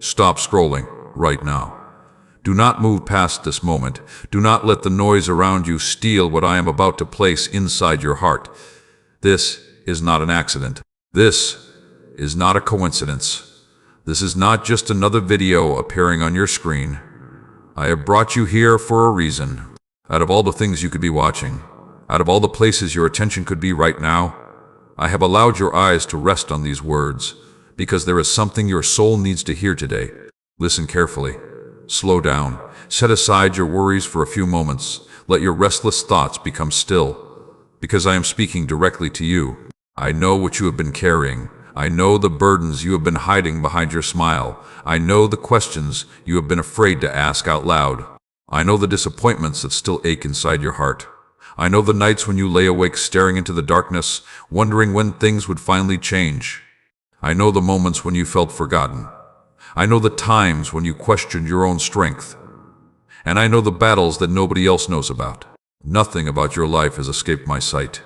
Stop scrolling right now. Do not move past this moment. Do not let the noise around you steal what I am about to place inside your heart. This is not an accident. This is not a coincidence. This is not just another video appearing on your screen. I have brought you here for a reason. Out of all the things you could be watching, out of all the places your attention could be right now, I have allowed your eyes to rest on these words because there is something your soul needs to hear today. Listen carefully. Slow down. Set aside your worries for a few moments. Let your restless thoughts become still. Because I am speaking directly to you. I know what you have been carrying. I know the burdens you have been hiding behind your smile. I know the questions you have been afraid to ask out loud. I know the disappointments that still ache inside your heart. I know the nights when you lay awake staring into the darkness, wondering when things would finally change. I know the moments when you felt forgotten. I know the times when you questioned your own strength. And I know the battles that nobody else knows about. Nothing about your life has escaped my sight.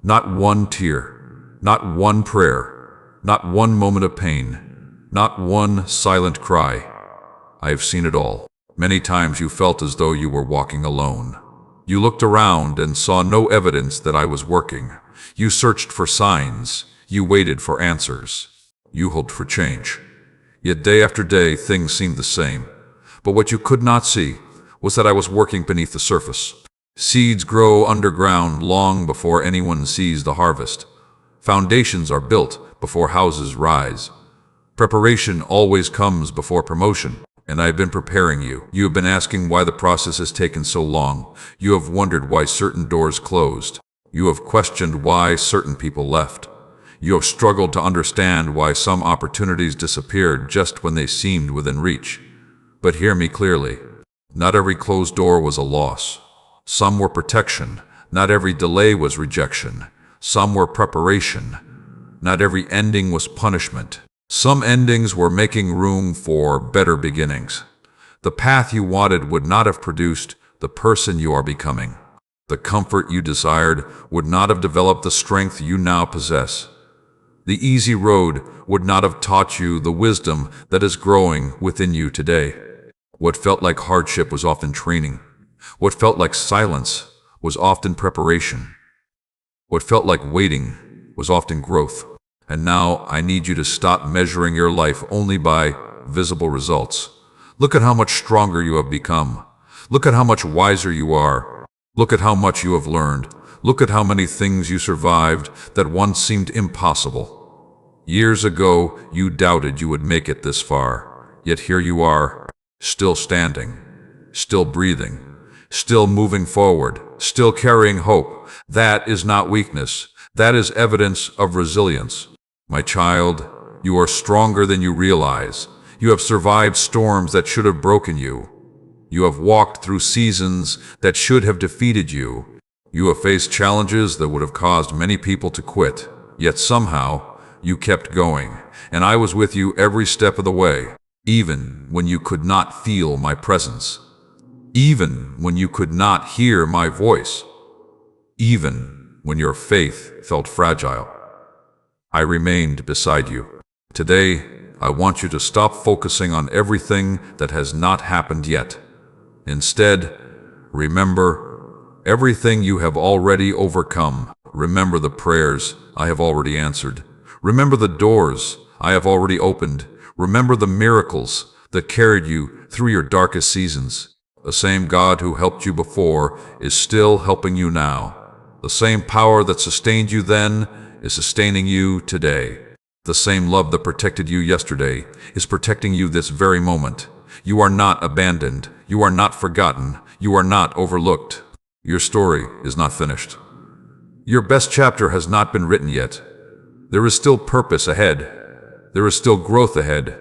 Not one tear, not one prayer, not one moment of pain, not one silent cry. I have seen it all. Many times you felt as though you were walking alone. You looked around and saw no evidence that I was working. You searched for signs. You waited for answers. You hoped for change. Yet day after day, things seemed the same. But what you could not see was that I was working beneath the surface. Seeds grow underground long before anyone sees the harvest. Foundations are built before houses rise. Preparation always comes before promotion. And I have been preparing you. You have been asking why the process has taken so long. You have wondered why certain doors closed. You have questioned why certain people left. You have struggled to understand why some opportunities disappeared just when they seemed within reach. But hear me clearly. Not every closed door was a loss. Some were protection. Not every delay was rejection. Some were preparation. Not every ending was punishment. Some endings were making room for better beginnings. The path you wanted would not have produced the person you are becoming. The comfort you desired would not have developed the strength you now possess. The easy road would not have taught you the wisdom that is growing within you today. What felt like hardship was often training. What felt like silence was often preparation. What felt like waiting was often growth. And now I need you to stop measuring your life only by visible results. Look at how much stronger you have become. Look at how much wiser you are. Look at how much you have learned. Look at how many things you survived that once seemed impossible. Years ago, you doubted you would make it this far. Yet here you are, still standing, still breathing, still moving forward, still carrying hope. That is not weakness. That is evidence of resilience. My child, you are stronger than you realize. You have survived storms that should have broken you. You have walked through seasons that should have defeated you. You have faced challenges that would have caused many people to quit. Yet somehow, you kept going. And I was with you every step of the way, even when you could not feel my presence. Even when you could not hear my voice. Even when your faith felt fragile. I remained beside you. Today, I want you to stop focusing on everything that has not happened yet. Instead, remember everything you have already overcome. Remember the prayers I have already answered. Remember the doors I have already opened. Remember the miracles that carried you through your darkest seasons. The same God who helped you before is still helping you now. The same power that sustained you then is sustaining you today. The same love that protected you yesterday is protecting you this very moment. You are not abandoned. You are not forgotten. You are not overlooked. Your story is not finished. Your best chapter has not been written yet. There is still purpose ahead. There is still growth ahead.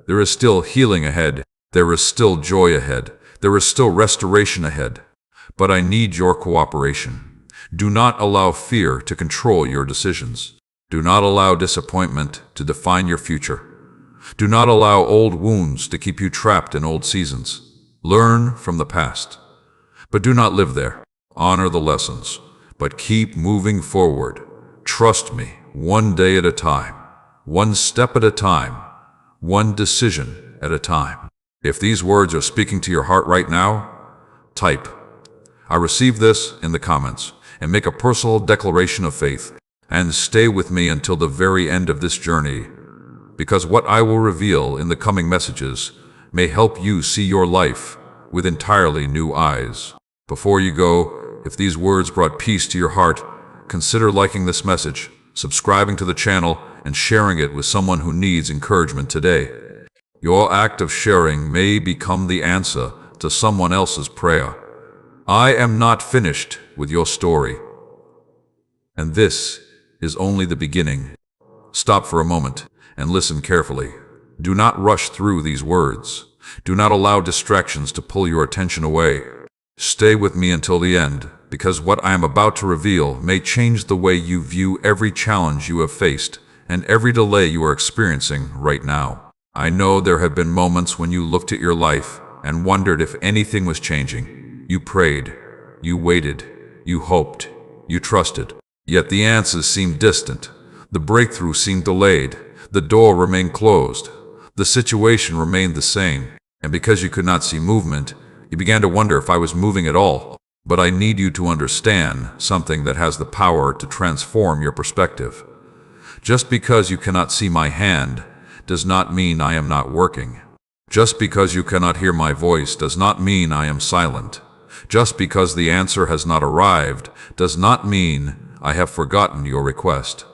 There is still healing ahead. There is still joy ahead. There is still restoration ahead. But I need your cooperation. Do not allow fear to control your decisions. Do not allow disappointment to define your future. Do not allow old wounds to keep you trapped in old seasons. Learn from the past, but do not live there. Honor the lessons, but keep moving forward. Trust me, one day at a time, one step at a time, one decision at a time. If these words are speaking to your heart right now, type, "I receive this" in the comments, and make a personal declaration of faith. And stay with me until the very end of this journey, because what I will reveal in the coming messages may help you see your life with entirely new eyes. Before you go, if these words brought peace to your heart, consider liking this message, subscribing to the channel, and sharing it with someone who needs encouragement today. Your act of sharing may become the answer to someone else's prayer. I am not finished with your story, and this is only the beginning. Stop for a moment and listen carefully. Do not rush through these words. Do not allow distractions to pull your attention away. Stay with me until the end, because what I am about to reveal may change the way you view every challenge you have faced and every delay you are experiencing right now. I know there have been moments when you looked at your life and wondered if anything was changing. You prayed, you waited, you hoped, you trusted. Yet the answers seemed distant. The breakthrough seemed delayed. The door remained closed. The situation remained the same. And because you could not see movement, you began to wonder if I was moving at all. But I need you to understand something that has the power to transform your perspective. Just because you cannot see my hand does not mean I am not working. Just because you cannot hear my voice does not mean I am silent. Just because the answer has not arrived does not mean I have forgotten your request.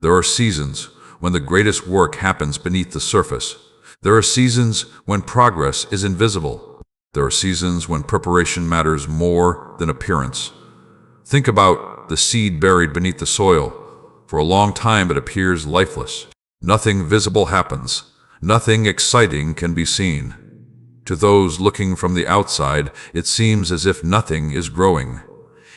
There are seasons when the greatest work happens beneath the surface. There are seasons when progress is invisible. There are seasons when preparation matters more than appearance. Think about the seed buried beneath the soil. For a long time it appears lifeless. Nothing visible happens. Nothing exciting can be seen. To those looking from the outside, it seems as if nothing is growing.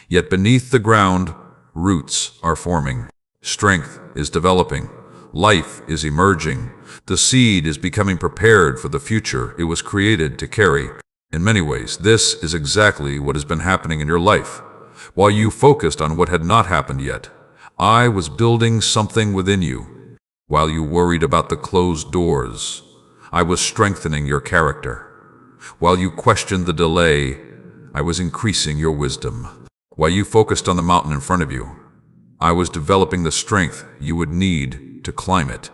Yet beneath the ground, roots are forming. Strength is developing. Life is emerging. The seed is becoming prepared for the future it was created to carry. In many ways, this is exactly what has been happening in your life. While you focused on what had not happened yet, I was building something within you. While you worried about the closed doors, I was strengthening your character. While you questioned the delay, I was increasing your wisdom. While you focused on the mountain in front of you, I was developing the strength you would need to climb it.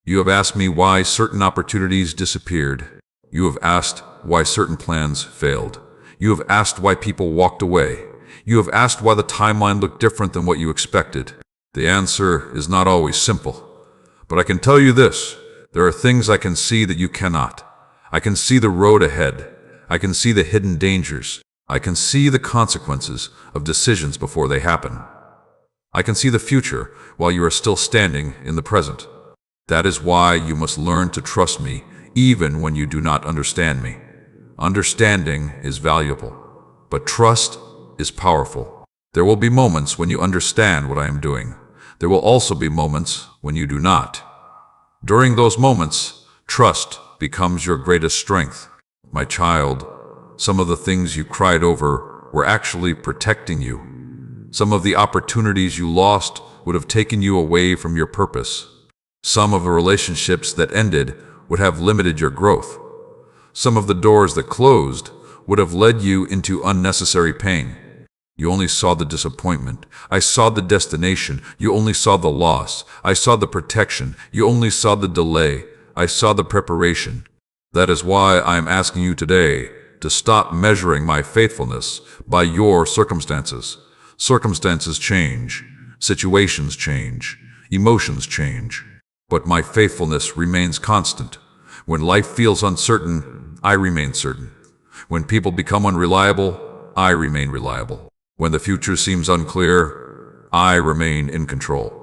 You have asked me why certain opportunities disappeared. You have asked why certain plans failed. You have asked why people walked away. You have asked why the timeline looked different than what you expected. The answer is not always simple. But I can tell you this, there are things I can see that you cannot. I can see the road ahead. I can see the hidden dangers. I can see the consequences of decisions before they happen. I can see the future while you are still standing in the present. That is why you must learn to trust me even when you do not understand me. Understanding is valuable, but trust is powerful. There will be moments when you understand what I am doing. There will also be moments when you do not. During those moments, trust becomes your greatest strength. My child, some of the things you cried over were actually protecting you. Some of the opportunities you lost would have taken you away from your purpose. Some of the relationships that ended would have limited your growth. Some of the doors that closed would have led you into unnecessary pain. You only saw the disappointment. I saw the destination. You only saw the loss. I saw the protection. You only saw the delay. I saw the preparation. That is why I am asking you today to stop measuring my faithfulness by your circumstances. Circumstances change. Situations change. Emotions change. But my faithfulness remains constant. When life feels uncertain, I remain certain. When people become unreliable, I remain reliable. When the future seems unclear, I remain in control.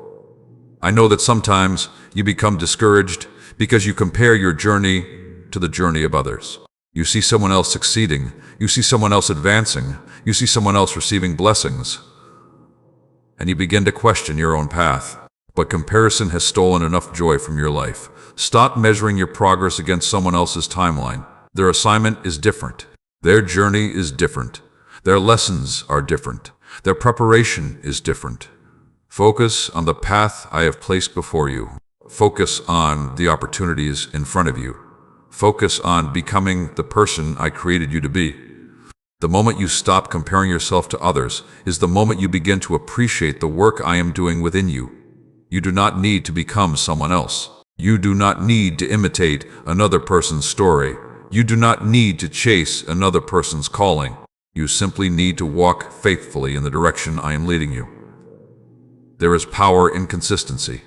I know that sometimes you become discouraged because you compare your journey to the journey of others. You see someone else succeeding, you see someone else advancing, you see someone else receiving blessings, and you begin to question your own path. But comparison has stolen enough joy from your life. Stop measuring your progress against someone else's timeline. Their assignment is different. Their journey is different. Their lessons are different. Their preparation is different. Focus on the path I have placed before you. Focus on the opportunities in front of you. Focus on becoming the person I created you to be. The moment you stop comparing yourself to others is the moment you begin to appreciate the work I am doing within you. You do not need to become someone else. You do not need to imitate another person's story. You do not need to chase another person's calling. You simply need to walk faithfully in the direction I am leading you. There is power in consistency.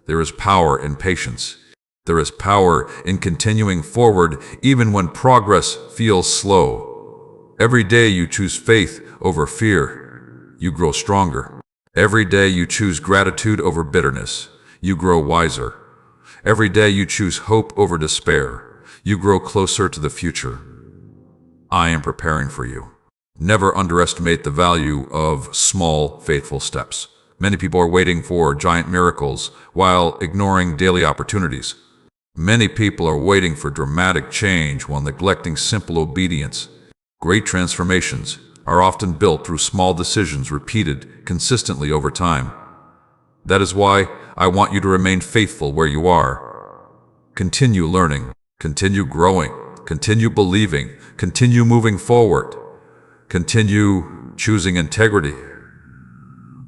There is power in patience. There is power in continuing forward even when progress feels slow. Every day you choose faith over fear, you grow stronger. Every day you choose gratitude over bitterness, you grow wiser. Every day you choose hope over despair, you grow closer to the future. I am preparing for you. Never underestimate the value of small, faithful steps. Many people are waiting for giant miracles while ignoring daily opportunities. Many people are waiting for dramatic change while neglecting simple obedience. Great transformations are often built through small decisions repeated consistently over time. That is why I want you to remain faithful where you are. Continue learning, continue growing, continue believing, continue moving forward, continue choosing integrity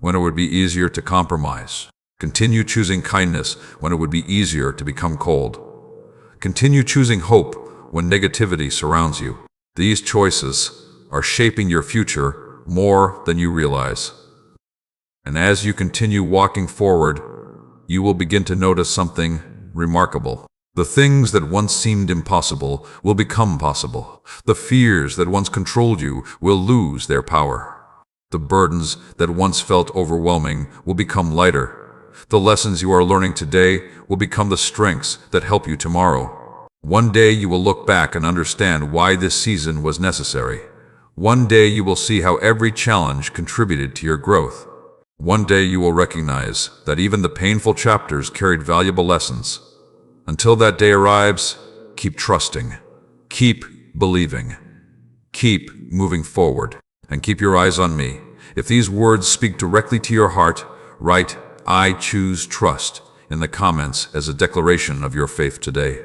when it would be easier to compromise. Continue choosing kindness when it would be easier to become cold. Continue choosing hope when negativity surrounds you. These choices are shaping your future more than you realize. And as you continue walking forward, you will begin to notice something remarkable. The things that once seemed impossible will become possible. The fears that once controlled you will lose their power. The burdens that once felt overwhelming will become lighter. The lessons you are learning today will become the strengths that help you tomorrow. One day you will look back and understand why this season was necessary. One day you will see how every challenge contributed to your growth. One day you will recognize that even the painful chapters carried valuable lessons. Until that day arrives, keep trusting, keep believing, keep moving forward, and keep your eyes on me. If these words speak directly to your heart, write "I choose trust" in the comments as a declaration of your faith today.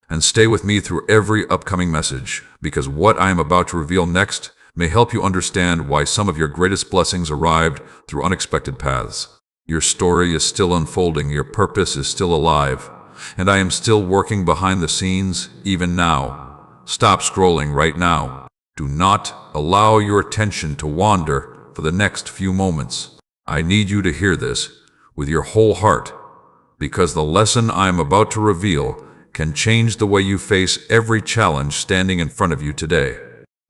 And stay with me through every upcoming message, because what I am about to reveal next may help you understand why some of your greatest blessings arrived through unexpected paths. Your story is still unfolding, your purpose is still alive, and I am still working behind the scenes even now. Stop scrolling right now. Do not allow your attention to wander for the next few moments. I need you to hear this with your whole heart, because the lesson I am about to reveal can change the way you face every challenge standing in front of you today.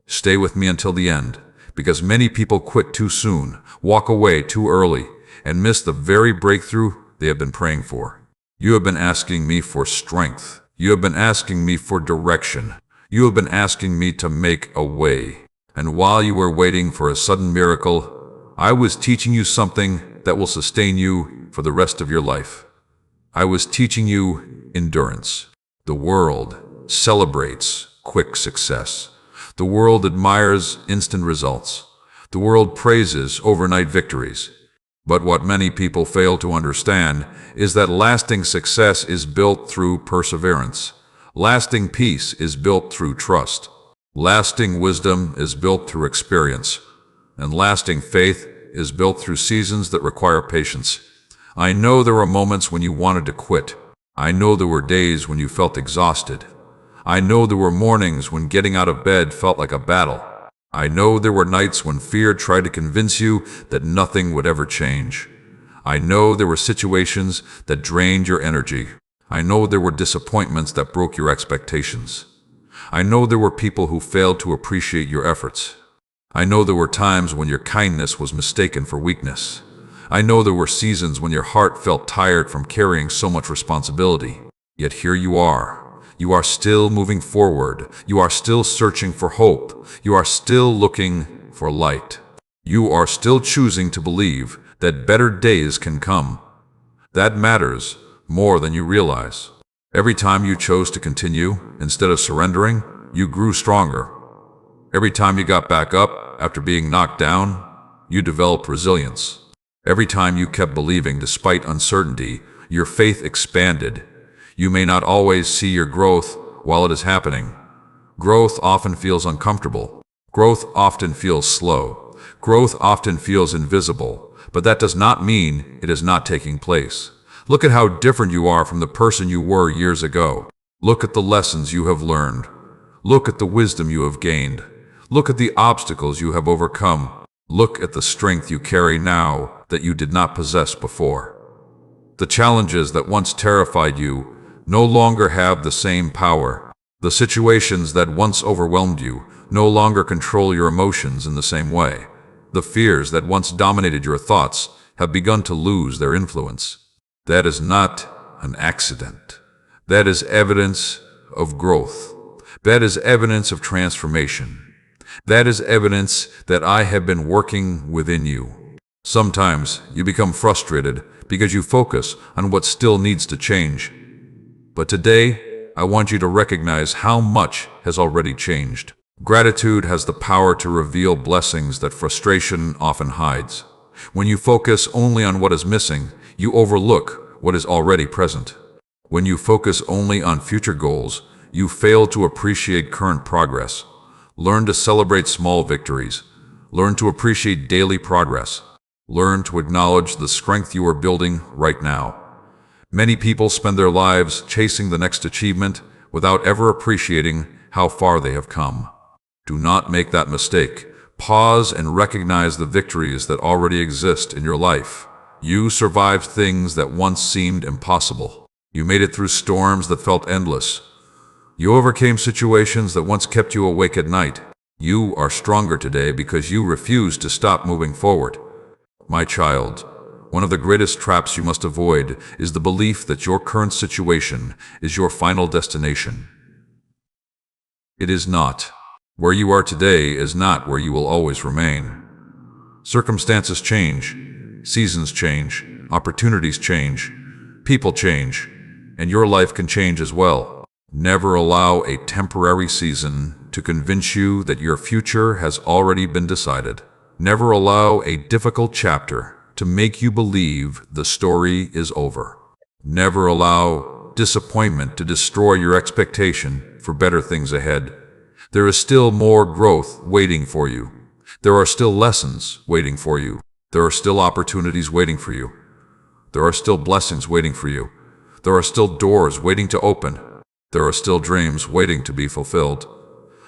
Stay with me until the end, because many people quit too soon, walk away too early, and miss the very breakthrough they have been praying for. You have been asking me for strength. You have been asking me for direction. You have been asking me to make a way. And while you were waiting for a sudden miracle, I was teaching you something that will sustain you for the rest of your life. I was teaching you endurance. The world celebrates quick success. The world admires instant results. The world praises overnight victories. But what many people fail to understand is that lasting success is built through perseverance. Lasting peace is built through trust. Lasting wisdom is built through experience. And lasting faith is built through seasons that require patience. I know there were moments when you wanted to quit. I know there were days when you felt exhausted. I know there were mornings when getting out of bed felt like a battle. I know there were nights when fear tried to convince you that nothing would ever change. I know there were situations that drained your energy. I know there were disappointments that broke your expectations. I know there were people who failed to appreciate your efforts. I know there were times when your kindness was mistaken for weakness. I know there were seasons when your heart felt tired from carrying so much responsibility. Yet here you are. You are still moving forward. You are still searching for hope. You are still looking for light. You are still choosing to believe that better days can come. That matters more than you realize. Every time you chose to continue instead of surrendering, you grew stronger. Every time you got back up after being knocked down, you developed resilience. Every time you kept believing despite uncertainty, your faith expanded. You may not always see your growth while it is happening. Growth often feels uncomfortable. Growth often feels slow. Growth often feels invisible, but that does not mean it is not taking place. Look at how different you are from the person you were years ago. Look at the lessons you have learned. Look at the wisdom you have gained. Look at the obstacles you have overcome. Look at the strength you carry now that you did not possess before. The challenges that once terrified you no longer have the same power. The situations that once overwhelmed you no longer control your emotions in the same way. The fears that once dominated your thoughts have begun to lose their influence. That is not an accident. That is evidence of growth. That is evidence of transformation. That is evidence that I have been working within you. Sometimes you become frustrated because you focus on what still needs to change. But today, I want you to recognize how much has already changed. Gratitude has the power to reveal blessings that frustration often hides. When you focus only on what is missing, you overlook what is already present. When you focus only on future goals, you fail to appreciate current progress. Learn to celebrate small victories. Learn to appreciate daily progress. Learn to acknowledge the strength you are building right now. Many people spend their lives chasing the next achievement without ever appreciating how far they have come. Do not make that mistake. Pause and recognize the victories that already exist in your life. You survived things that once seemed impossible. You made it through storms that felt endless. You overcame situations that once kept you awake at night. You are stronger today because you refuse to stop moving forward. My child, one of the greatest traps you must avoid is the belief that your current situation is your final destination. It is not. Where you are today is not where you will always remain. Circumstances change, seasons change, opportunities change, people change, and your life can change as well. Never allow a temporary season to convince you that your future has already been decided. Never allow a difficult chapter to make you believe the story is over. Never allow disappointment to destroy your expectation for better things ahead. There is still more growth waiting for you. There are still lessons waiting for you. There are still opportunities waiting for you. There are still blessings waiting for you. There are still doors waiting to open. There are still dreams waiting to be fulfilled.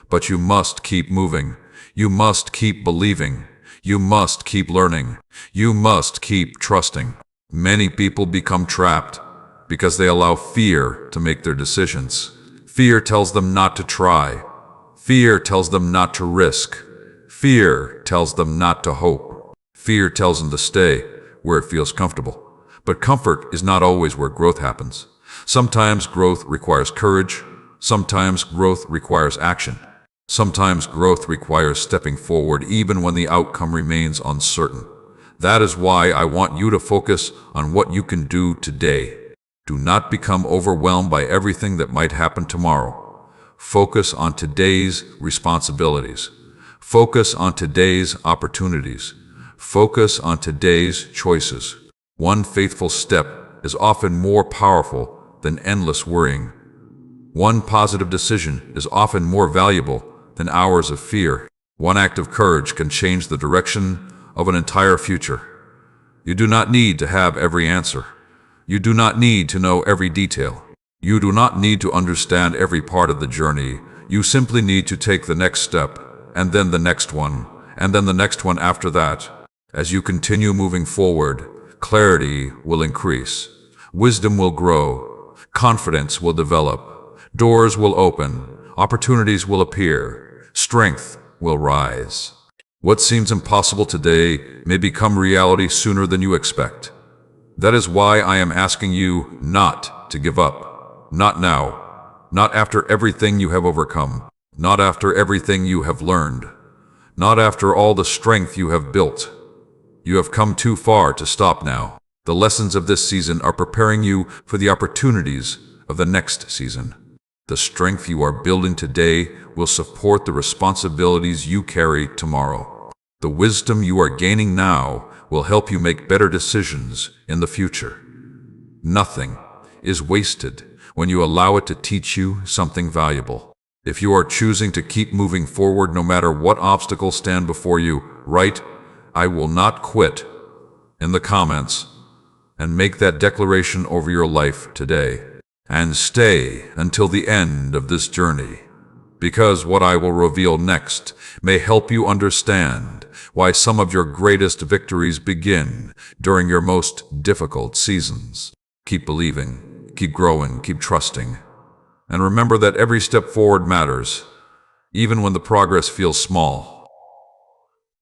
But you must keep moving. You must keep believing. You must keep learning. You must keep trusting. Many people become trapped because they allow fear to make their decisions. Fear tells them not to try. Fear tells them not to risk. Fear tells them not to hope. Fear tells them to stay where it feels comfortable. But comfort is not always where growth happens. Sometimes growth requires courage. Sometimes growth requires action. Sometimes growth requires stepping forward even when the outcome remains uncertain. That is why I want you to focus on what you can do today. Do not become overwhelmed by everything that might happen tomorrow. Focus on today's responsibilities. Focus on today's opportunities. Focus on today's choices. One faithful step is often more powerful than endless worrying. One positive decision is often more valuable than hours of fear. One act of courage can change the direction of an entire future. You do not need to have every answer. You do not need to know every detail. You do not need to understand every part of the journey. You simply need to take the next step, and then the next one, and then the next one after that. As you continue moving forward, clarity will increase. Wisdom will grow. Confidence will develop. Doors will open. Opportunities will appear. Strength will rise. What seems impossible today may become reality sooner than you expect. That is why I am asking you not to give up. Not now. Not after everything you have overcome. Not after everything you have learned. Not after all the strength you have built. You have come too far to stop now. The lessons of this season are preparing you for the opportunities of the next season. The strength you are building today will support the responsibilities you carry tomorrow. The wisdom you are gaining now will help you make better decisions in the future. Nothing is wasted. when you allow it to teach you something valuable. If you are choosing to keep moving forward no matter what obstacles stand before you, write, "I will not quit," in the comments, and make that declaration over your life today. And stay until the end of this journey, because what I will reveal next may help you understand why some of your greatest victories begin during your most difficult seasons. Keep believing, keep growing, keep trusting. And remember that every step forward matters, even when the progress feels small.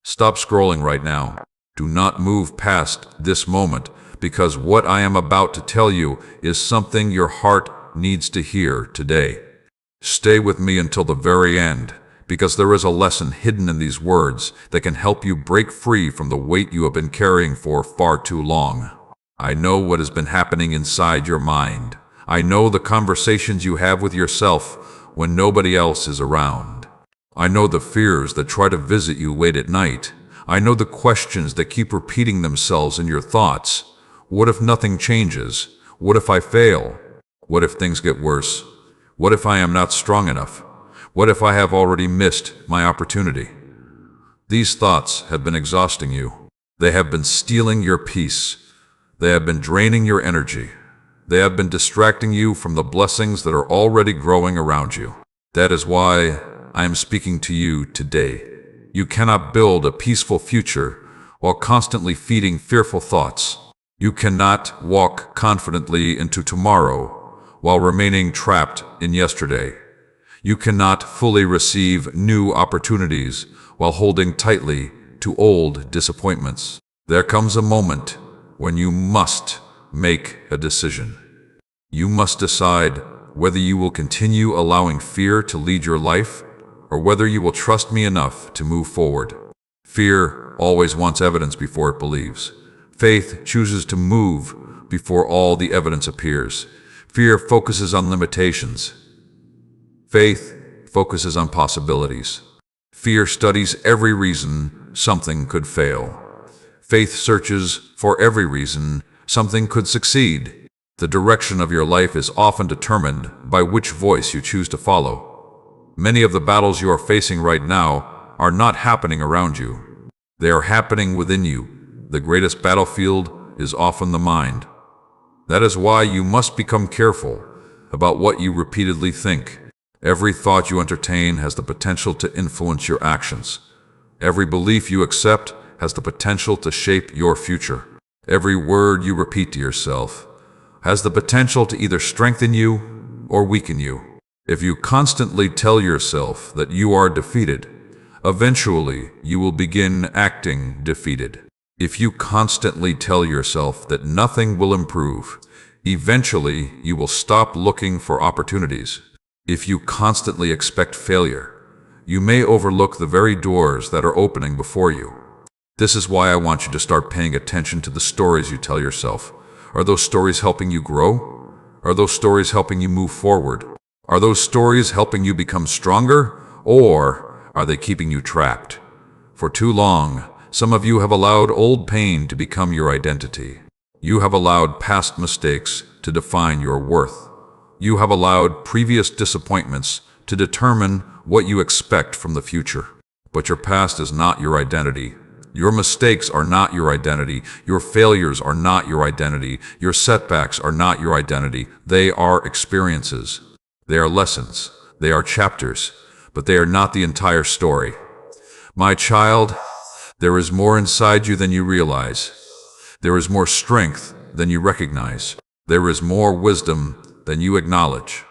Stop scrolling right now. Do not move past this moment, because what I am about to tell you is something your heart needs to hear today. Stay with me until the very end, because there is a lesson hidden in these words that can help you break free from the weight you have been carrying for far too long. I know what has been happening inside your mind. I know the conversations you have with yourself when nobody else is around. I know the fears that try to visit you late at night. I know the questions that keep repeating themselves in your thoughts. What if nothing changes? What if I fail? What if things get worse? What if I am not strong enough? What if I have already missed my opportunity? These thoughts have been exhausting you. They have been stealing your peace. They have been draining your energy. They have been distracting you from the blessings that are already growing around you. That is why I am speaking to you today. You cannot build a peaceful future while constantly feeding fearful thoughts. You cannot walk confidently into tomorrow while remaining trapped in yesterday. You cannot fully receive new opportunities while holding tightly to old disappointments. There comes a moment when you must make a decision. You must decide whether you will continue allowing fear to lead your life or whether you will trust me enough to move forward. Fear always wants evidence before it believes. Faith chooses to move before all the evidence appears. Fear focuses on limitations. Faith focuses on possibilities. Fear studies every reason something could fail. Faith searches for every reason something could succeed. The direction of your life is often determined by which voice you choose to follow. Many of the battles you are facing right now are not happening around you. They are happening within you. The greatest battlefield is often the mind. That is why you must become careful about what you repeatedly think. Every thought you entertain has the potential to influence your actions. Every belief you accept has the potential to shape your future. Every word you repeat to yourself has the potential to either strengthen you or weaken you. If you constantly tell yourself that you are defeated, eventually you will begin acting defeated. If you constantly tell yourself that nothing will improve, eventually you will stop looking for opportunities. If you constantly expect failure, you may overlook the very doors that are opening before you. This is why I want you to start paying attention to the stories you tell yourself. Are those stories helping you grow? Are those stories helping you move forward? Are those stories helping you become stronger? Or are they keeping you trapped? For too long, some of you have allowed old pain to become your identity. You have allowed past mistakes to define your worth. You have allowed previous disappointments to determine what you expect from the future. But your past is not your identity. Your mistakes are not your identity. Your failures are not your identity. Your setbacks are not your identity. They are experiences. They are lessons. They are chapters. But they are not the entire story. My child, there is more inside you than you realize. There is more strength than you recognize. There is more wisdom than you acknowledge.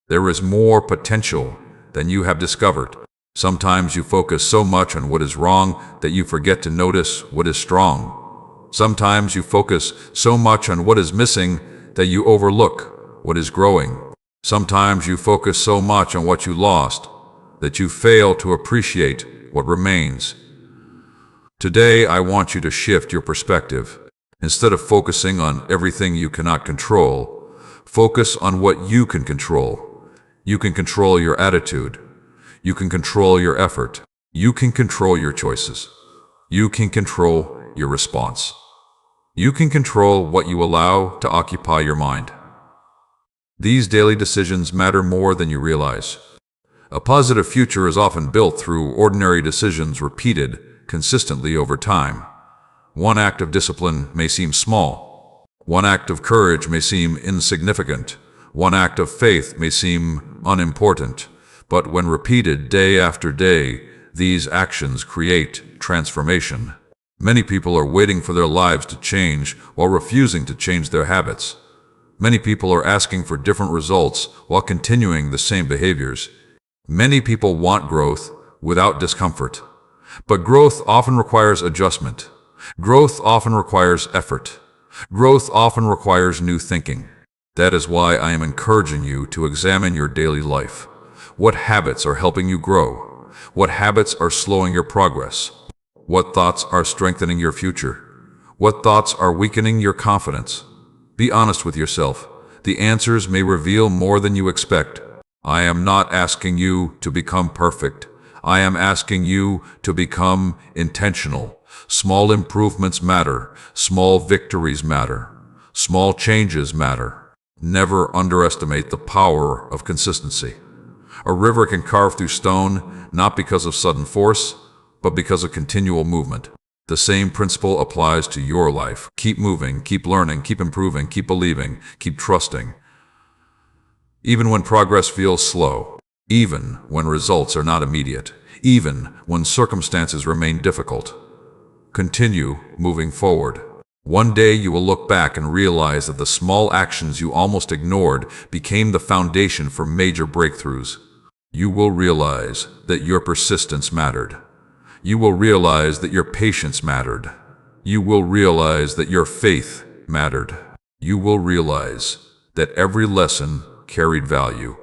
There is more potential than you have discovered. Sometimes you focus so much on what is wrong that you forget to notice what is strong. Sometimes you focus so much on what is missing that you overlook what is growing. Sometimes you focus so much on what you lost that you fail to appreciate what remains. Today, I want you to shift your perspective. Instead of focusing on everything you cannot control, focus on what you can control. You can control your attitude. You can control your effort. You can control your choices. You can control your response. You can control what you allow to occupy your mind. These daily decisions matter more than you realize. A positive future is often built through ordinary decisions repeated consistently over time. One act of discipline may seem small. One act of courage may seem insignificant. One act of faith may seem unimportant. But when repeated day after day, these actions create transformation. Many people are waiting for their lives to change while refusing to change their habits. Many people are asking for different results while continuing the same behaviors. Many people want growth without discomfort. But growth often requires adjustment. Growth often requires effort. Growth often requires new thinking. That is why I am encouraging you to examine your daily life. What habits are helping you grow? What habits are slowing your progress? What thoughts are strengthening your future? What thoughts are weakening your confidence? Be honest with yourself. The answers may reveal more than you expect. I am not asking you to become perfect. I am asking you to become intentional. Small improvements matter. Small victories matter. Small changes matter. Never underestimate the power of consistency. A river can carve through stone, not because of sudden force, but because of continual movement. The same principle applies to your life. Keep moving, keep learning, keep improving, keep believing, keep trusting. Even when progress feels slow, even when results are not immediate, even when circumstances remain difficult, continue moving forward. One day you will look back and realize that the small actions you almost ignored became the foundation for major breakthroughs. You will realize that your persistence mattered. You will realize that your patience mattered. You will realize that your faith mattered. You will realize that every lesson carried value.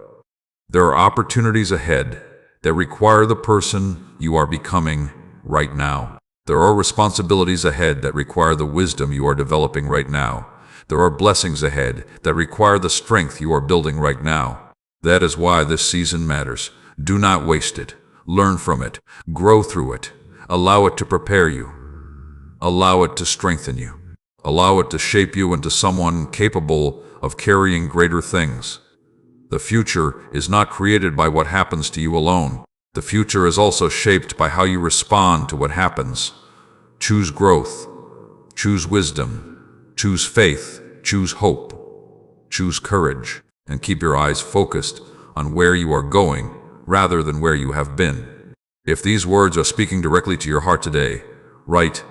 There are opportunities ahead that require the person you are becoming right now. There are responsibilities ahead that require the wisdom you are developing right now. There are blessings ahead that require the strength you are building right now. That is why this season matters. Do not waste it. Learn from it. Grow through it. Allow it to prepare you. Allow it to strengthen you. Allow it to shape you into someone capable of carrying greater things. The future is not created by what happens to you alone. The future is also shaped by how you respond to what happens. Choose growth. Choose wisdom. Choose faith. Choose hope. Choose courage. And keep your eyes focused on where you are going rather than where you have been. If these words are speaking directly to your heart today, write,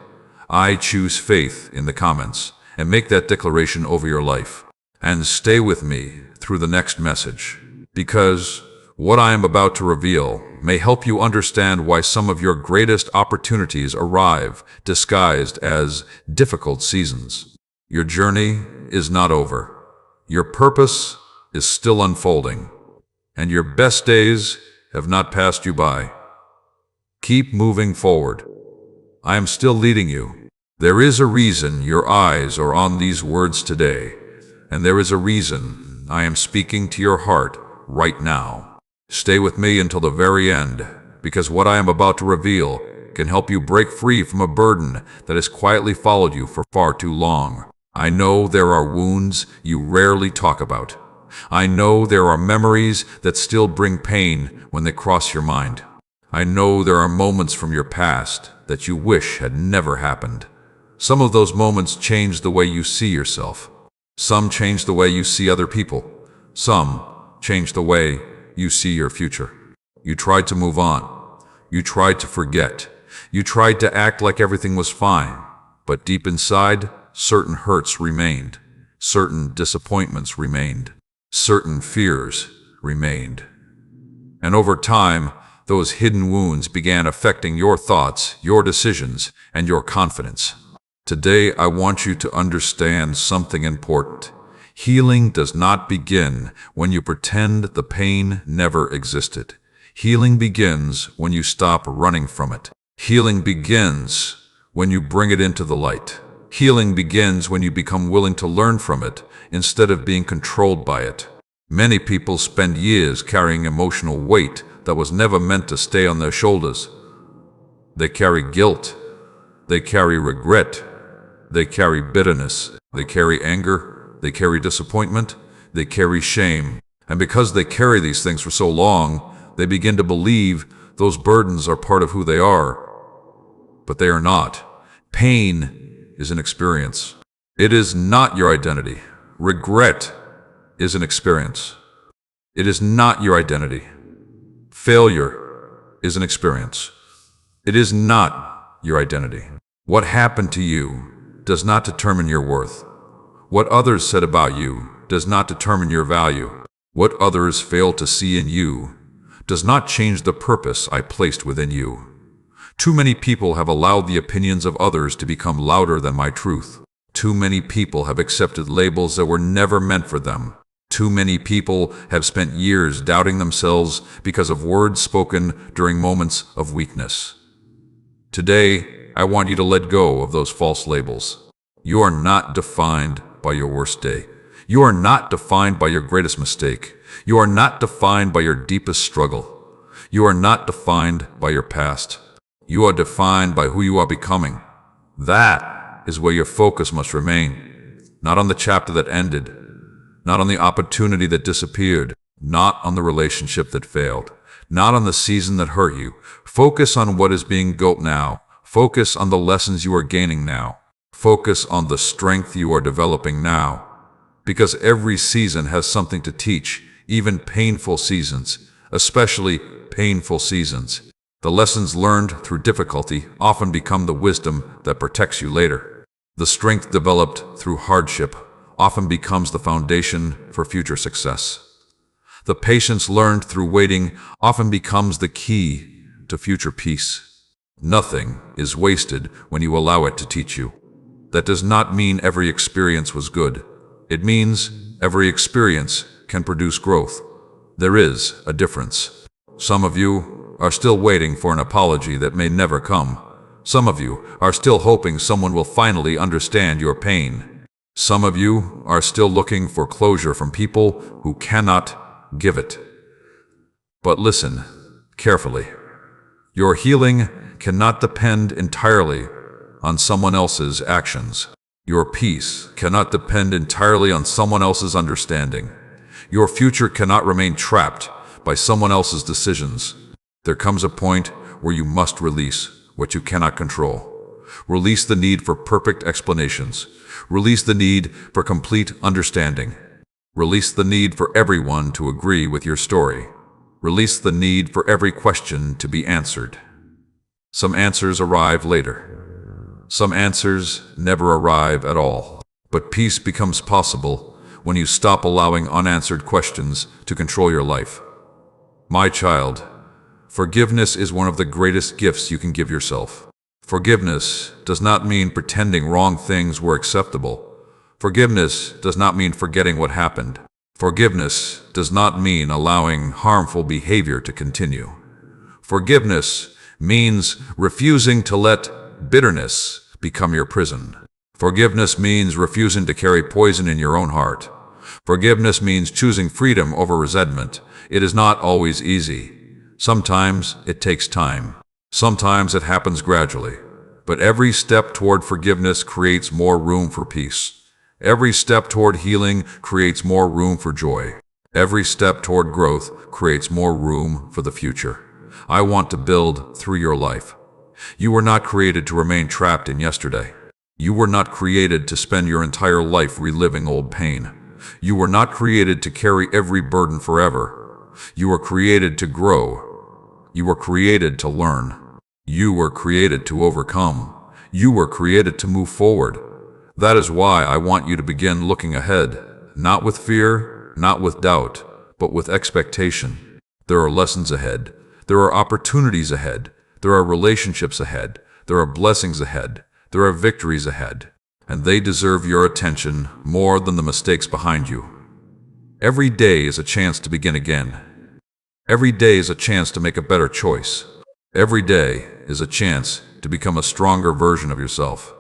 "I choose faith" in the comments and make that declaration over your life. And stay with me through the next message, because what I am about to reveal may help you understand why some of your greatest opportunities arrive disguised as difficult seasons. Your journey is not over. Your purpose is still unfolding, and your best days have not passed you by. Keep moving forward. I am still leading you. There is a reason your eyes are on these words today, and there is a reason I am speaking to your heart right now. Stay with me until the very end, because what I am about to reveal can help you break free from a burden that has quietly followed you for far too long. I know there are wounds you rarely talk about. I know there are memories that still bring pain when they cross your mind. I know there are moments from your past that you wish had never happened. Some of those moments change the way you see yourself. Some change the way you see other people. Some change the way you see your future. You tried to move on. You tried to forget. You tried to act like everything was fine. But deep inside, certain hurts remained. Certain disappointments remained. Certain fears remained. And over time, those hidden wounds began affecting your thoughts, your decisions, and your confidence. Today, I want you to understand something important. Healing does not begin when you pretend the pain never existed. Healing begins when you stop running from it. Healing begins when you bring it into the light. Healing begins when you become willing to learn from it instead of being controlled by it. Many people spend years carrying emotional weight that was never meant to stay on their shoulders. They carry guilt. They carry regret. They carry bitterness. They carry anger. They carry disappointment They carry shame. And because they carry these things for so long, they begin to believe those burdens are part of who they are. But they are not. Pain is an experience. It is not your identity. Regret is an experience. It is not your identity. Failure is an experience. It is not your identity. What happened to you does not determine your worth. What others said about you does not determine your value. What others fail to see in you does not change the purpose I placed within you. Too many people have allowed the opinions of others to become louder than my truth. Too many people have accepted labels that were never meant for them. Too many people have spent years doubting themselves because of words spoken during moments of weakness. Today, I want you to let go of those false labels. You are not defined by your worst day. You are not defined by your greatest mistake. You are not defined by your deepest struggle. You are not defined by your past. You are defined by who you are becoming. That is where your focus must remain. Not on the chapter that ended. Not on the opportunity that disappeared. Not on the relationship that failed. Not on the season that hurt you. Focus on what is being built now. Focus on the lessons you are gaining now. Focus on the strength you are developing now. Because every season has something to teach, even painful seasons, especially painful seasons. The lessons learned through difficulty often become the wisdom that protects you later. The strength developed through hardship often becomes the foundation for future success. The patience learned through waiting often becomes the key to future peace. Nothing is wasted when you allow it to teach you. That does not mean every experience was good. It means every experience can produce growth. There is a difference. Some of you are still waiting for an apology that may never come. Some of you are still hoping someone will finally understand your pain. Some of you are still looking for closure from people who cannot give it. But listen carefully. Your healing cannot depend entirely on someone else's actions. Your peace cannot depend entirely on someone else's understanding. Your future cannot remain trapped by someone else's decisions. There comes a point where you must release what you cannot control. Release the need for perfect explanations. Release the need for complete understanding. Release the need for everyone to agree with your story. Release the need for every question to be answered. Some answers arrive later. Some answers never arrive at all. But peace becomes possible when you stop allowing unanswered questions to control your life. My child, forgiveness is one of the greatest gifts you can give yourself. Forgiveness does not mean pretending wrong things were acceptable. Forgiveness does not mean forgetting what happened. Forgiveness does not mean allowing harmful behavior to continue. Forgiveness means refusing to let bitterness become your prison. Forgiveness means refusing to carry poison in your own heart. Forgiveness means choosing freedom over resentment. It is not always easy. Sometimes it takes time. Sometimes it happens gradually. But every step toward forgiveness creates more room for peace. Every step toward healing creates more room for joy. Every step toward growth creates more room for the future. I want to build through your life. You were not created to remain trapped in yesterday. You were not created to spend your entire life reliving old pain. You were not created to carry every burden forever. You were created to grow. You were created to learn. You were created to overcome. You were created to move forward. That is why I want you to begin looking ahead, not with fear, not with doubt, but with expectation. There are lessons ahead. There are opportunities ahead. There are relationships ahead. There are blessings ahead. There are victories ahead. And they deserve your attention more than the mistakes behind you. Every day is a chance to begin again. Every day is a chance to make a better choice. Every day is a chance to become a stronger version of yourself.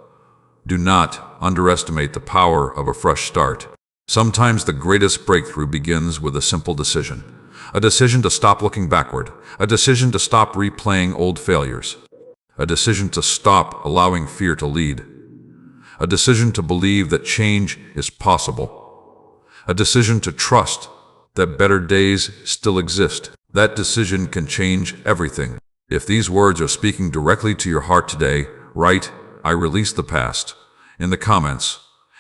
Do not underestimate the power of a fresh start. Sometimes the greatest breakthrough begins with a simple decision. A decision to stop looking backward. A decision to stop replaying old failures. A decision to stop allowing fear to lead. A decision to believe that change is possible. a decision to trust that better days still exist. That decision can change everything. If these words are speaking directly to your heart today, write, "I release the past," in the comments,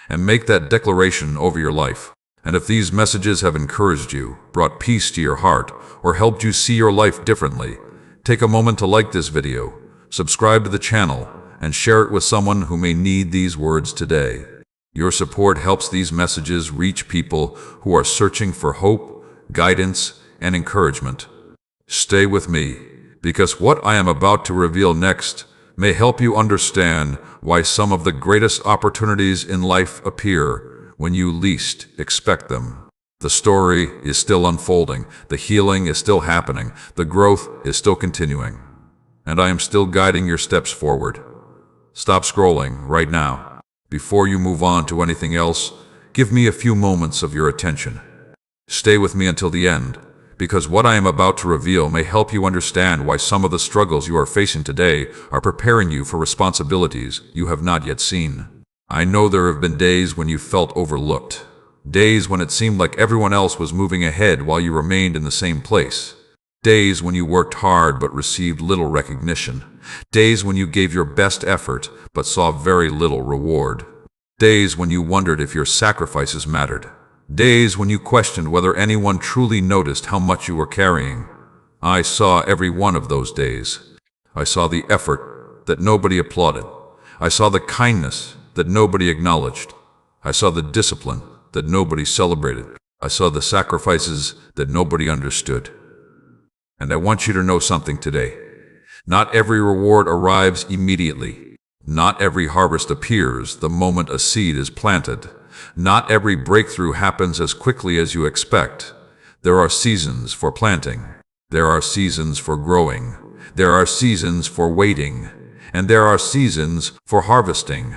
and make that declaration over your life. And if these messages have encouraged you, brought peace to your heart, or helped you see your life differently, take a moment to like this video, subscribe to the channel, and share it with someone who may need these words today. Your support helps these messages reach people who are searching for hope, guidance, and encouragement. Stay with me, because what I am about to reveal next may help you understand why some of the greatest opportunities in life appear when you least expect them. The story is still unfolding, the healing is still happening, the growth is still continuing, and I am still guiding your steps forward. Stop scrolling right now. Before you move on to anything else, give me a few moments of your attention. Stay with me until the end, because what I am about to reveal may help you understand why some of the struggles you are facing today are preparing you for responsibilities you have not yet seen. I know there have been days when you felt overlooked, days when it seemed like everyone else was moving ahead while you remained in the same place, days when you worked hard but received little recognition, days when you gave your best effort but saw very little reward, days when you wondered if your sacrifices mattered, days when you questioned whether anyone truly noticed how much you were carrying. I saw every one of those days. I saw the effort that nobody applauded. I saw the kindness that nobody acknowledged. I saw the discipline that nobody celebrated. I saw the sacrifices that nobody understood. And I want you to know something today. Not every reward arrives immediately. Not every harvest appears the moment a seed is planted. Not every breakthrough happens as quickly as you expect. There are seasons for planting. There are seasons for growing. There are seasons for waiting. And there are seasons for harvesting.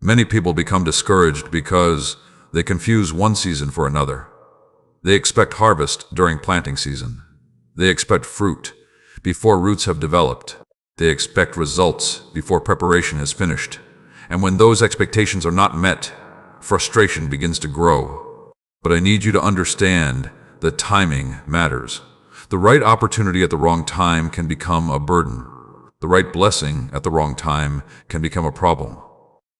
Many people become discouraged because they confuse one season for another. They expect harvest during planting season. They expect fruit before roots have developed. They expect results before preparation has finished. And when those expectations are not met, frustration begins to grow. But I need you to understand that timing matters. The right opportunity at the wrong time can become a burden. The right blessing at the wrong time can become a problem.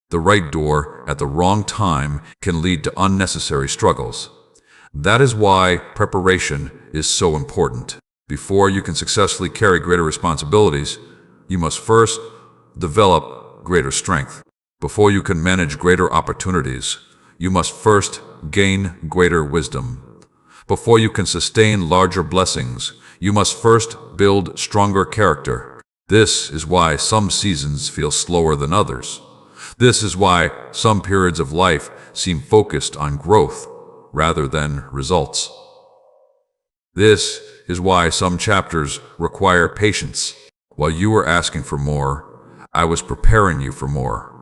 The right door at the wrong time can lead to unnecessary struggles. That is why preparation is so important. Before you can successfully carry greater responsibilities, you must first develop greater strength. Before you can manage greater opportunities, you must first gain greater wisdom. Before you can sustain larger blessings, you must first build stronger character. This is why some seasons feel slower than others. This is why some periods of life seem focused on growth rather than results. This is why some chapters require patience. While you were asking for more, I was preparing you for more.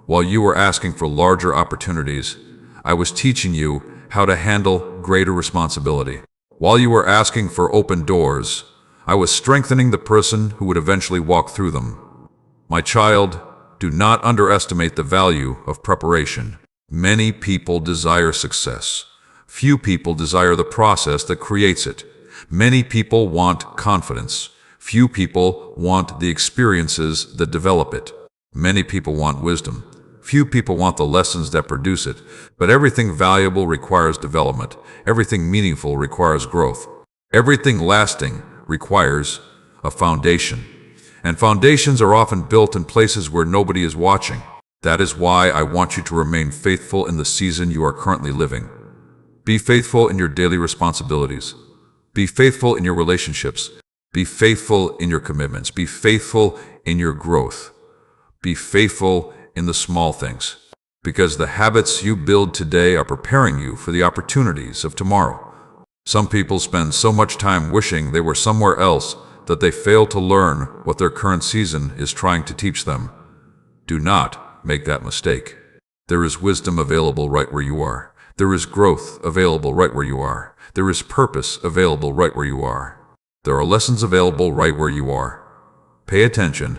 While you were asking for larger opportunities, I was teaching you how to handle greater responsibility. While you were asking for open doors, I was strengthening the person who would eventually walk through them. My child, do not underestimate the value of preparation. Many people desire success. Few people desire the process that creates it. Many people want confidence. Few people want the experiences that develop it. Many people want wisdom. Few people want the lessons that produce it. But everything valuable requires development. Everything meaningful requires growth. Everything lasting requires a foundation. And foundations are often built in places where nobody is watching. That is why I want you to remain faithful in the season you are currently living. Be faithful in your daily responsibilities. Be faithful in your relationships. Be faithful in your commitments. Be faithful in your growth. Be faithful in the small things. Because the habits you build today are preparing you for the opportunities of tomorrow. Some people spend so much time wishing they were somewhere else that they fail to learn what their current season is trying to teach them. Do not make that mistake. There is wisdom available right where you are. There is growth available right where you are. There is purpose available right where you are. There are lessons available right where you are. Pay attention.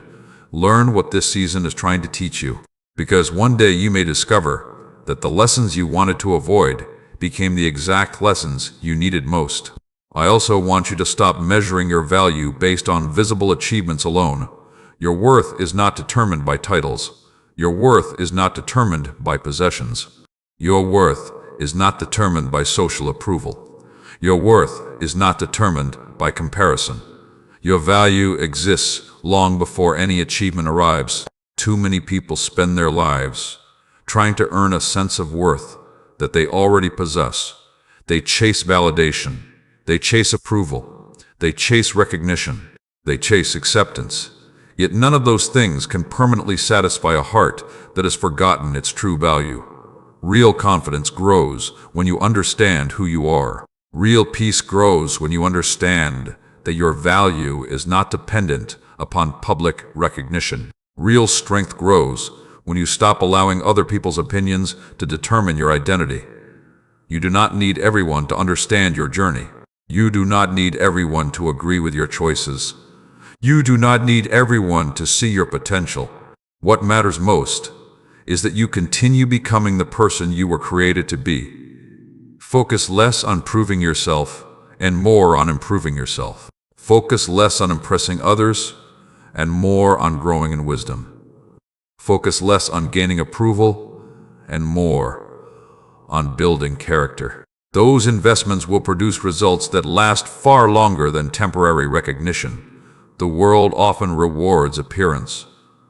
Learn what this season is trying to teach you, because one day you may discover that the lessons you wanted to avoid became the exact lessons you needed most. I also want you to stop measuring your value based on visible achievements alone. Your worth is not determined by titles. Your worth is not determined by possessions. Your worth is not determined by social approval. Your worth is not determined by comparison. Your value exists long before any achievement arrives. Too many people spend their lives trying to earn a sense of worth that they already possess. They chase validation. They chase approval. They chase recognition. They chase acceptance. Yet none of those things can permanently satisfy a heart that has forgotten its true value. Real confidence grows when you understand who you are. Real peace grows when you understand that your value is not dependent upon public recognition. Real strength grows when you stop allowing other people's opinions to determine your identity. You do not need everyone to understand your journey. You do not need everyone to agree with your choices. You do not need everyone to see your potential. What matters most is that you continue becoming the person you were created to be. Focus less on proving yourself and more on improving yourself. Focus less on impressing others and more on growing in wisdom. Focus less on gaining approval and more on building character. Those investments will produce results that last far longer than temporary recognition. The world often rewards appearance.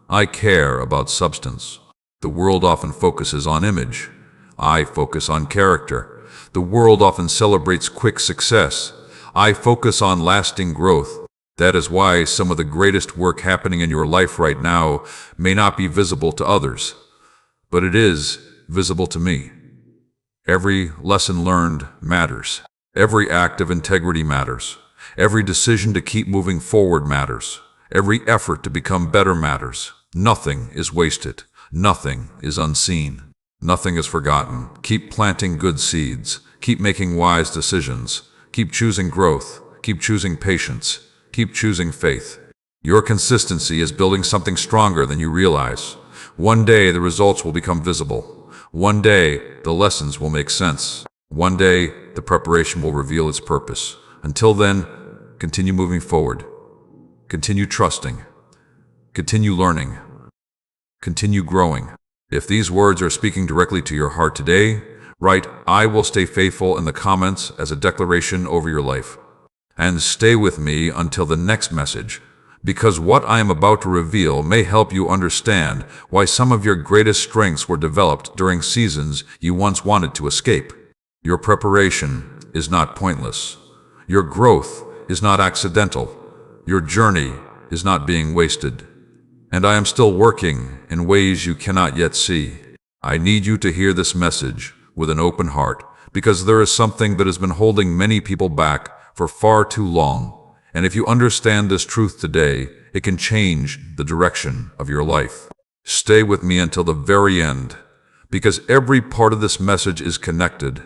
I care about substance. The world often focuses on image. I focus on character. The world often celebrates quick success. I focus on lasting growth. That is why some of the greatest work happening in your life right now may not be visible to others, but it is visible to me. Every lesson learned matters. Every act of integrity matters. Every decision to keep moving forward matters. Every effort to become better matters. Nothing is wasted. Nothing is unseen. Nothing is forgotten. Keep planting good seeds. Keep making wise decisions. Keep choosing growth. Keep choosing patience. Keep choosing faith. Your consistency is building something stronger than you realize. One day the results will become visible. One day the lessons will make sense. One day the preparation will reveal its purpose. Until then, continue moving forward. Continue trusting. Continue learning. Continue growing. If these words are speaking directly to your heart today, write "I will stay faithful" in the comments as a declaration over your life. And stay with me until the next message, because what I am about to reveal may help you understand why some of your greatest strengths were developed during seasons you once wanted to escape. Your preparation is not pointless. Your growth is not accidental. Your journey is not being wasted. And I am still working in ways you cannot yet see. I need you to hear this message with an open heart, because there is something that has been holding many people back for far too long. And if you understand this truth today, it can change the direction of your life. Stay with me until the very end, because every part of this message is connected,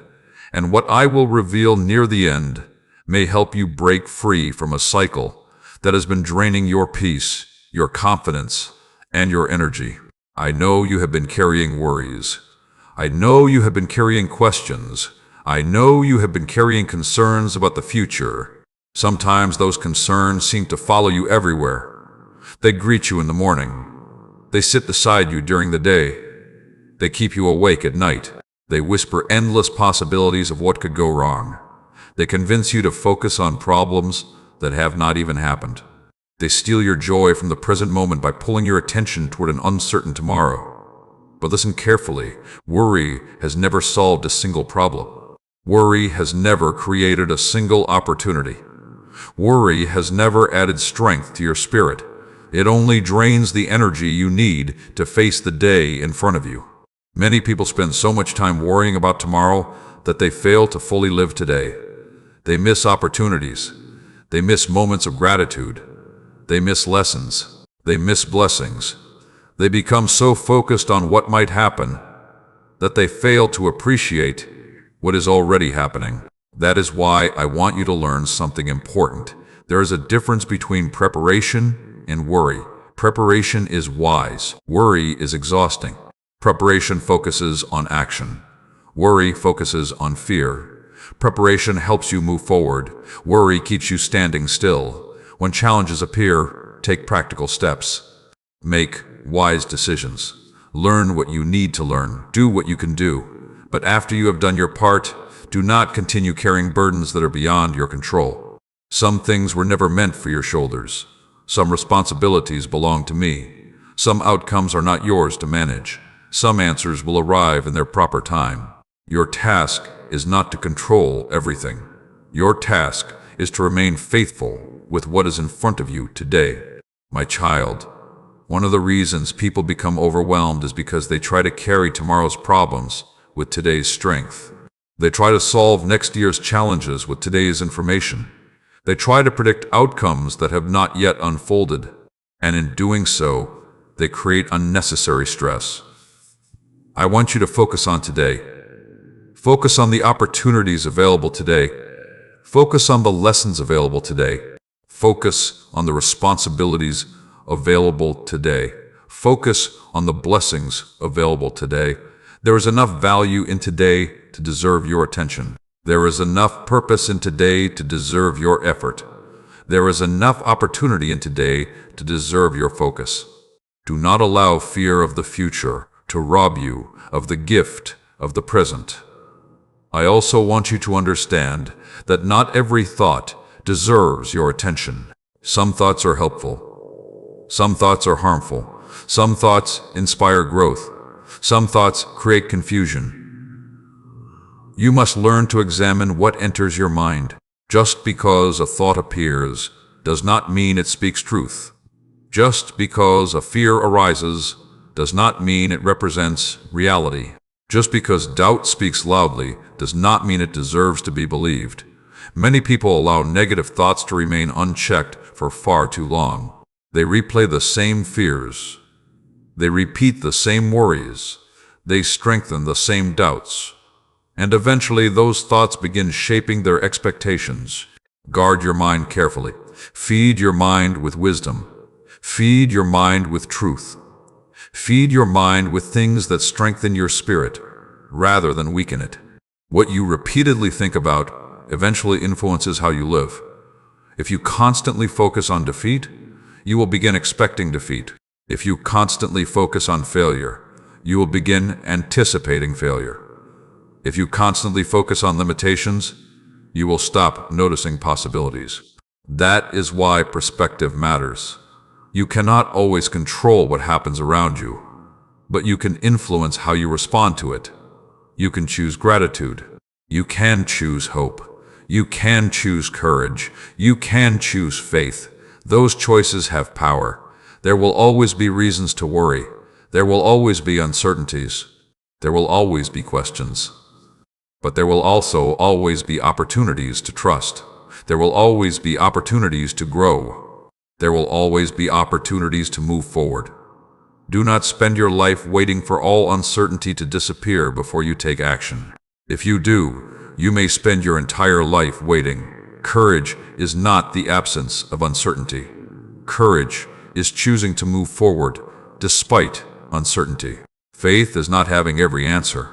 and what I will reveal near the end may help you break free from a cycle that has been draining your peace, your confidence, and your energy. I know you have been carrying worries. I know you have been carrying questions. I know you have been carrying concerns about the future. Sometimes those concerns seem to follow you everywhere. They greet you in the morning. They sit beside you during the day. They keep you awake at night. They whisper endless possibilities of what could go wrong. They convince you to focus on problems that have not even happened. They steal your joy from the present moment by pulling your attention toward an uncertain tomorrow. But listen carefully. Worry has never solved a single problem. Worry has never created a single opportunity. Worry has never added strength to your spirit. It only drains the energy you need to face the day in front of you. Many people spend so much time worrying about tomorrow that they fail to fully live today. They miss opportunities. They miss moments of gratitude. They miss lessons. They miss blessings. They become so focused on what might happen that they fail to appreciate what is already happening. That is why I want you to learn something important. There is a difference between preparation and worry. Preparation is wise. Worry is exhausting. Preparation focuses on action. Worry focuses on fear. Preparation helps you move forward. Worry keeps you standing still. When challenges appear, take practical steps. Make wise decisions. Learn what you need to learn. Do what you can do. But after you have done your part, do not continue carrying burdens that are beyond your control. Some things were never meant for your shoulders. Some responsibilities belong to me. Some outcomes are not yours to manage. Some answers will arrive in their proper time. Your task is not to control everything. Your task is to remain faithful with what is in front of you today. My child, one of the reasons people become overwhelmed is because they try to carry tomorrow's problems with today's strength. They try to solve next year's challenges with today's information. They try to predict outcomes that have not yet unfolded, and in doing so, they create unnecessary stress. I want you to focus on today. Focus on the opportunities available today. Focus on the lessons available today. Focus on the responsibilities available today. Focus on the blessings available today. There is enough value in today to deserve your attention. There is enough purpose in today to deserve your effort. There is enough opportunity in today to deserve your focus. Do not allow fear of the future to rob you of the gift of the present. I also want you to understand that not every thought deserves your attention. Some thoughts are helpful. Some thoughts are harmful. Some thoughts inspire growth. Some thoughts create confusion. You must learn to examine what enters your mind. Just because a thought appears does not mean it speaks truth. Just because a fear arises does not mean it represents reality. Just because doubt speaks loudly does not mean it deserves to be believed. Many people allow negative thoughts to remain unchecked for far too long. They replay the same fears. They repeat the same worries. They strengthen the same doubts. And eventually those thoughts begin shaping their expectations. Guard your mind carefully. Feed your mind with wisdom. Feed your mind with truth. Feed your mind with things that strengthen your spirit, rather than weaken it. What you repeatedly think about eventually influences how you live. If you constantly focus on defeat, you will begin expecting defeat. If you constantly focus on failure, you will begin anticipating failure. If you constantly focus on limitations, you will stop noticing possibilities. That is why perspective matters. You cannot always control what happens around you, but you can influence how you respond to it. You can choose gratitude. You can choose hope. You can choose courage. You can choose faith. Those choices have power. There will always be reasons to worry. There will always be uncertainties. There will always be questions. But there will also always be opportunities to trust. There will always be opportunities to grow. There will always be opportunities to move forward. Do not spend your life waiting for all uncertainty to disappear before you take action. If you do, you may spend your entire life waiting. Courage is not the absence of uncertainty. Courage is choosing to move forward despite uncertainty. Faith is not having every answer.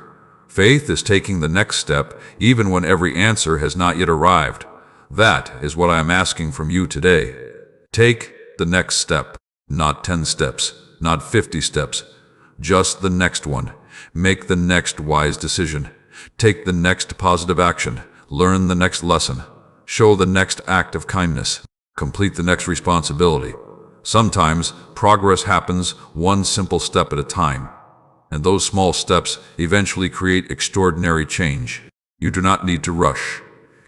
Faith is taking the next step even when every answer has not yet arrived. That is what I am asking from you today. Take the next step, not 10 steps, not 50 steps, just the next one. Make the next wise decision. Take the next positive action. Learn the next lesson. Show the next act of kindness. Complete the next responsibility. Sometimes progress happens one simple step at a time. And those small steps eventually create extraordinary change. You do not need to rush.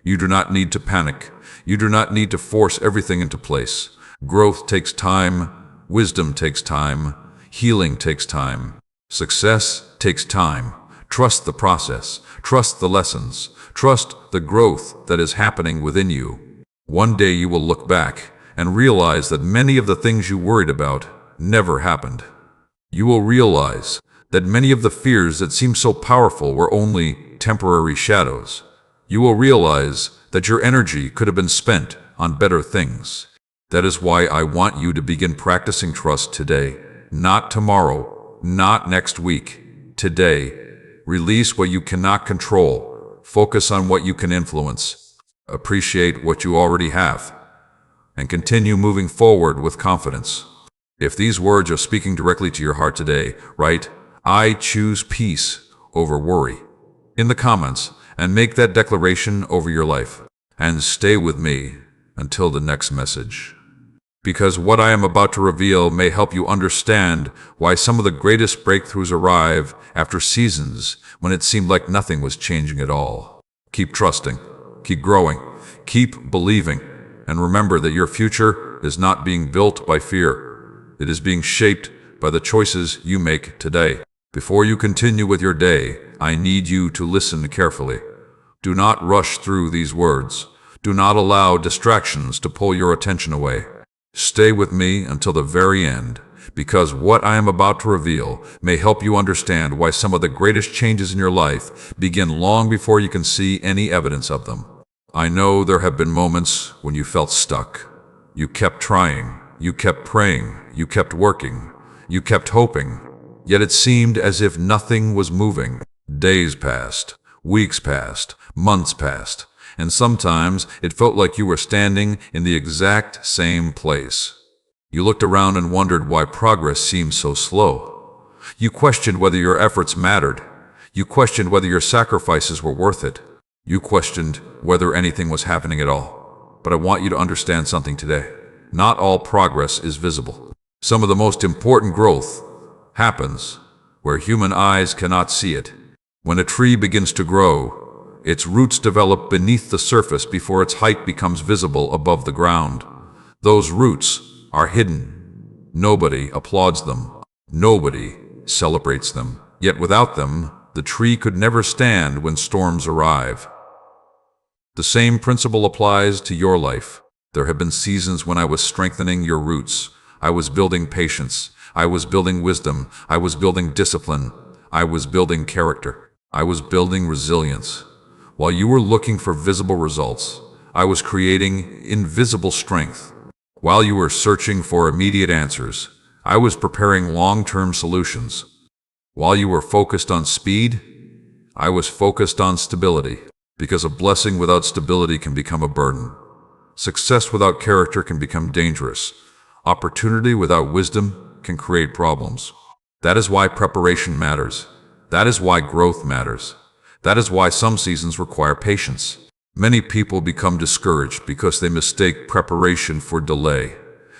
You do not need to panic. You do not need to force everything into place. Growth takes time. Wisdom takes time. Healing takes time. Success takes time. Trust the process. Trust the lessons. Trust the growth that is happening within you. One day you will look back and realize that many of the things you worried about never happened. You will realize that many of the fears that seem so powerful were only temporary shadows. You will realize that your energy could have been spent on better things. That is why I want you to begin practicing trust today, not tomorrow, not next week, today. Release what you cannot control. Focus on what you can influence. Appreciate what you already have. And continue moving forward with confidence. If these words are speaking directly to your heart today, write, "I choose peace over worry," in the comments, and make that declaration over your life. And stay with me until the next message. Because what I am about to reveal may help you understand why some of the greatest breakthroughs arrive after seasons when it seemed like nothing was changing at all. Keep trusting, keep growing, keep believing, and remember that your future is not being built by fear. It is being shaped by the choices you make today. Before you continue with your day, I need you to listen carefully. Do not rush through these words. Do not allow distractions to pull your attention away. Stay with me until the very end, because what I am about to reveal may help you understand why some of the greatest changes in your life begin long before you can see any evidence of them. I know there have been moments when you felt stuck. You kept trying, you kept praying, you kept working, you kept hoping, yet it seemed as if nothing was moving. Days passed, weeks passed, months passed, and sometimes it felt like you were standing in the exact same place. You looked around and wondered why progress seemed so slow. You questioned whether your efforts mattered. You questioned whether your sacrifices were worth it. You questioned whether anything was happening at all. But I want you to understand something today. Not all progress is visible. Some of the most important growth happens where human eyes cannot see it. When a tree begins to grow, its roots develop beneath the surface before its height becomes visible above the ground. Those roots are hidden. Nobody applauds them. Nobody celebrates them. Yet without them, the tree could never stand when storms arrive. The same principle applies to your life. There have been seasons when I was strengthening your roots. I was building patience. I was building wisdom. I was building discipline. I was building character. I was building resilience. While you were looking for visible results, I was creating invisible strength. While you were searching for immediate answers, I was preparing long-term solutions. While you were focused on speed, I was focused on stability, because a blessing without stability can become a burden. Success without character can become dangerous. Opportunity without wisdom can create problems. That is why preparation matters. That is why growth matters. That is why some seasons require patience. Many people become discouraged because they mistake preparation for delay.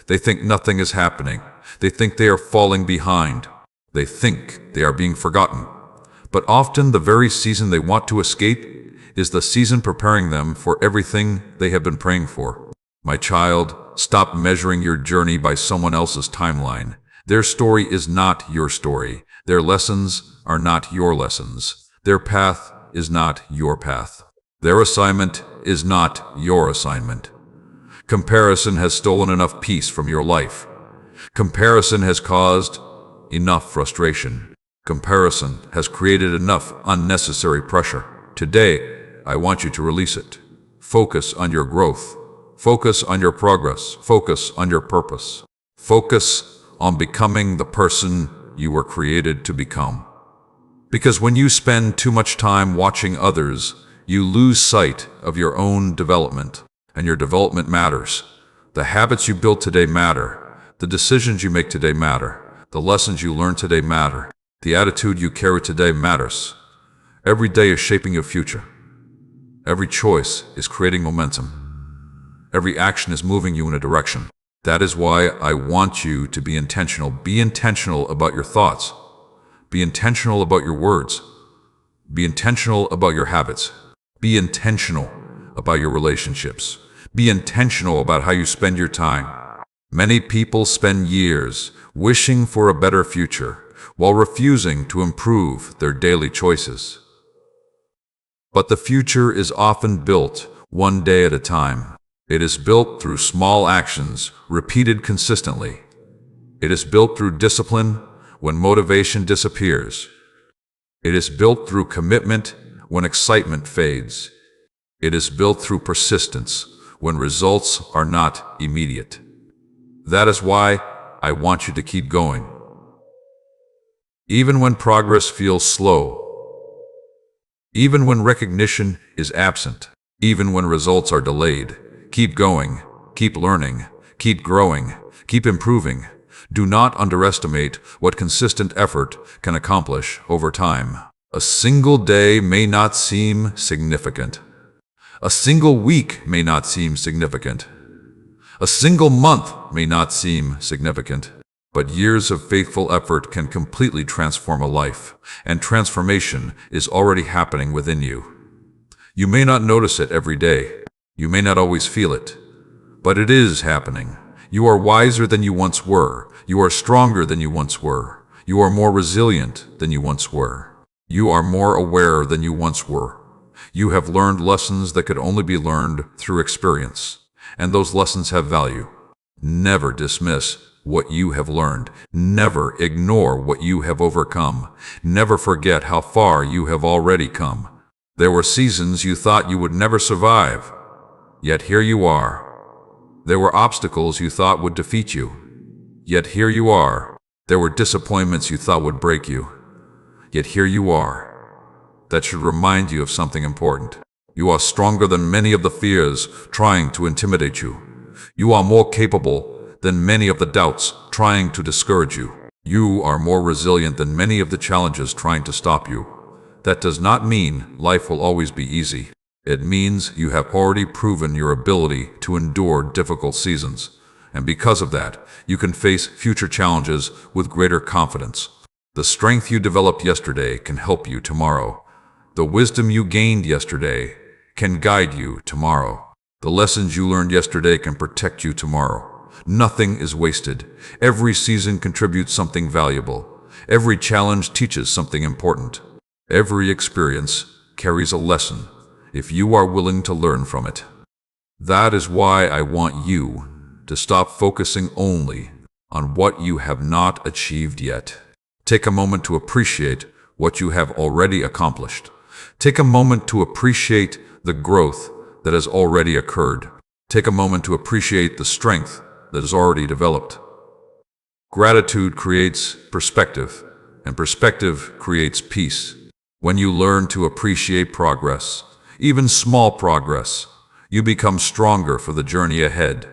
They think nothing is happening. They think they are falling behind. They think they are being forgotten. But often the very season they want to escape is the season preparing them for everything they have been praying for. My child, stop measuring your journey by someone else's timeline. Their story is not your story. Their lessons are not your lessons. Their path is not your path. Their assignment is not your assignment. Comparison has stolen enough peace from your life. Comparison has caused enough frustration. Comparison has created enough unnecessary pressure. Today, I want you to release it. Focus on your growth. Focus on your progress. Focus on your purpose. Focus on becoming the person you were created to become. Because when you spend too much time watching others, you lose sight of your own development, and your development matters. The habits you build today matter. The decisions you make today matter. The lessons you learn today matter. The attitude you carry today matters. Every day is shaping your future. Every choice is creating momentum. Every action is moving you in a direction. That is why I want you to be intentional. Be intentional about your thoughts. Be intentional about your words. Be intentional about your habits. Be intentional about your relationships. Be intentional about how you spend your time. Many people spend years wishing for a better future while refusing to improve their daily choices. But the future is often built one day at a time. It is built through small actions repeated consistently. It is built through discipline when motivation disappears. It is built through commitment when excitement fades. It is built through persistence when results are not immediate. That is why I want you to keep going. Even when progress feels slow, Even when recognition is absent, even when results are delayed, keep going, keep learning, keep growing, keep improving. Do not underestimate what consistent effort can accomplish over time. A single day may not seem significant. A single week may not seem significant. A single month may not seem significant. But years of faithful effort can completely transform a life, and transformation is already happening within you. You may not notice it every day. You may not always feel it. But it is happening. You are wiser than you once were. You are stronger than you once were. You are more resilient than you once were. You are more aware than you once were. You have learned lessons that could only be learned through experience, and those lessons have value. Never dismiss what you have learned. Never ignore what you have overcome. Never forget how far you have already come. There were seasons you thought you would never survive, yet here you are. There were obstacles you thought would defeat you, yet here you are. There were disappointments you thought would break you, yet here you are. That should remind you of something important. You are stronger than many of the fears trying to intimidate you. You are more capable than many of the doubts trying to discourage you. You are more resilient than many of the challenges trying to stop you. That does not mean life will always be easy. It means you have already proven your ability to endure difficult seasons, and because of that, you can face future challenges with greater confidence. The strength you developed yesterday can help you tomorrow. The wisdom you gained yesterday can guide you tomorrow. The lessons you learned yesterday can protect you tomorrow. Nothing is wasted. Every season contributes something valuable. Every challenge teaches something important. Every experience carries a lesson, if you are willing to learn from it. That is why I want you to stop focusing only on what you have not achieved yet. Take a moment to appreciate what you have already accomplished. Take a moment to appreciate the growth that has already occurred. Take a moment to appreciate the strength that is already developed. Gratitude creates perspective, and perspective creates peace. When you learn to appreciate progress, even small progress, you become stronger for the journey ahead.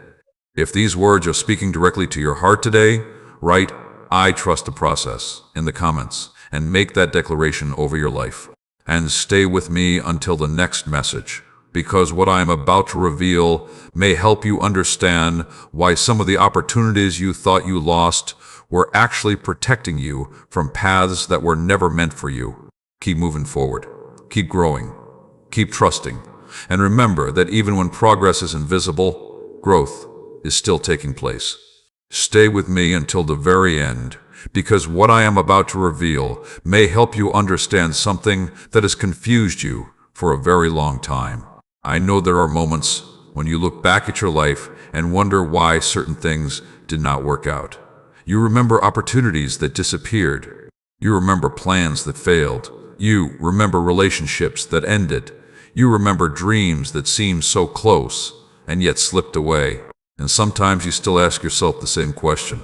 If these words are speaking directly to your heart today, write "I trust the process" in the comments and make that declaration over your life. And stay with me until the next message, because what I am about to reveal may help you understand why some of the opportunities you thought you lost were actually protecting you from paths that were never meant for you. Keep moving forward. Keep growing. Keep trusting. And remember that even when progress is invisible, growth is still taking place. Stay with me until the very end, because what I am about to reveal may help you understand something that has confused you for a very long time. I know there are moments when you look back at your life and wonder why certain things did not work out. You remember opportunities that disappeared. You remember plans that failed. You remember relationships that ended. You remember dreams that seemed so close and yet slipped away. And sometimes you still ask yourself the same question.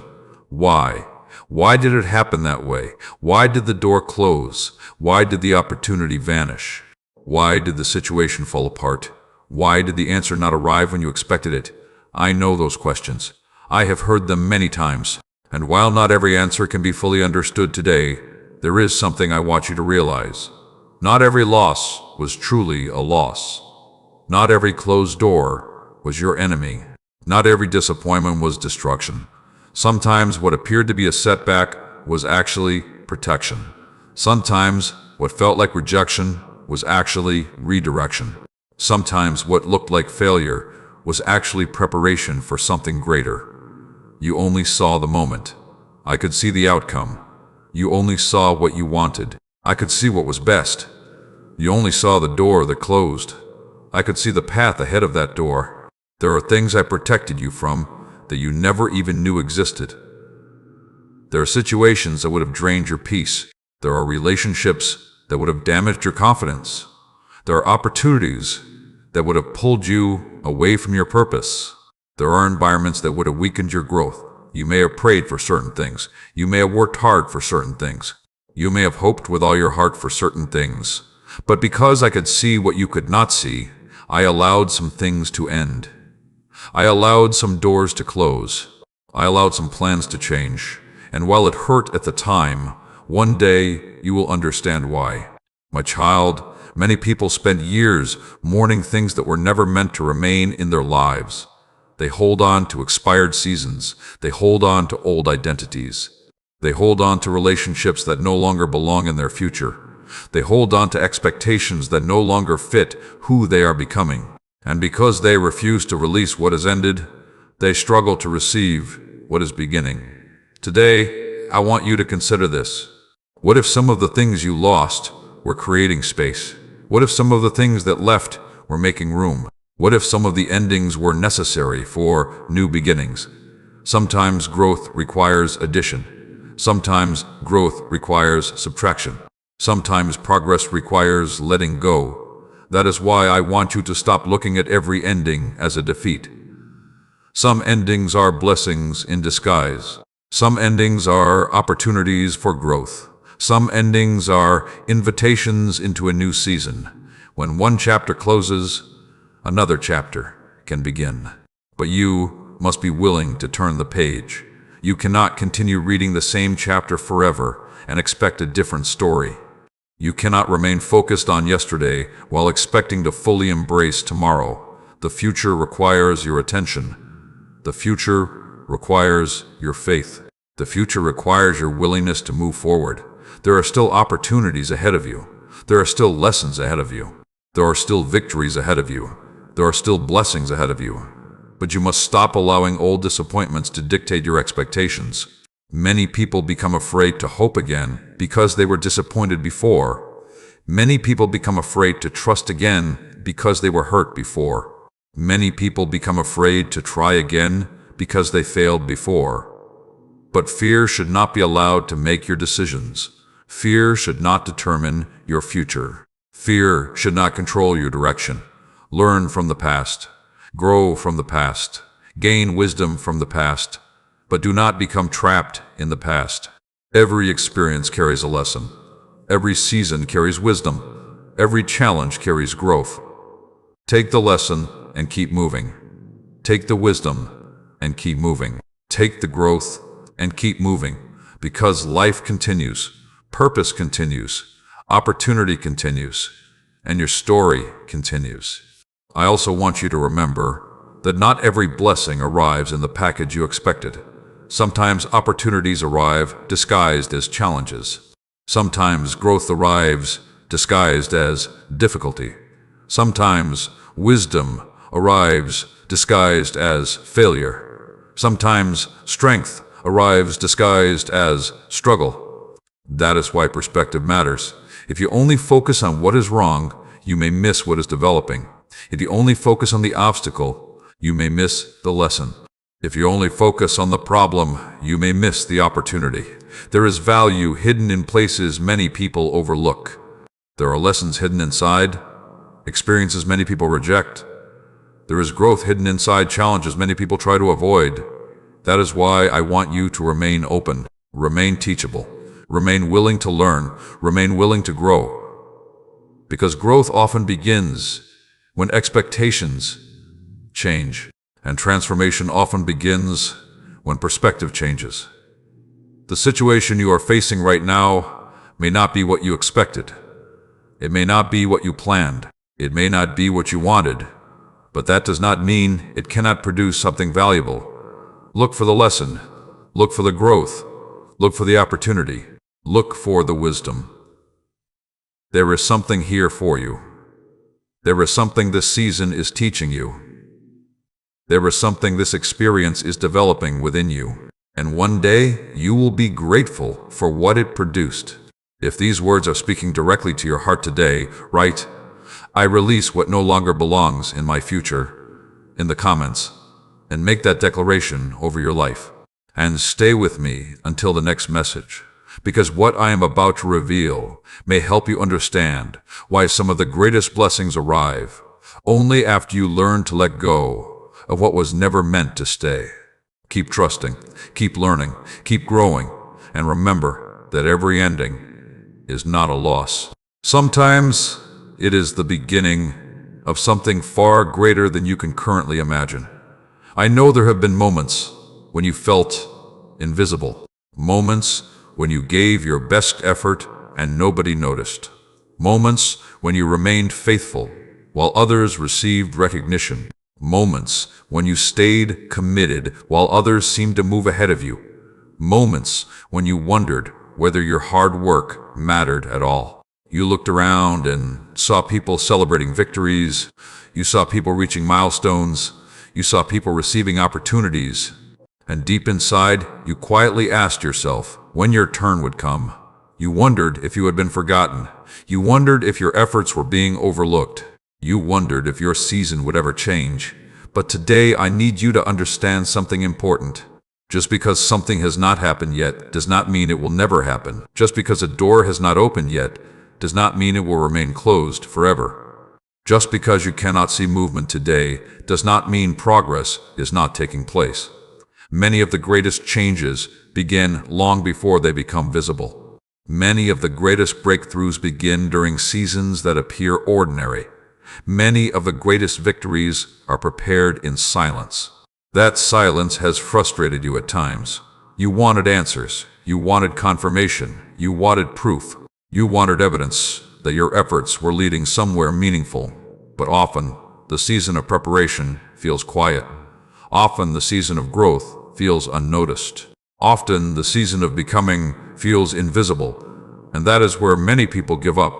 Why? Why did it happen that way? Why did the door close? Why did the opportunity vanish? Why did the situation fall apart? Why did the answer not arrive when you expected it? I know those questions. I have heard them many times. And while not every answer can be fully understood today, there is something I want you to realize. Not every loss was truly a loss. Not every closed door was your enemy. Not every disappointment was destruction. Sometimes what appeared to be a setback was actually protection. Sometimes what felt like rejection was actually redirection. Sometimes what looked like failure was actually preparation for something greater. You only saw the moment. I could see the outcome. You only saw what you wanted. I could see what was best. You only saw the door that closed. I could see the path ahead of that door. There are things I protected you from that you never even knew existed. There are situations that would have drained your peace. There are relationships that would have damaged your confidence. There are opportunities that would have pulled you away from your purpose. There are environments that would have weakened your growth. You may have prayed for certain things. You may have worked hard for certain things. You may have hoped with all your heart for certain things. But because I could see what you could not see, I allowed some things to end. I allowed some doors to close. I allowed some plans to change. And while it hurt at the time, one day you will understand why. My child, many people spend years mourning things that were never meant to remain in their lives. They hold on to expired seasons. They hold on to old identities. They hold on to relationships that no longer belong in their future. They hold on to expectations that no longer fit who they are becoming. And because they refuse to release what has ended, they struggle to receive what is beginning. Today, I want you to consider this. What if some of the things you lost were creating space? What if some of the things that left were making room? What if some of the endings were necessary for new beginnings? Sometimes growth requires addition. Sometimes growth requires subtraction. Sometimes progress requires letting go. That is why I want you to stop looking at every ending as a defeat. Some endings are blessings in disguise. Some endings are opportunities for growth. Some endings are invitations into a new season. When one chapter closes, another chapter can begin. But you must be willing to turn the page. You cannot continue reading the same chapter forever and expect a different story. You cannot remain focused on yesterday while expecting to fully embrace tomorrow. The future requires your attention. The future requires your faith. The future requires your willingness to move forward. There are still opportunities ahead of you. There are still lessons ahead of you. There are still victories ahead of you. There are still blessings ahead of you. But you must stop allowing old disappointments to dictate your expectations. Many people become afraid to hope again because they were disappointed before. Many people become afraid to trust again because they were hurt before. Many people become afraid to try again because they failed before. But fear should not be allowed to make your decisions. Fear should not determine your future. Fear should not control your direction. Learn from the past. Grow from the past. Gain wisdom from the past. But do not become trapped in the past. Every experience carries a lesson. Every season carries wisdom. Every challenge carries growth. Take the lesson and keep moving. Take the wisdom and keep moving. Take the growth and keep moving. Because life continues, purpose continues, opportunity continues, and your story continues. I also want you to remember that not every blessing arrives in the package you expected. Sometimes opportunities arrive disguised as challenges. Sometimes growth arrives disguised as difficulty. Sometimes wisdom arrives disguised as failure. Sometimes strength arrives disguised as struggle. That is why perspective matters. If you only focus on what is wrong, you may miss what is developing. If you only focus on the obstacle, you may miss the lesson. If you only focus on the problem, you may miss the opportunity. There is value hidden in places many people overlook. There are lessons hidden inside, experiences many people reject. There is growth hidden inside challenges many people try to avoid. That is why I want you to remain open, remain teachable, remain willing to learn, remain willing to grow. Because growth often begins when expectations change, and transformation often begins when perspective changes. The situation you are facing right now may not be what you expected. It may not be what you planned. It may not be what you wanted, but that does not mean it cannot produce something valuable. Look for the lesson. Look for the growth. Look for the opportunity. Look for the wisdom. There is something here for you. There is something this season is teaching you. There is something this experience is developing within you. And one day, you will be grateful for what it produced. If these words are speaking directly to your heart today, write, "I release what no longer belongs in my future," in the comments, and make that declaration over your life. And stay with me until the next message, because what I am about to reveal may help you understand why some of the greatest blessings arrive only after you learn to let go of what was never meant to stay. Keep trusting, keep learning, keep growing, and remember that every ending is not a loss. Sometimes It is the beginning of something far greater than you can currently imagine. I know there have been moments when you felt invisible. Moments when you gave your best effort and nobody noticed. Moments when you remained faithful while others received recognition. Moments when you stayed committed while others seemed to move ahead of you. Moments when you wondered whether your hard work mattered at all. You looked around and saw people celebrating victories. You saw people reaching milestones. You saw people receiving opportunities. And deep inside, you quietly asked yourself when your turn would come. You wondered if you had been forgotten. You wondered if your efforts were being overlooked. You wondered if your season would ever change. But today I need you to understand something important. Just because something has not happened yet does not mean it will never happen. Just because a door has not opened yet does not mean it will remain closed forever. Just because you cannot see movement today does not mean progress is not taking place. Many of the greatest changes begin long before they become visible. Many of the greatest breakthroughs begin during seasons that appear ordinary. Many of the greatest victories are prepared in silence. That silence has frustrated you at times. You wanted answers. You wanted confirmation. You wanted proof. You wanted evidence that your efforts were leading somewhere meaningful. But often, the season of preparation feels quiet. Often, the season of growth feels unnoticed. Often, the season of becoming feels invisible. And that is where many people give up.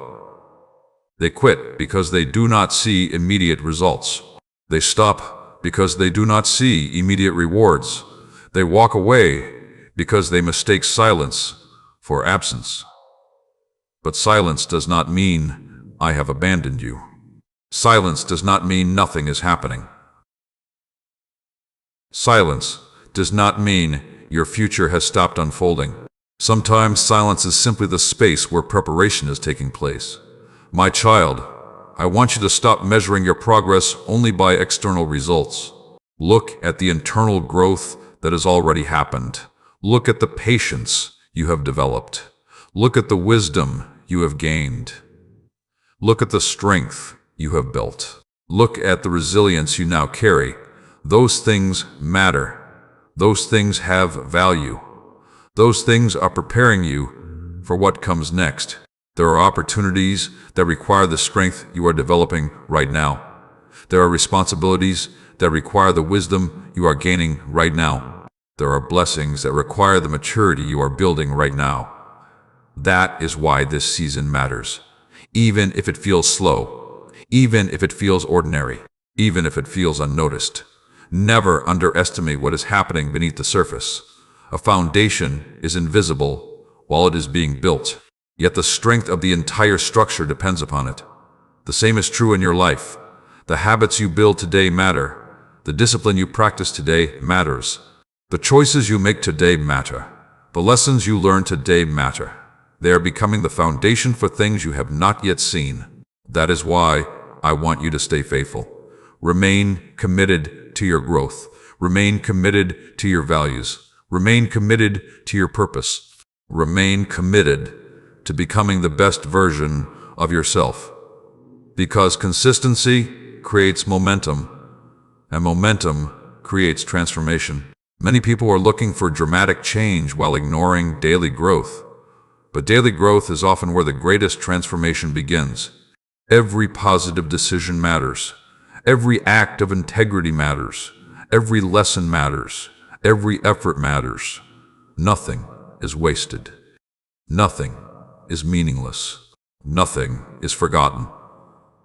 They quit because they do not see immediate results. They stop because they do not see immediate rewards. They walk away because they mistake silence for absence. But silence does not mean I have abandoned you. Silence does not mean nothing is happening. Silence does not mean your future has stopped unfolding. Sometimes silence is simply the space where preparation is taking place. My child, I want you to stop measuring your progress only by external results. Look at the internal growth that has already happened. Look at the patience you have developed. Look at the wisdom you have gained. Look at the strength you have built. Look at the resilience you now carry. Those things matter. Those things have value. Those things are preparing you for what comes next. There are opportunities that require the strength you are developing right now. There are responsibilities that require the wisdom you are gaining right now. There are blessings that require the maturity you are building right now. That is why this season matters. Even if it feels slow, even if it feels ordinary, even if it feels unnoticed. Never underestimate what is happening beneath the surface. A foundation is invisible while it is being built. Yet the strength of the entire structure depends upon it. The same is true in your life. The habits you build today matter. The discipline you practice today matters. The choices you make today matter. The lessons you learn today matter. They are becoming the foundation for things you have not yet seen. That is why I want you to stay faithful. Remain committed to your growth. Remain committed to your values. Remain committed to your purpose. Remain committed to becoming the best version of yourself. Because consistency creates momentum, and momentum creates transformation. Many people are looking for dramatic change while ignoring daily growth. But daily growth is often where the greatest transformation begins. Every positive decision matters. Every act of integrity matters. Every lesson matters. Every effort matters. Nothing is wasted. Nothing is meaningless. Nothing is forgotten.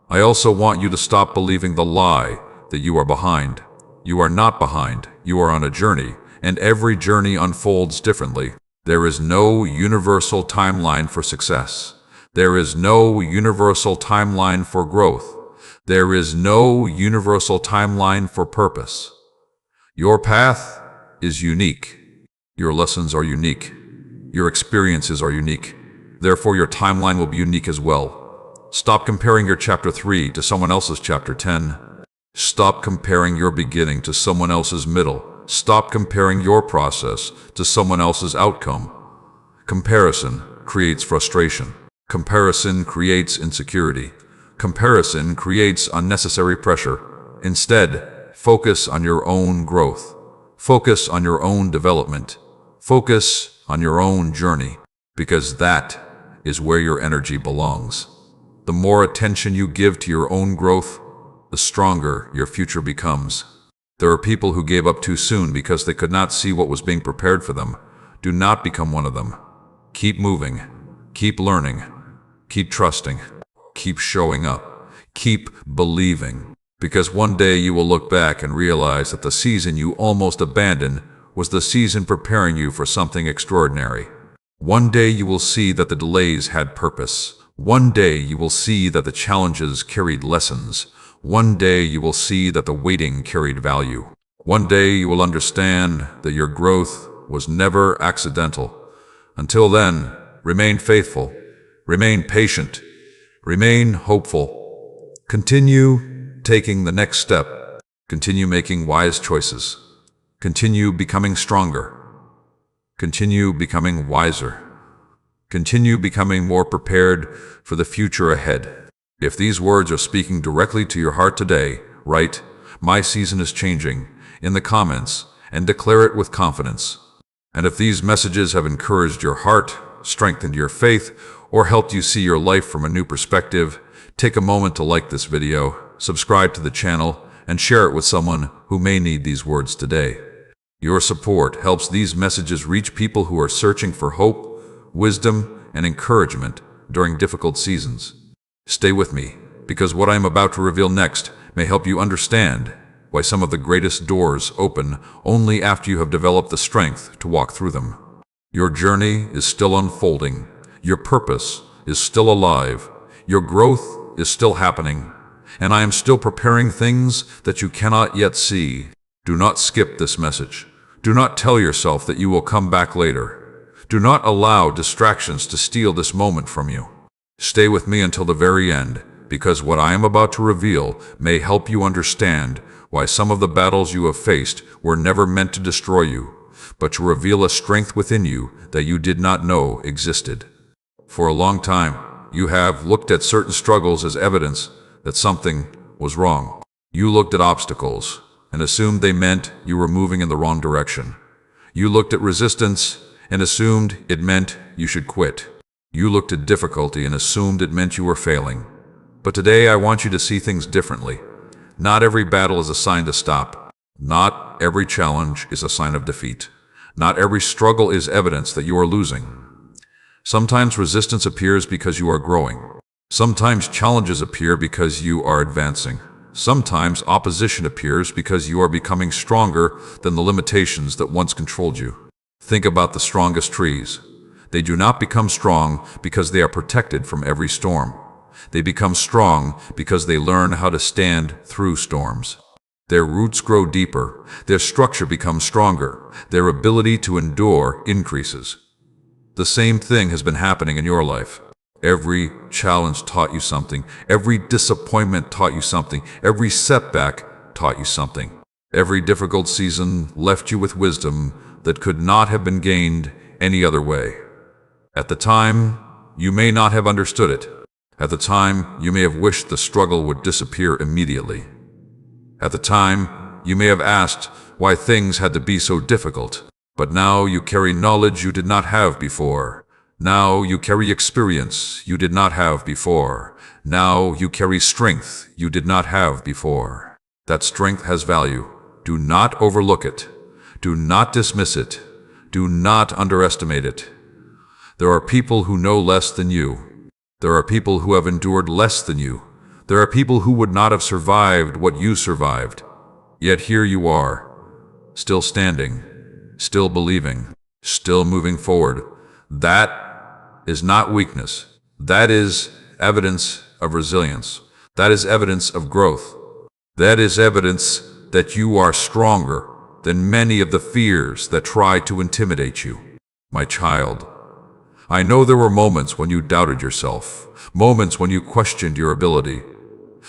I also want you to stop believing the lie that you are behind. You are not behind. You are on a journey, and every journey unfolds differently. There is no universal timeline for success. There is no universal timeline for growth. There is no universal timeline for purpose. Your path is unique. Your lessons are unique. Your experiences are unique. Therefore, your timeline will be unique as well. Stop comparing your chapter 3 to someone else's chapter 10. Stop comparing your beginning to someone else's middle. Stop comparing your process to someone else's outcome. Comparison creates frustration. Comparison creates insecurity. Comparison creates unnecessary pressure. Instead, focus on your own growth. Focus on your own development. Focus on your own journey, because that is where your energy belongs. The more attention you give to your own growth, the stronger your future becomes. There are people who gave up too soon because they could not see what was being prepared for them. Do not become one of them. Keep moving. Keep learning. Keep trusting. Keep showing up. Keep believing. Because one day you will look back and realize that the season you almost abandoned was the season preparing you for something extraordinary. One day you will see that the delays had purpose. One day you will see that the challenges carried lessons. One day you will see that the waiting carried value. One day you will understand that your growth was never accidental. Until then, remain faithful, remain patient, remain hopeful. Continue taking the next step. Continue making wise choices. Continue becoming stronger. Continue becoming wiser. Continue becoming more prepared for the future ahead. If these words are speaking directly to your heart today, write, "My season is changing," in the comments and declare it with confidence. And if these messages have encouraged your heart, strengthened your faith, or helped you see your life from a new perspective, take a moment to like this video, subscribe to the channel, and share it with someone who may need these words today. Your support helps these messages reach people who are searching for hope, wisdom, and encouragement during difficult seasons. Stay with me, because what I am about to reveal next may help you understand why some of the greatest doors open only after you have developed the strength to walk through them. Your journey is still unfolding. Your purpose is still alive. Your growth is still happening. And I am still preparing things that you cannot yet see. Do not skip this message. Do not tell yourself that you will come back later. Do not allow distractions to steal this moment from you. Stay with me until the very end, because what I am about to reveal may help you understand why some of the battles you have faced were never meant to destroy you, but to reveal a strength within you that you did not know existed. For a long time, you have looked at certain struggles as evidence that something was wrong. You looked at obstacles and assumed they meant you were moving in the wrong direction. You looked at resistance and assumed it meant you should quit. You looked at difficulty and assumed it meant you were failing. But today I want you to see things differently. Not every battle is a sign to stop. Not every challenge is a sign of defeat. Not every struggle is evidence that you are losing. Sometimes resistance appears because you are growing. Sometimes challenges appear because you are advancing. Sometimes opposition appears because you are becoming stronger than the limitations that once controlled you. Think about the strongest trees. They do not become strong because they are protected from every storm. They become strong because they learn how to stand through storms. Their roots grow deeper, their structure becomes stronger, their ability to endure increases. The same thing has been happening in your life. Every challenge taught you something. Every disappointment taught you something. Every setback taught you something. Every difficult season left you with wisdom that could not have been gained any other way. At the time, you may not have understood it. At the time, you may have wished the struggle would disappear immediately. At the time, you may have asked why things had to be so difficult. But now you carry knowledge you did not have before. Now you carry experience you did not have before. Now you carry strength you did not have before. That strength has value. Do not overlook it. Do not dismiss it. Do not underestimate it. There are people who know less than you. There are people who have endured less than you. There are people who would not have survived what you survived. Yet here you are, still standing, still believing, still moving forward. That is not weakness. That is evidence of resilience. That is evidence of growth. That is evidence that you are stronger than many of the fears that try to intimidate you. My child, I know there were moments when you doubted yourself, moments when you questioned your ability,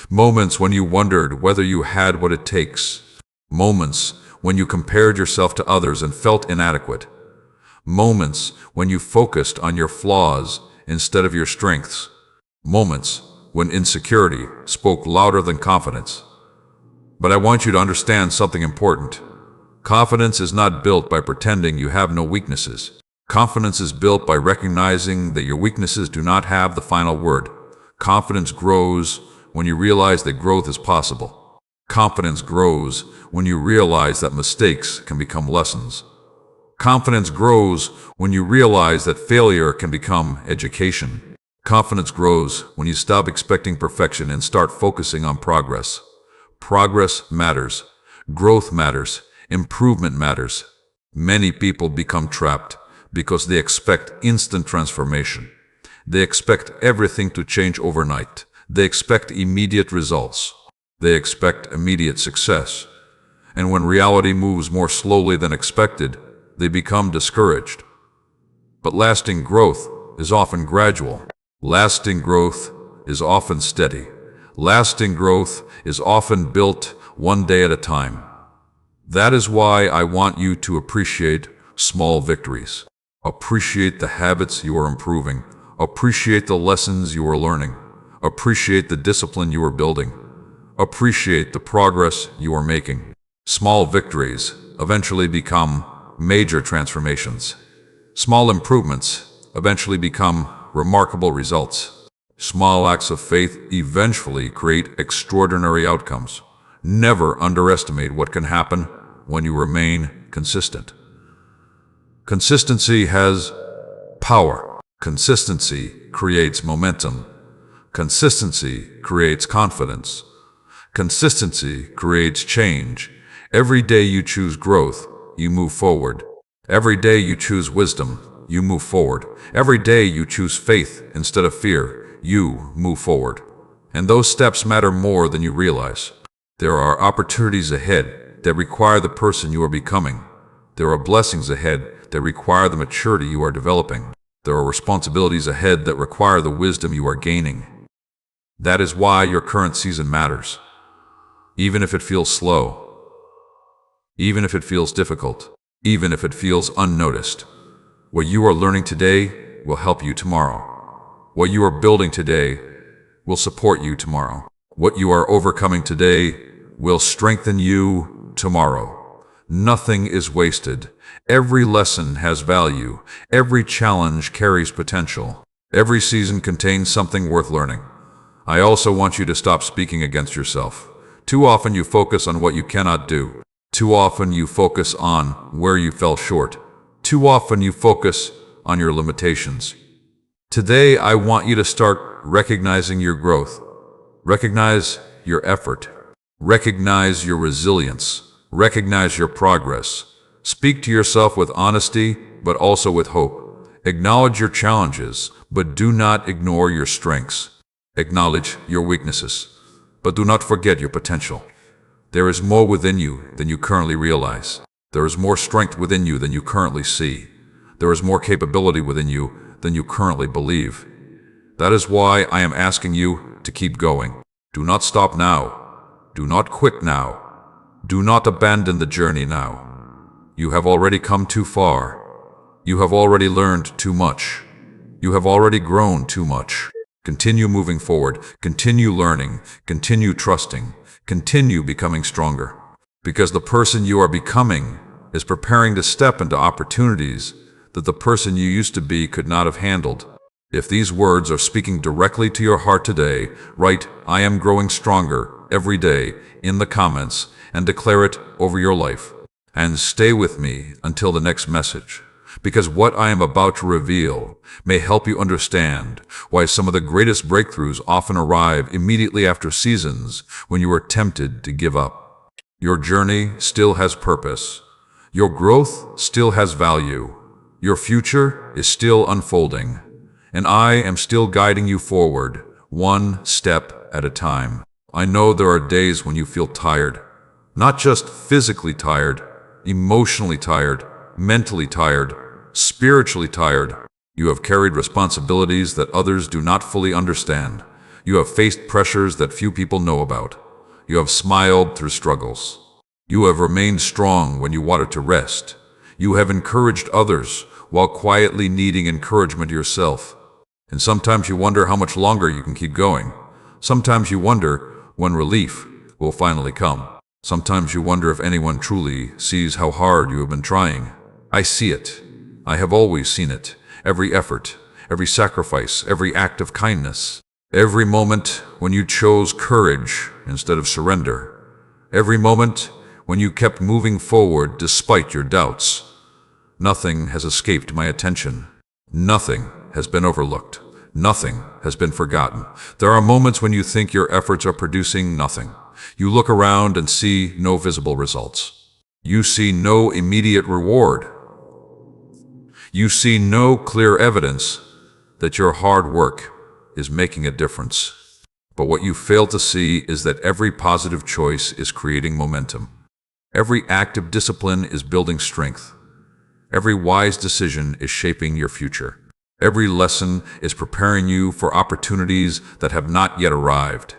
moments when you wondered whether you had what it takes, moments when you compared yourself to others and felt inadequate, moments when you focused on your flaws instead of your strengths, moments when insecurity spoke louder than confidence. But I want you to understand something important. Confidence is not built by pretending you have no weaknesses. Confidence is built by recognizing that your weaknesses do not have the final word. Confidence grows when you realize that growth is possible. Confidence grows when you realize that mistakes can become lessons. Confidence grows when you realize that failure can become education. Confidence grows when you stop expecting perfection and start focusing on progress. Progress matters. Growth matters. Improvement matters. Many people become trapped because they expect instant transformation. They expect everything to change overnight. They expect immediate results. They expect immediate success. And when reality moves more slowly than expected, they become discouraged. But lasting growth is often gradual. Lasting growth is often steady. Lasting growth is often built one day at a time. That is why I want you to appreciate small victories. Appreciate the habits you are improving. Appreciate the lessons you are learning. Appreciate the discipline you are building. Appreciate the progress you are making. Small victories eventually become major transformations. Small improvements eventually become remarkable results. Small acts of faith eventually create extraordinary outcomes. Never underestimate what can happen when you remain consistent. Consistency has power. Consistency creates momentum. Consistency creates confidence. Consistency creates change. Every day you choose growth, you move forward. Every day you choose wisdom, you move forward. Every day you choose faith instead of fear, you move forward. And those steps matter more than you realize. There are opportunities ahead that require the person you are becoming. There are blessings ahead that require the maturity you are developing. There are responsibilities ahead that require the wisdom you are gaining. That is why your current season matters. Even if it feels slow, even if it feels difficult, even if it feels unnoticed, what you are learning today will help you tomorrow. What you are building today will support you tomorrow. What you are overcoming today will strengthen you tomorrow. Nothing is wasted. Every lesson has value. Every challenge carries potential. Every season contains something worth learning. I also want you to stop speaking against yourself. Too often you focus on what you cannot do. Too often you focus on where you fell short. Too often you focus on your limitations. Today, I want you to start recognizing your growth. Recognize your effort. Recognize your resilience. Recognize your progress. Speak to yourself with honesty, but also with hope. Acknowledge your challenges, but do not ignore your strengths. Acknowledge your weaknesses, but do not forget your potential. There is more within you than you currently realize. There is more strength within you than you currently see. There is more capability within you than you currently believe. That is why I am asking you to keep going. Do not stop now. Do not quit now. Do not abandon the journey now. You have already come too far. You have already learned too much. You have already grown too much. Continue moving forward. Continue learning. Continue trusting. Continue becoming stronger. Because the person you are becoming is preparing to step into opportunities that the person you used to be could not have handled. If these words are speaking directly to your heart today, write "I am growing stronger" every day in the comments and declare it over your life. And stay with me until the next message, because what I am about to reveal may help you understand why some of the greatest breakthroughs often arrive immediately after seasons when you are tempted to give up. Your journey still has purpose. Your growth still has value. Your future is still unfolding. And I am still guiding you forward, one step at a time. I know there are days when you feel tired. Not just physically tired, emotionally tired, mentally tired, spiritually tired. You have carried responsibilities that others do not fully understand. You have faced pressures that few people know about. You have smiled through struggles. You have remained strong when you wanted to rest. You have encouraged others while quietly needing encouragement yourself. And sometimes you wonder how much longer you can keep going. Sometimes you wonder when relief will finally come. Sometimes you wonder if anyone truly sees how hard you have been trying. I see it. I have always seen it. Every effort, every sacrifice, every act of kindness. Every moment when you chose courage instead of surrender. Every moment when you kept moving forward despite your doubts. Nothing has escaped my attention. Nothing has been overlooked. Nothing has been forgotten. There are moments when you think your efforts are producing nothing. You look around and see no visible results. You see no immediate reward. You see no clear evidence that your hard work is making a difference. But what you fail to see is that every positive choice is creating momentum. Every act of discipline is building strength. Every wise decision is shaping your future. Every lesson is preparing you for opportunities that have not yet arrived.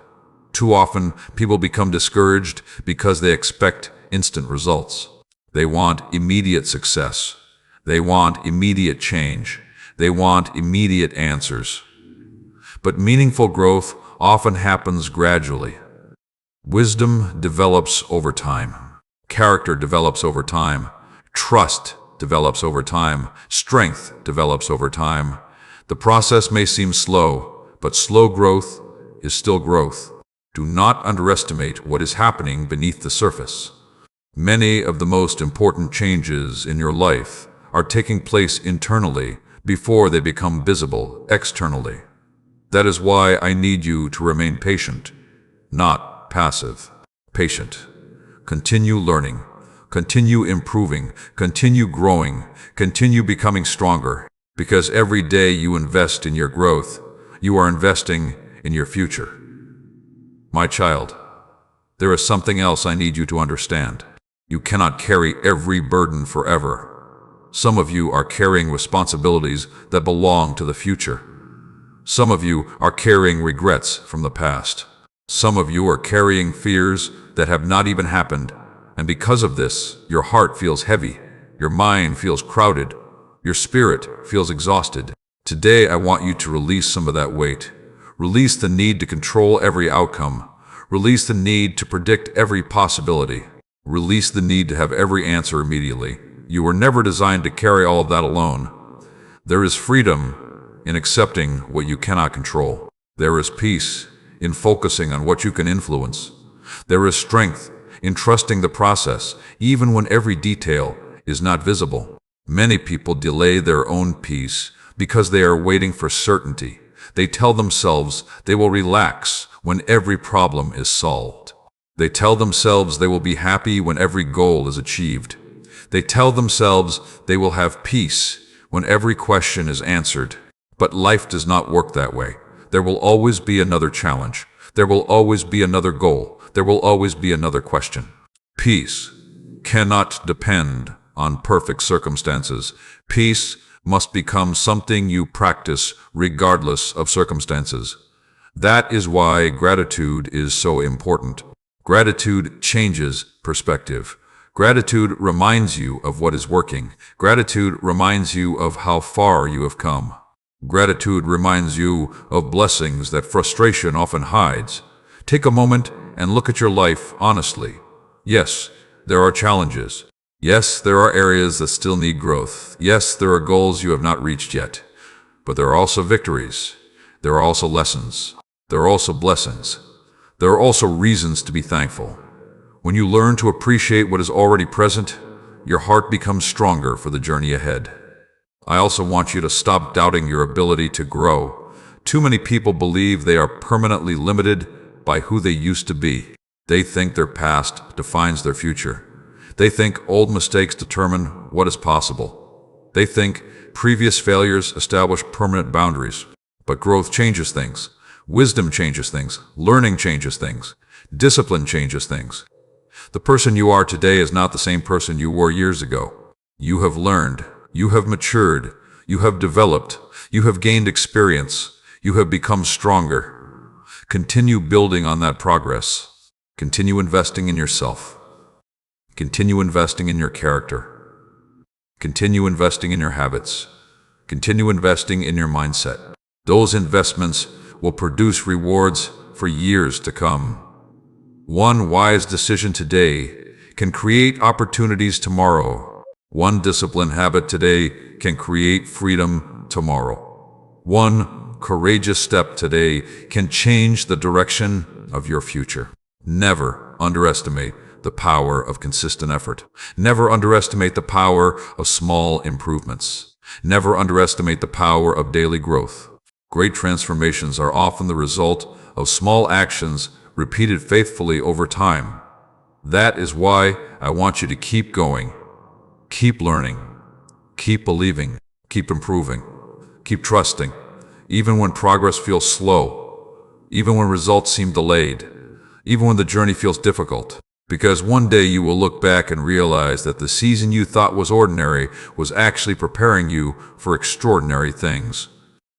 Too often, people become discouraged because they expect instant results. They want immediate success. They want immediate change. They want immediate answers. But meaningful growth often happens gradually. Wisdom develops over time. Character develops over time. Trust develops over time. Strength develops over time. The process may seem slow, but slow growth is still growth. Do not underestimate what is happening beneath the surface. Many of the most important changes in your life are taking place internally before they become visible externally. That is why I need you to remain patient, not passive. Patient. Continue learning. Continue improving. Continue growing. Continue becoming stronger. Because every day you invest in your growth, you are investing in your future. My child, there is something else I need you to understand. You cannot carry every burden forever. Some of you are carrying responsibilities that belong to the future. Some of you are carrying regrets from the past. Some of you are carrying fears that have not even happened, and because of this, your heart feels heavy, your mind feels crowded, your spirit feels exhausted. Today, I want you to release some of that weight. Release the need to control every outcome. Release the need to predict every possibility. Release the need to have every answer immediately. You were never designed to carry all of that alone. There is freedom in accepting what you cannot control. There is peace in focusing on what you can influence. There is strength in trusting the process, even when every detail is not visible. Many people delay their own peace because they are waiting for certainty. They tell themselves they will relax when every problem is solved. They tell themselves they will be happy when every goal is achieved. They tell themselves they will have peace when every question is answered. But life does not work that way. There will always be another challenge. There will always be another goal. There will always be another question. Peace cannot depend on perfect circumstances. Peace must become something you practice regardless of circumstances. That is why gratitude is so important. Gratitude changes perspective. Gratitude reminds you of what is working. Gratitude reminds you of how far you have come. Gratitude reminds you of blessings that frustration often hides. Take a moment and look at your life honestly. Yes, there are challenges. Yes, there are areas that still need growth. Yes, there are goals you have not reached yet. But there are also victories. There are also lessons. There are also blessings. There are also reasons to be thankful. When you learn to appreciate what is already present, your heart becomes stronger for the journey ahead. I also want you to stop doubting your ability to grow. Too many people believe they are permanently limited by who they used to be. They think their past defines their future. They think old mistakes determine what is possible. They think previous failures establish permanent boundaries. But growth changes things. Wisdom changes things. Learning changes things. Discipline changes things. The person you are today is not the same person you were years ago. You have learned. You have matured. You have developed. You have gained experience. You have become stronger. Continue building on that progress. Continue investing in yourself. Continue investing in your character. Continue investing in your habits. Continue investing in your mindset. Those investments will produce rewards for years to come. One wise decision today can create opportunities tomorrow. One disciplined habit today can create freedom tomorrow. One courageous step today can change the direction of your future. Never underestimate the power of consistent effort. Never underestimate the power of small improvements. Never underestimate the power of daily growth. Great transformations are often the result of small actions repeated faithfully over time. That is why I want you to keep going, keep learning, keep believing, keep improving, keep trusting, even when progress feels slow, even when results seem delayed, even when the journey feels difficult. Because one day you will look back and realize that the season you thought was ordinary was actually preparing you for extraordinary things.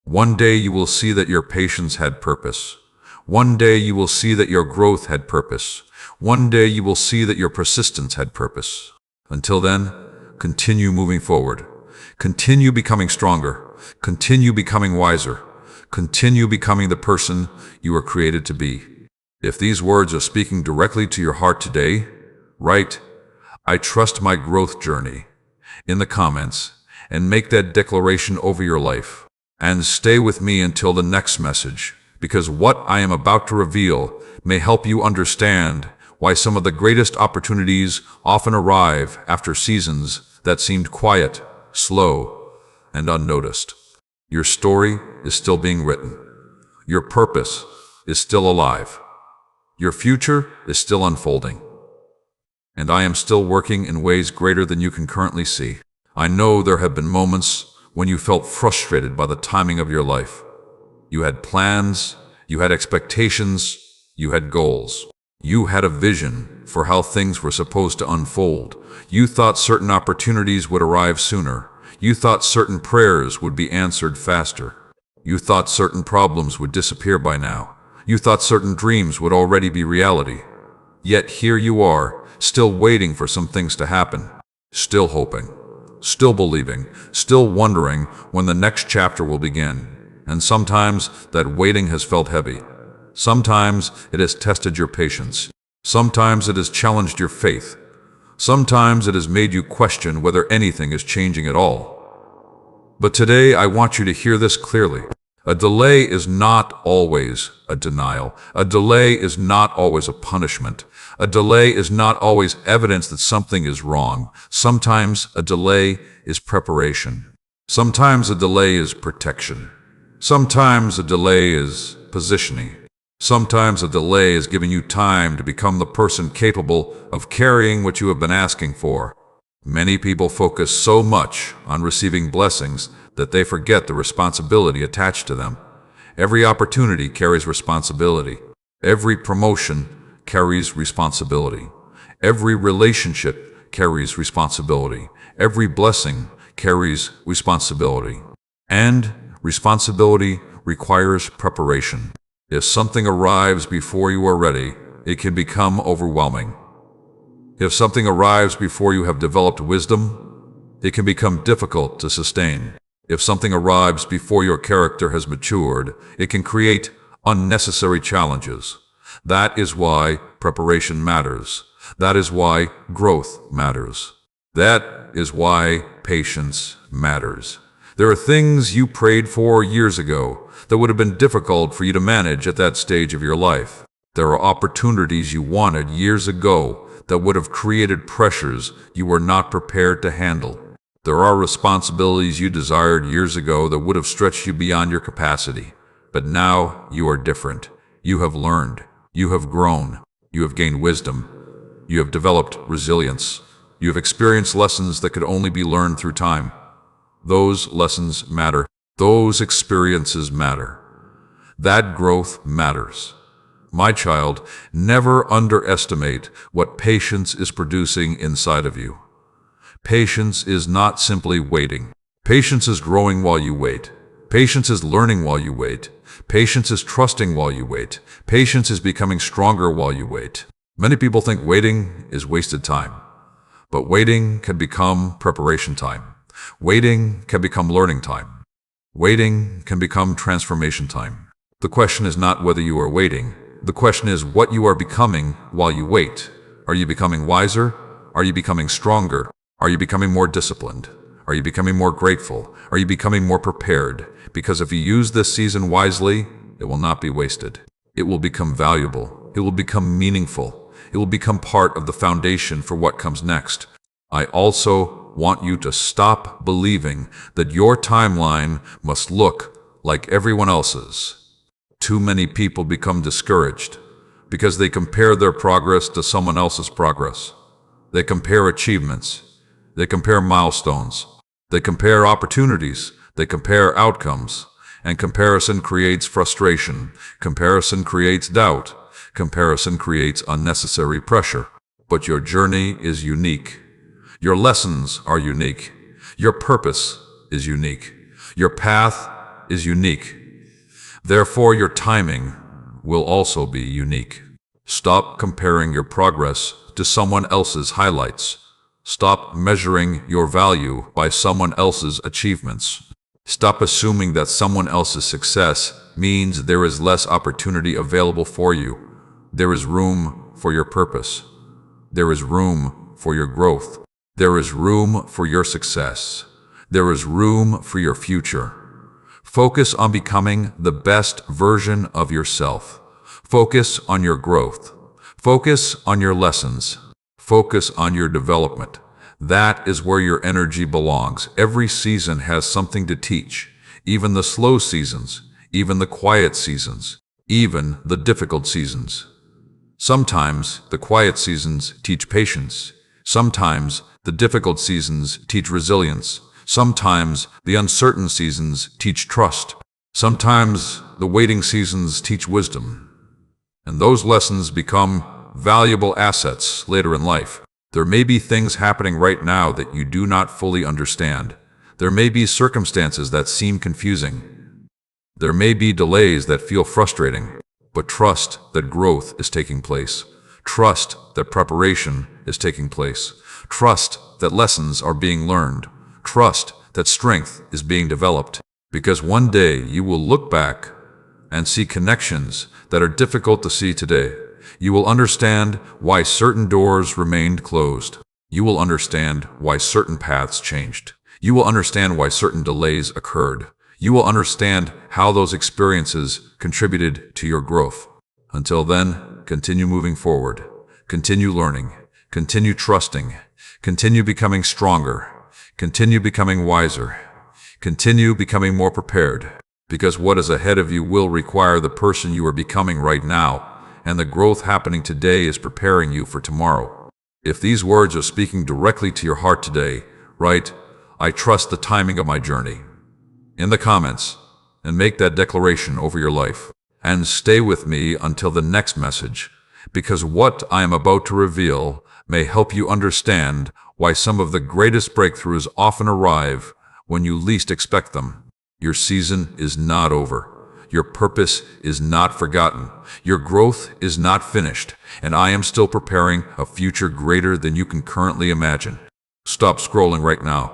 One day you will see that your patience had purpose. One day you will see that your growth had purpose. One day you will see that your persistence had purpose. Until then, continue moving forward. Continue becoming stronger. Continue becoming wiser. Continue becoming the person you were created to be. If these words are speaking directly to your heart today, write, "I trust my growth journey," in the comments, and make that declaration over your life. And stay with me until the next message, because what I am about to reveal may help you understand why some of the greatest opportunities often arrive after seasons that seemed quiet, slow, and unnoticed. Your story is still being written. Your purpose is still alive. Your future is still unfolding. And I am still working in ways greater than you can currently see. I know there have been moments when you felt frustrated by the timing of your life. You had plans, you had expectations, you had goals. You had a vision for how things were supposed to unfold. You thought certain opportunities would arrive sooner. You thought certain prayers would be answered faster. You thought certain problems would disappear by now. You thought certain dreams would already be reality. Yet here you are, still waiting for some things to happen. Still hoping, still believing, still wondering when the next chapter will begin. And sometimes that waiting has felt heavy. Sometimes it has tested your patience. Sometimes it has challenged your faith. Sometimes it has made you question whether anything is changing at all. But today I want you to hear this clearly. A delay is not always a denial. A delay is not always a punishment. A delay is not always evidence that something is wrong. Sometimes a delay is preparation. Sometimes a delay is protection. Sometimes a delay is positioning. Sometimes a delay is giving you time to become the person capable of carrying what you have been asking for. Many people focus so much on receiving blessings that they forget the responsibility attached to them. Every opportunity carries responsibility. Every promotion carries responsibility. Every relationship carries responsibility. Every blessing carries responsibility. And responsibility requires preparation. If something arrives before you are ready, it can become overwhelming. If something arrives before you have developed wisdom, it can become difficult to sustain. If something arrives before your character has matured, it can create unnecessary challenges. That is why preparation matters. That is why growth matters. That is why patience matters. There are things you prayed for years ago that would have been difficult for you to manage at that stage of your life. There are opportunities you wanted years ago that would have created pressures you were not prepared to handle. There are responsibilities you desired years ago that would have stretched you beyond your capacity. But now you are different. You have learned. You have grown. You have gained wisdom. You have developed resilience. You have experienced lessons that could only be learned through time. Those lessons matter. Those experiences matter. That growth matters. My child, never underestimate what patience is producing inside of you. Patience is not simply waiting. Patience is growing while you wait. Patience is learning while you wait. Patience is trusting while you wait. Patience is becoming stronger while you wait. Many people think waiting is wasted time, but waiting can become preparation time. Waiting can become learning time. Waiting can become transformation time. The question is not whether you are waiting, The question is what you are becoming while you wait. Are you becoming wiser? Are you becoming stronger? Are you becoming more disciplined? Are you becoming more grateful? Are you becoming more prepared? Because if you use this season wisely, it will not be wasted. It will become valuable. It will become meaningful. It will become part of the foundation for what comes next. I also want you to stop believing that your timeline must look like everyone else's. Too many people become discouraged because they compare their progress to someone else's progress. They compare achievements. They compare milestones. They compare opportunities. They compare outcomes. And comparison creates frustration. Comparison creates doubt. Comparison creates unnecessary pressure. But your journey is unique. Your lessons are unique. Your purpose is unique. Your path is unique. Therefore, your timing will also be unique. Stop comparing your progress to someone else's highlights. Stop measuring your value by someone else's achievements. Stop assuming that someone else's success means there is less opportunity available for you. There is room for your purpose. There is room for your growth. There is room for your success. There is room for your future. Focus on becoming the best version of yourself. Focus on your growth. Focus on your lessons. Focus on your development. That is where your energy belongs. Every season has something to teach. Even the slow seasons, even the quiet seasons, even the difficult seasons. Sometimes the quiet seasons teach patience. Sometimes the difficult seasons teach resilience. Sometimes the uncertain seasons teach trust. Sometimes the waiting seasons teach wisdom. And those lessons become valuable assets later in life. There may be things happening right now that you do not fully understand. There may be circumstances that seem confusing. There may be delays that feel frustrating. But trust that growth is taking place. Trust that preparation is taking place. Trust that lessons are being learned. Trust that strength is being developed. Because one day you will look back and see connections that are difficult to see today. You will understand why certain doors remained closed. You will understand why certain paths changed. You will understand why certain delays occurred. You will understand how those experiences contributed to your growth. Until then, continue moving forward. Continue learning. Continue trusting. Continue becoming stronger. Continue becoming wiser. Continue becoming more prepared. Because what is ahead of you will require the person you are becoming right now, and the growth happening today is preparing you for tomorrow. If these words are speaking directly to your heart today, write, "I trust the timing of my journey," in the comments, and make that declaration over your life. And stay with me until the next message, because what I am about to reveal may help you understand why some of the greatest breakthroughs often arrive when you least expect them. Your season is not over. Your purpose is not forgotten. Your growth is not finished, and I am still preparing a future greater than you can currently imagine. Stop scrolling right now.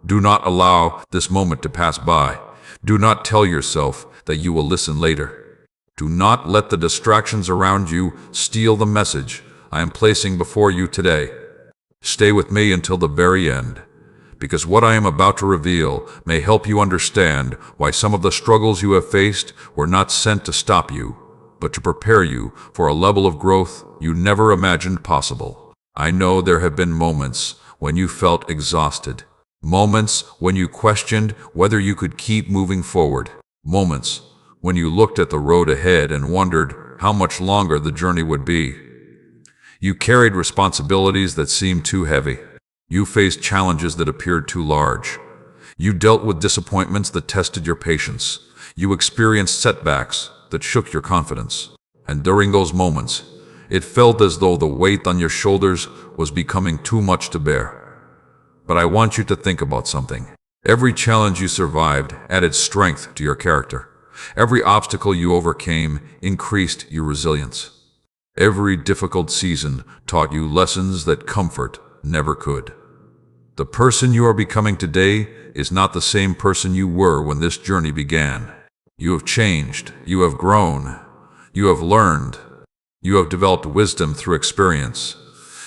Do not allow this moment to pass by. Do not tell yourself that you will listen later. Do not let the distractions around you steal the message I am placing before you today. Stay with me until the very end, because what I am about to reveal may help you understand why some of the struggles you have faced were not sent to stop you, but to prepare you for a level of growth you never imagined possible. I know there have been moments when you felt exhausted, moments when you questioned whether you could keep moving forward, moments when you looked at the road ahead and wondered how much longer the journey would be. You carried responsibilities that seemed too heavy. You faced challenges that appeared too large. You dealt with disappointments that tested your patience. You experienced setbacks that shook your confidence. And during those moments, it felt as though the weight on your shoulders was becoming too much to bear. But I want you to think about something. Every challenge you survived added strength to your character. Every obstacle you overcame increased your resilience. Every difficult season taught you lessons that comfort never could. The person you are becoming today is not the same person you were when this journey began. You have changed. You have grown. You have learned. You have developed wisdom through experience.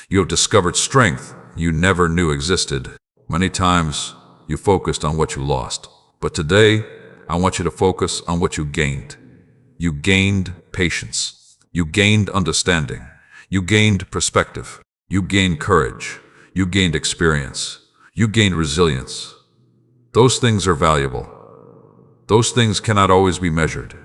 You have discovered strength you never knew existed. Many times, you focused on what you lost. But today, I want you to focus on what you gained. You gained patience. You gained understanding. You gained perspective. You gained courage. You gained experience. You gained resilience. Those things are valuable. Those things cannot always be measured.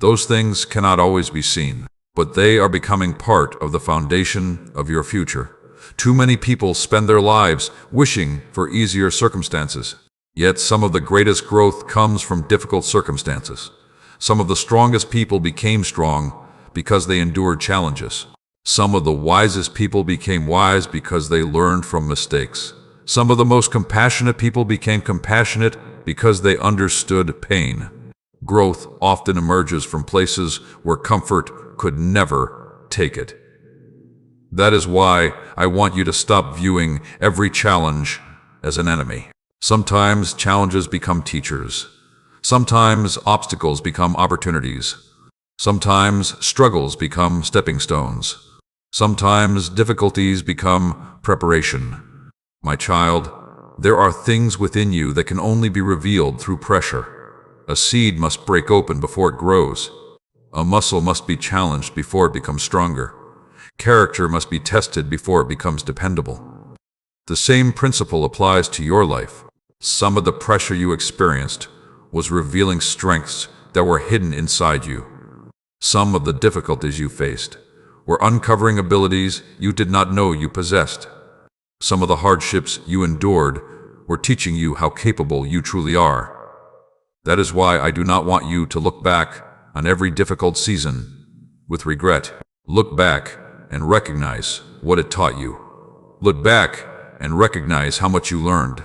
Those things cannot always be seen. But they are becoming part of the foundation of your future. Too many people spend their lives wishing for easier circumstances. Yet some of the greatest growth comes from difficult circumstances. Some of the strongest people became strong because they endured challenges. Some of the wisest people became wise because they learned from mistakes. Some of the most compassionate people became compassionate because they understood pain. Growth often emerges from places where comfort could never take it. That is why I want you to stop viewing every challenge as an enemy. Sometimes challenges become teachers. Sometimes obstacles become opportunities. Sometimes struggles become stepping stones. Sometimes difficulties become preparation. My child, there are things within you that can only be revealed through pressure. A seed must break open before it grows. A muscle must be challenged before it becomes stronger. Character must be tested before it becomes dependable. The same principle applies to your life. Some of the pressure you experienced was revealing strengths that were hidden inside you. Some of the difficulties you faced were uncovering abilities you did not know you possessed. Some of the hardships you endured were teaching you how capable you truly are. That is why I do not want you to look back on every difficult season with regret. Look back and recognize what it taught you. Look back and recognize how much you learned.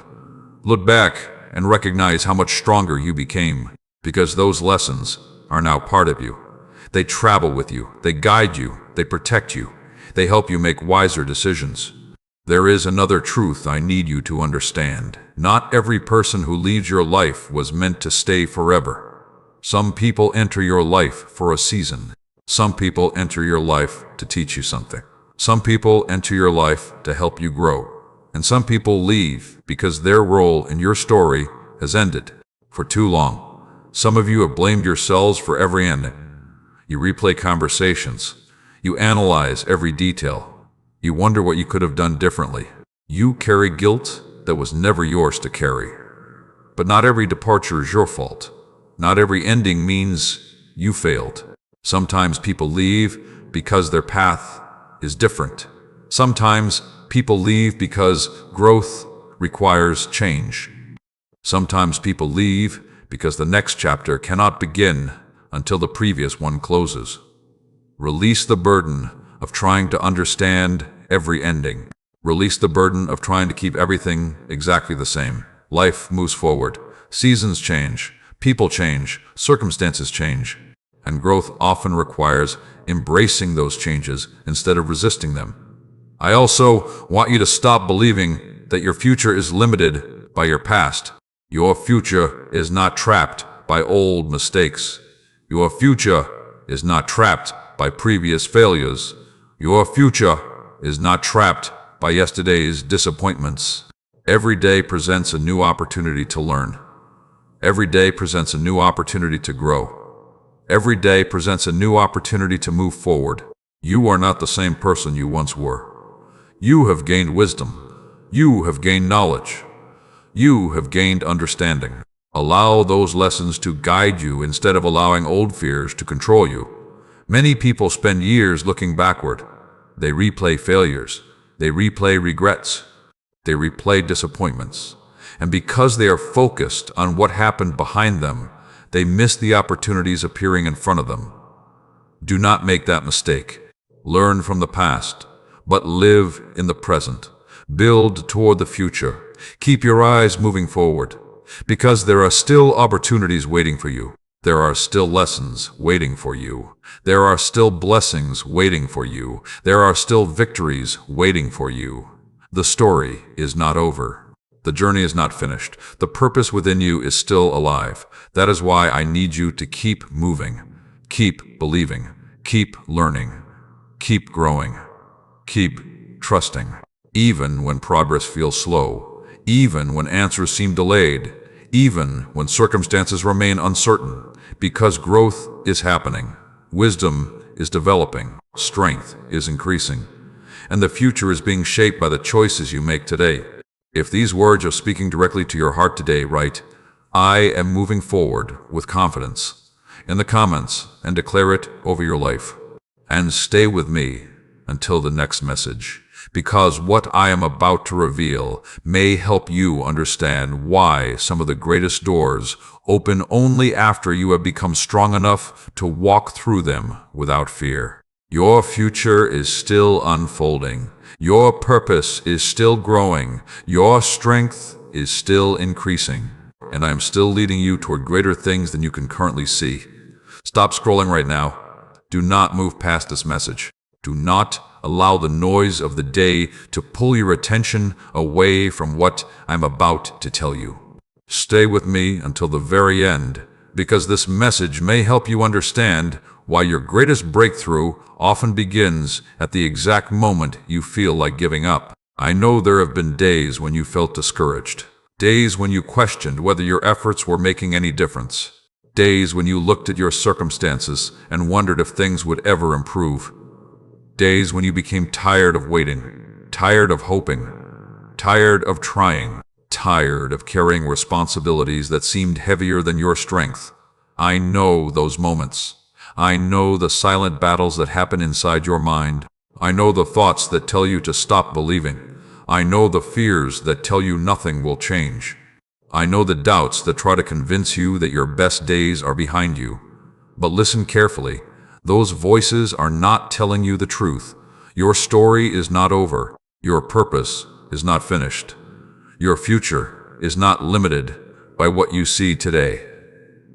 Look back and recognize how much stronger you became, because those lessons are now part of you. They travel with you, they guide you, they protect you, they help you make wiser decisions. There is another truth I need you to understand. Not every person who leaves your life was meant to stay forever. Some people enter your life for a season. Some people enter your life to teach you something. Some people enter your life to help you grow. And some people leave because their role in your story has ended for too long. Some of you have blamed yourselves for every ending. You replay conversations. You analyze every detail. You wonder what you could have done differently. You carry guilt that was never yours to carry. But not every departure is your fault. Not every ending means you failed. Sometimes people leave because their path is different. Sometimes people leave because growth requires change. Sometimes people leave because the next chapter cannot begin until the previous one closes. Release the burden of trying to understand every ending. Release the burden of trying to keep everything exactly the same. Life moves forward. Seasons change. People change. Circumstances change. And growth often requires embracing those changes instead of resisting them. I also want you to stop believing that your future is limited by your past. Your future is not trapped by old mistakes. Your future is not trapped by previous failures. Your future is not trapped by yesterday's disappointments. Every day presents a new opportunity to learn. Every day presents a new opportunity to grow. Every day presents a new opportunity to move forward. You are not the same person you once were. You have gained wisdom. You have gained knowledge. You have gained understanding. Allow those lessons to guide you instead of allowing old fears to control you. Many people spend years looking backward. They replay failures. They replay regrets. They replay disappointments. And because they are focused on what happened behind them, they miss the opportunities appearing in front of them. Do not make that mistake. Learn from the past, but live in the present. Build toward the future. Keep your eyes moving forward, because there are still opportunities waiting for you. There are still lessons waiting for you. There are still blessings waiting for you. There are still victories waiting for you. The story is not over. The journey is not finished. The purpose within you is still alive. That is why I need you to keep moving, keep believing, Keep learning. Keep growing. Keep trusting. Even when progress feels slow, even when answers seem delayed, even when circumstances remain uncertain, because growth is happening, wisdom is developing, strength is increasing, and the future is being shaped by the choices you make today. If these words are speaking directly to your heart today, write, "I am moving forward with confidence," in the comments and declare it over your life. And stay with me until the next message, because what I am about to reveal may help you understand why some of the greatest doors open only after you have become strong enough to walk through them without fear. Your future is still unfolding. Your purpose is still growing. Your strength is still increasing. And I am still leading you toward greater things than you can currently see. Stop scrolling right now. Do not move past this message. Do not allow the noise of the day to pull your attention away from what I'm about to tell you. Stay with me until the very end, because this message may help you understand why your greatest breakthrough often begins at the exact moment you feel like giving up. I know there have been days when you felt discouraged, days when you questioned whether your efforts were making any difference, days when you looked at your circumstances and wondered if things would ever improve, days when you became tired of waiting, tired of hoping, tired of trying, tired of carrying responsibilities that seemed heavier than your strength. I know those moments. I know the silent battles that happen inside your mind. I know the thoughts that tell you to stop believing. I know the fears that tell you nothing will change. I know the doubts that try to convince you that your best days are behind you. But listen carefully. Those voices are not telling you the truth. Your story is not over. Your purpose is not finished. Your future is not limited by what you see today.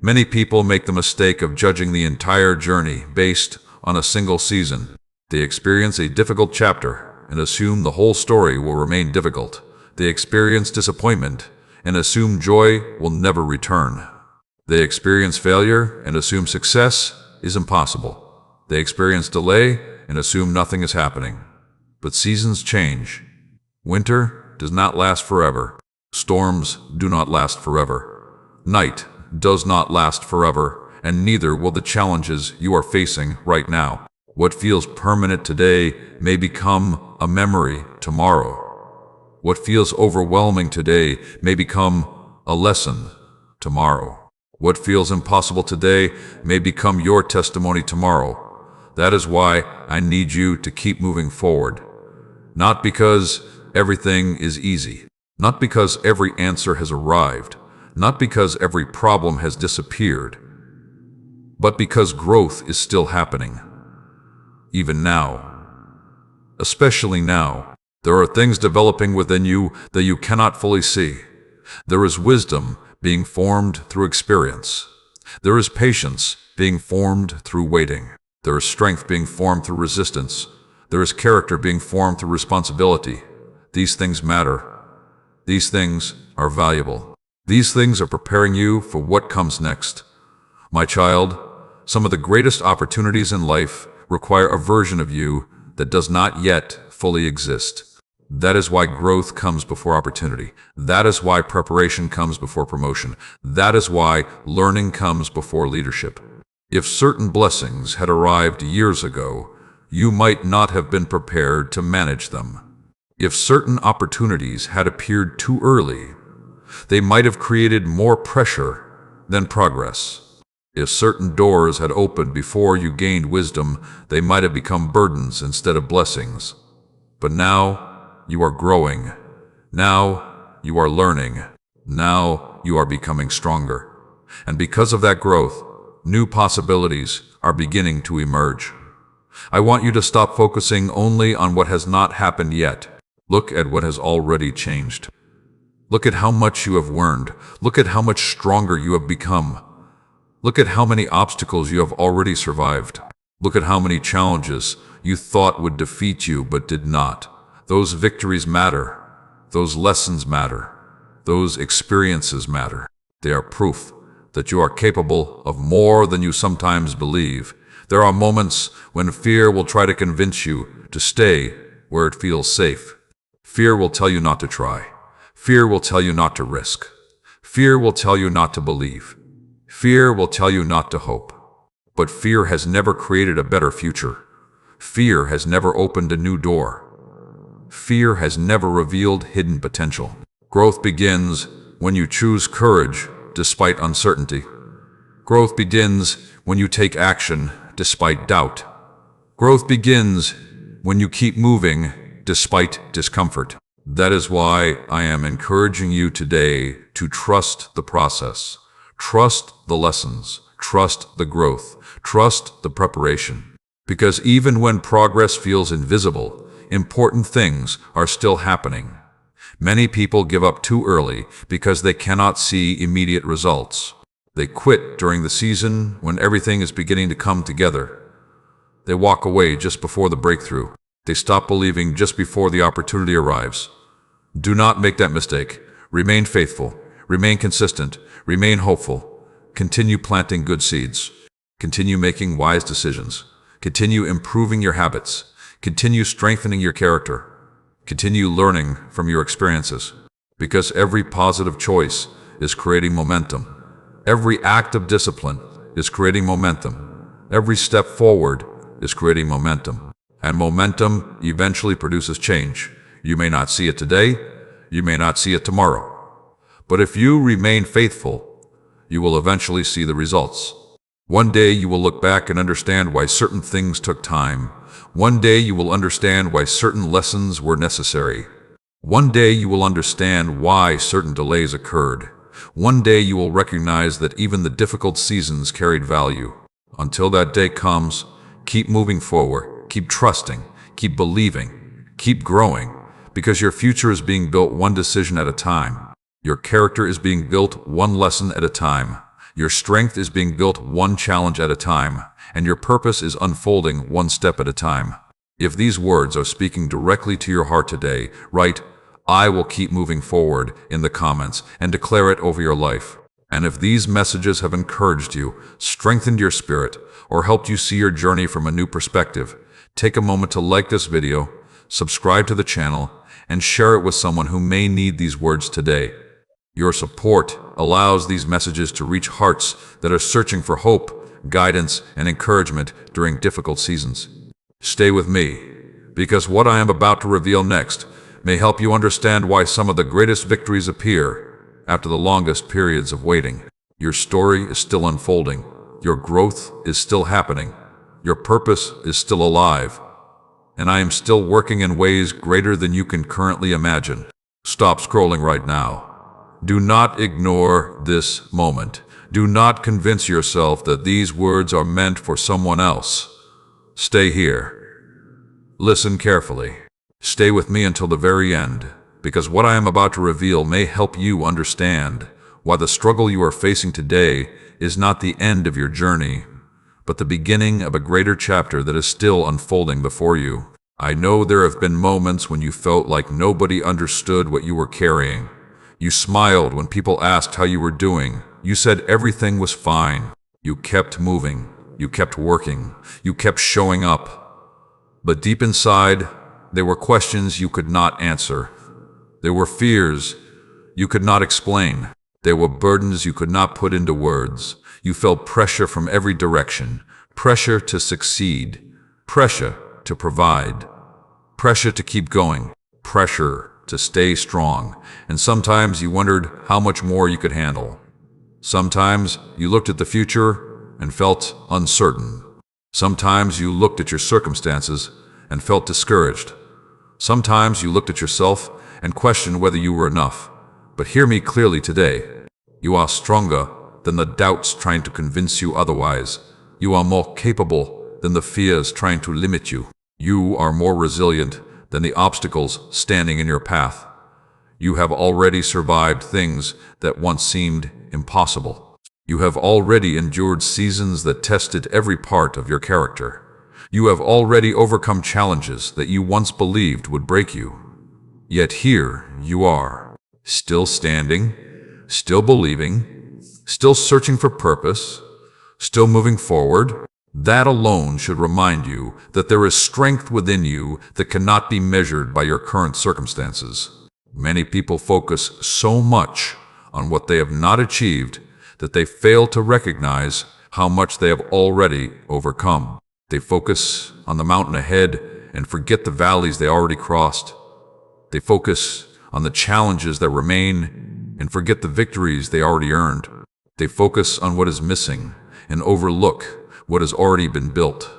Many people make the mistake of judging the entire journey based on a single season. They experience a difficult chapter and assume the whole story will remain difficult. They experience disappointment and assume joy will never return. They experience failure and assume success is impossible. They experience delay and assume nothing is happening. But seasons change. Winter does not last forever. Storms do not last forever. Night does not last forever, and neither will the challenges you are facing right now. What feels permanent today may become a memory tomorrow. What feels overwhelming today may become a lesson tomorrow. What feels impossible today may become your testimony tomorrow. That is why I need you to keep moving forward. Not because everything is easy, not because every answer has arrived, not because every problem has disappeared, but because growth is still happening. Even now, especially now, there are things developing within you that you cannot fully see. There is wisdom being formed through experience. There is patience being formed through waiting. There is strength being formed through resistance. There is character being formed through responsibility. These things matter. These things are valuable. These things are preparing you for what comes next. My child, some of the greatest opportunities in life require a version of you that does not yet fully exist. That is why growth comes before opportunity. That is why preparation comes before promotion. That is why learning comes before leadership. If certain blessings had arrived years ago, you might not have been prepared to manage them. If certain opportunities had appeared too early, they might have created more pressure than progress. If certain doors had opened before you gained wisdom, they might have become burdens instead of blessings. But now you are growing. Now you are learning. Now you are becoming stronger. And because of that growth, new possibilities are beginning to emerge. I want you to stop focusing only on what has not happened yet. Look at what has already changed. Look at how much you have learned. Look at how much stronger you have become. Look at how many obstacles you have already survived. Look at how many challenges you thought would defeat you but did not. Those victories matter. Those lessons matter. Those experiences matter. They are proof that you are capable of more than you sometimes believe. There are moments when fear will try to convince you to stay where it feels safe. Fear will tell you not to try. Fear will tell you not to risk. Fear will tell you not to believe. Fear will tell you not to hope. But fear has never created a better future. Fear has never opened a new door. Fear has never revealed hidden potential. Growth begins when you choose courage despite uncertainty. Growth begins when you take action despite doubt. Growth begins when you keep moving despite discomfort. That is why I am encouraging you today to trust the process, trust the lessons, trust the growth, trust the preparation. Because even when progress feels invisible, important things are still happening. Many people give up too early because they cannot see immediate results. They quit during the season when everything is beginning to come together. They walk away just before the breakthrough. They stop believing just before the opportunity arrives. Do not make that mistake. Remain faithful. Remain consistent. Remain hopeful. Continue planting good seeds. Continue making wise decisions. Continue improving your habits. Continue strengthening your character. Continue learning from your experiences. Because every positive choice is creating momentum. Every act of discipline is creating momentum. Every step forward is creating momentum. And momentum eventually produces change. You may not see it today, you may not see it tomorrow. But if you remain faithful, you will eventually see the results. One day you will look back and understand why certain things took time. One day you will understand why certain lessons were necessary. One day you will understand why certain delays occurred. One day you will recognize that even the difficult seasons carried value. Until that day comes, keep moving forward, keep trusting, keep believing, keep growing, because your future is being built one decision at a time. Your character is being built one lesson at a time. Your strength is being built one challenge at a time, and your purpose is unfolding one step at a time. If these words are speaking directly to your heart today, write, "I will keep moving forward" in the comments and declare it over your life. And if these messages have encouraged you, strengthened your spirit, or helped you see your journey from a new perspective, take a moment to like this video, subscribe to the channel, and share it with someone who may need these words today. Your support allows these messages to reach hearts that are searching for hope, guidance, and encouragement during difficult seasons. Stay with me, because what I am about to reveal next may help you understand why some of the greatest victories appear after the longest periods of waiting. Your story is still unfolding. Your growth is still happening. Your purpose is still alive. And I am still working in ways greater than you can currently imagine. Stop scrolling right now. Do not ignore this moment. Do not convince yourself that these words are meant for someone else. Stay here. Listen carefully. Stay with me until the very end, because what I am about to reveal may help you understand why the struggle you are facing today is not the end of your journey, but the beginning of a greater chapter that is still unfolding before you. I know there have been moments when you felt like nobody understood what you were carrying. You smiled when people asked how you were doing. You said everything was fine. You kept moving. You kept working. You kept showing up. But deep inside, there were questions you could not answer. There were fears you could not explain. There were burdens you could not put into words. You felt pressure from every direction. Pressure to succeed. Pressure to provide. Pressure to keep going. Pressure to stay strong. And sometimes you wondered how much more you could handle. Sometimes you looked at the future and felt uncertain. Sometimes you looked at your circumstances and felt discouraged. Sometimes you looked at yourself and questioned whether you were enough. But hear me clearly today. You are stronger than the doubts trying to convince you otherwise. You are more capable than the fears trying to limit you. You are more resilient than the obstacles standing in your path. You have already survived things that once seemed impossible. You have already endured seasons that tested every part of your character. You have already overcome challenges that you once believed would break you. Yet here you are, still standing, still believing, still searching for purpose, still moving forward. That alone should remind you that there is strength within you that cannot be measured by your current circumstances. Many people focus so much on what they have not achieved that they fail to recognize how much they have already overcome. They focus on the mountain ahead and forget the valleys they already crossed. They focus on the challenges that remain and forget the victories they already earned. They focus on what is missing and overlook what has already been built.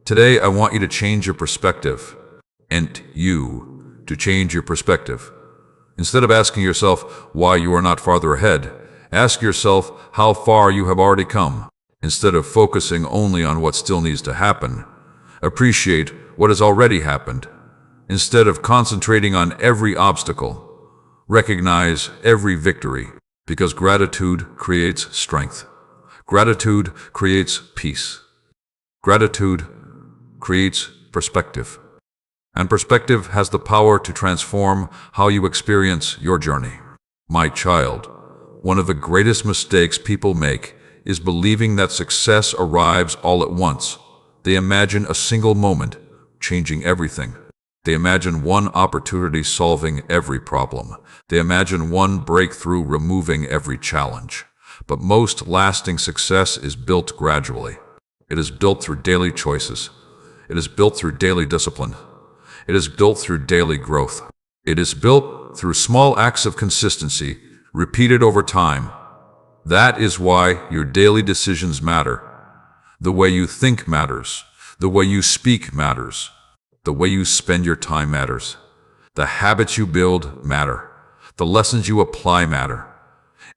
Today, I want you to change your perspective, and you to change your perspective. Instead of asking yourself why you are not farther ahead, ask yourself how far you have already come. Instead of focusing only on what still needs to happen, appreciate what has already happened. Instead of concentrating on every obstacle, recognize every victory, because gratitude creates strength. Gratitude creates peace. Gratitude creates perspective. And perspective has the power to transform how you experience your journey. My child, one of the greatest mistakes people make is believing that success arrives all at once. They imagine a single moment changing everything. They imagine one opportunity solving every problem. They imagine one breakthrough removing every challenge. But most lasting success is built gradually. It is built through daily choices. It is built through daily discipline. It is built through daily growth. It is built through small acts of consistency, repeated over time. That is why your daily decisions matter. The way you think matters. The way you speak matters. The way you spend your time matters. The habits you build matter. The lessons you apply matter.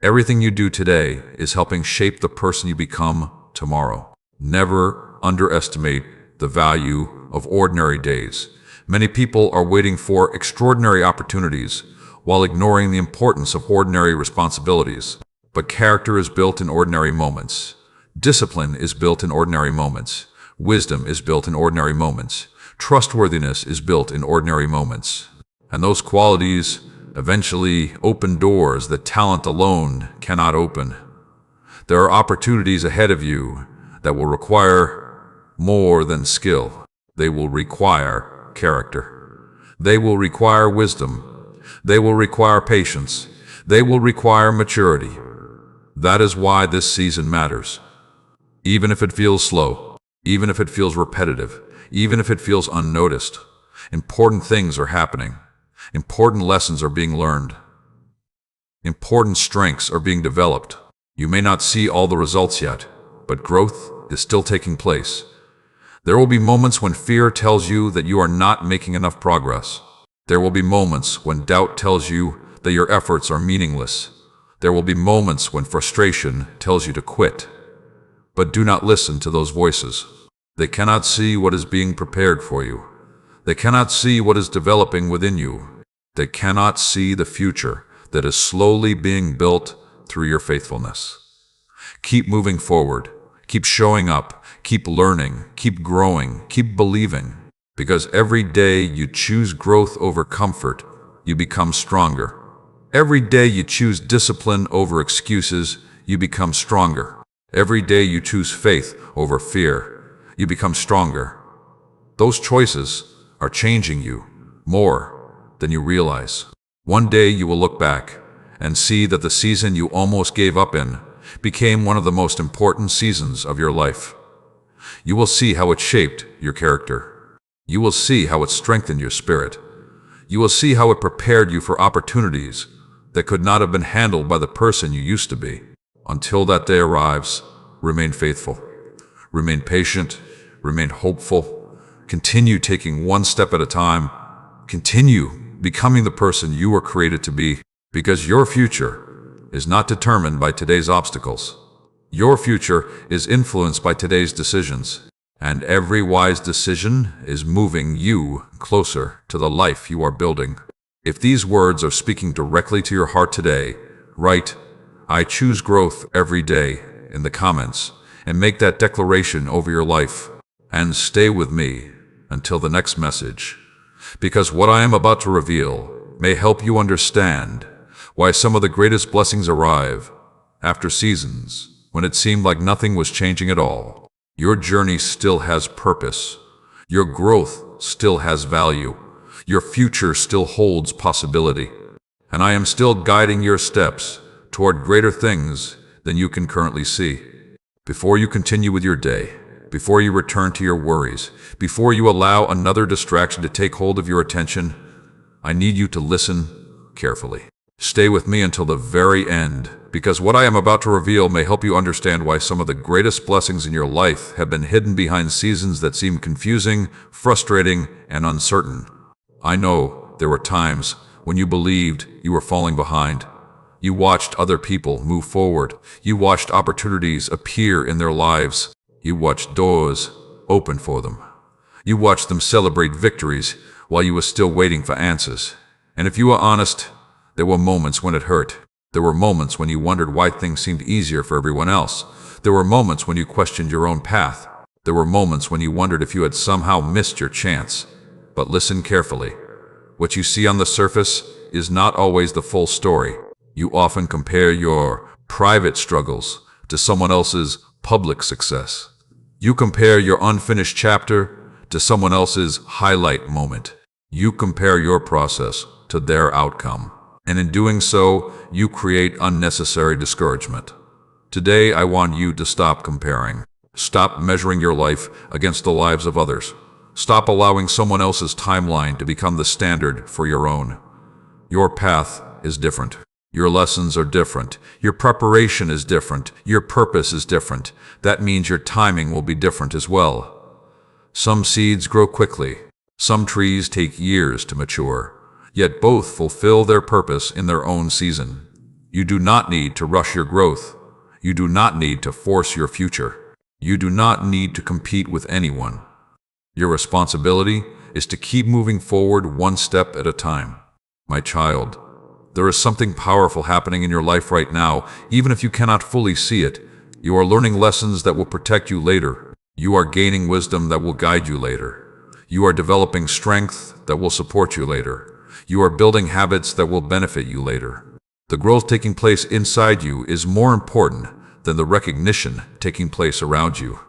Everything you do today is helping shape the person you become tomorrow. Never underestimate the value of ordinary days. Many people are waiting for extraordinary opportunities while ignoring the importance of ordinary responsibilities. But character is built in ordinary moments. Discipline is built in ordinary moments. Wisdom is built in ordinary moments. Trustworthiness is built in ordinary moments. And those qualities eventually open doors that talent alone cannot open. There are opportunities ahead of you that will require more than skill. They will require character. They will require wisdom. They will require patience. They will require maturity. That is why this season matters. Even if it feels slow, even if it feels repetitive, even if it feels unnoticed, important things are happening. Important lessons are being learned. Important strengths are being developed. You may not see all the results yet, but growth is still taking place. There will be moments when fear tells you that you are not making enough progress. There will be moments when doubt tells you that your efforts are meaningless. There will be moments when frustration tells you to quit. But do not listen to those voices. They cannot see what is being prepared for you. They cannot see what is developing within you. They cannot see the future that is slowly being built through your faithfulness. Keep moving forward. Keep showing up. Keep learning. Keep growing. Keep believing. Because every day you choose growth over comfort, you become stronger. Every day you choose discipline over excuses, you become stronger. Every day you choose faith over fear, you become stronger. Those choices are changing you more than you realize. One day you will look back and see that the season you almost gave up in became one of the most important seasons of your life. You will see how it shaped your character. You will see how it strengthened your spirit. You will see how it prepared you for opportunities that could not have been handled by the person you used to be. Until that day arrives, remain faithful. Remain patient. Remain hopeful. Continue taking one step at a time. Continue becoming the person you were created to be, because your future is not determined by today's obstacles. Your future is influenced by today's decisions, and every wise decision is moving you closer to the life you are building. If these words are speaking directly to your heart today, write, "I choose growth every day" in the comments, and make that declaration over your life. And stay with me until the next message, because what I am about to reveal may help you understand why some of the greatest blessings arrive after seasons when it seemed like nothing was changing at all. Your journey still has purpose. Your growth still has value. Your future still holds possibility. And I am still guiding your steps toward greater things than you can currently see. Before you continue with your day, before you return to your worries, before you allow another distraction to take hold of your attention, I need you to listen carefully. Stay with me until the very end, because what I am about to reveal may help you understand why some of the greatest blessings in your life have been hidden behind seasons that seem confusing, frustrating, and uncertain. I know there were times when you believed you were falling behind. You watched other people move forward. You watched opportunities appear in their lives. You watched doors open for them. You watched them celebrate victories while you were still waiting for answers. And if you were honest, there were moments when it hurt. There were moments when you wondered why things seemed easier for everyone else. There were moments when you questioned your own path. There were moments when you wondered if you had somehow missed your chance. But listen carefully. What you see on the surface is not always the full story. You often compare your private struggles to someone else's public success. You compare your unfinished chapter to someone else's highlight moment. You compare your process to their outcome. And in doing so, you create unnecessary discouragement. Today, I want you to stop comparing. Stop measuring your life against the lives of others. Stop allowing someone else's timeline to become the standard for your own. Your path is different. Your lessons are different. Your preparation is different. Your purpose is different. That means your timing will be different as well. Some seeds grow quickly. Some trees take years to mature. Yet both fulfill their purpose in their own season. You do not need to rush your growth. You do not need to force your future. You do not need to compete with anyone. Your responsibility is to keep moving forward one step at a time. My child, there is something powerful happening in your life right now, even if you cannot fully see it. You are learning lessons that will protect you later. You are gaining wisdom that will guide you later. You are developing strength that will support you later. You are building habits that will benefit you later. The growth taking place inside you is more important than the recognition taking place around you.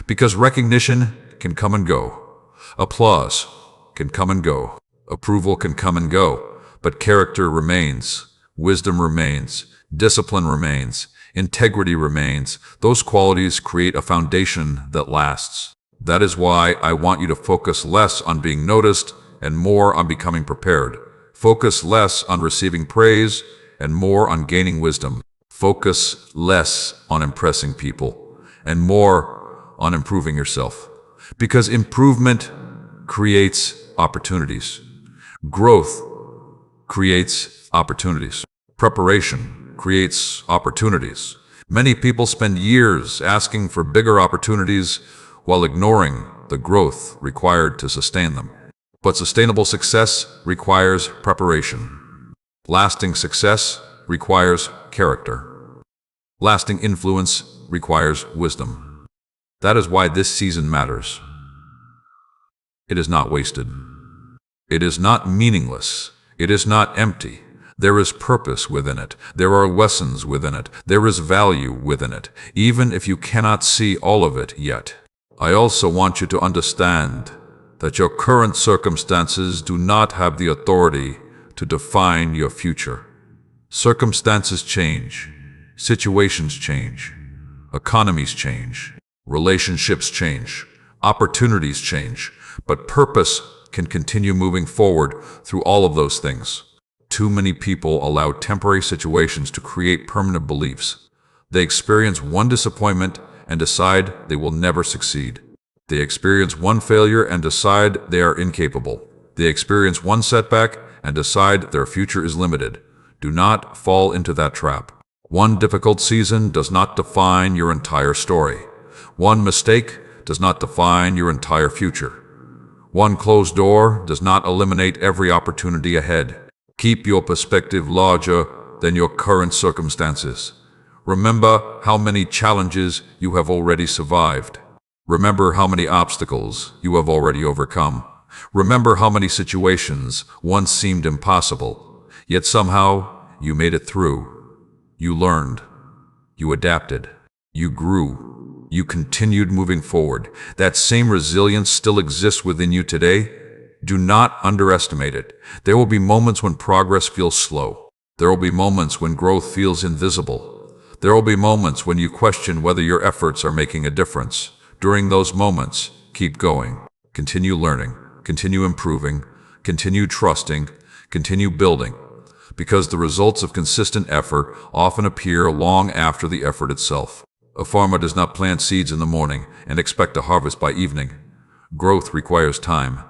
Because recognition can come and go. Applause can come and go. Approval can come and go. But character remains. Wisdom remains. Discipline remains. Integrity remains. Those qualities create a foundation that lasts. That is why I want you to focus less on being noticed and more on becoming prepared. Focus less on receiving praise and more on gaining wisdom. Focus less on impressing people and more on improving yourself. Because improvement creates opportunities. Growth creates opportunities. Preparation creates opportunities. Many people spend years asking for bigger opportunities while ignoring the growth required to sustain them. But sustainable success requires preparation. Lasting success requires character. Lasting influence requires wisdom. That is why this season matters. It is not wasted. It is not meaningless. It is not empty. There is purpose within it. There are lessons within it. There is value within it, even if you cannot see all of it yet. I also want you to understand that your current circumstances do not have the authority to define your future. Circumstances change. Situations change. Economies change. Relationships change. Opportunities change. But purpose can continue moving forward through all of those things. Too many people allow temporary situations to create permanent beliefs. They experience one disappointment and decide they will never succeed. They experience one failure and decide they are incapable. They experience one setback and decide their future is limited. Do not fall into that trap. One difficult season does not define your entire story. One mistake does not define your entire future. One closed door does not eliminate every opportunity ahead. Keep your perspective larger than your current circumstances. Remember how many challenges you have already survived. Remember how many obstacles you have already overcome. Remember how many situations once seemed impossible, yet somehow you made it through. You learned. You adapted. You grew. You continued moving forward. That same resilience still exists within you today. Do not underestimate it. There will be moments when progress feels slow. There will be moments when growth feels invisible. There will be moments when you question whether your efforts are making a difference. During those moments, keep going. Continue learning. Continue improving. Continue trusting. Continue building. Because the results of consistent effort often appear long after the effort itself. A farmer does not plant seeds in the morning and expect a harvest by evening. Growth requires time.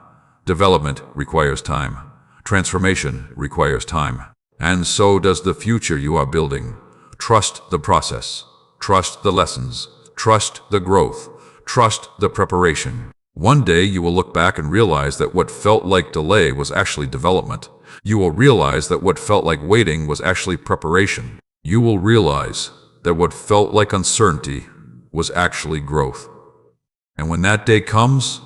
Development requires time. Transformation requires time. And so does the future you are building. Trust the process. Trust the lessons. Trust the growth. Trust the preparation. One day you will look back and realize that what felt like delay was actually development. You will realize that what felt like waiting was actually preparation. You will realize that what felt like uncertainty was actually growth. And when that day comes,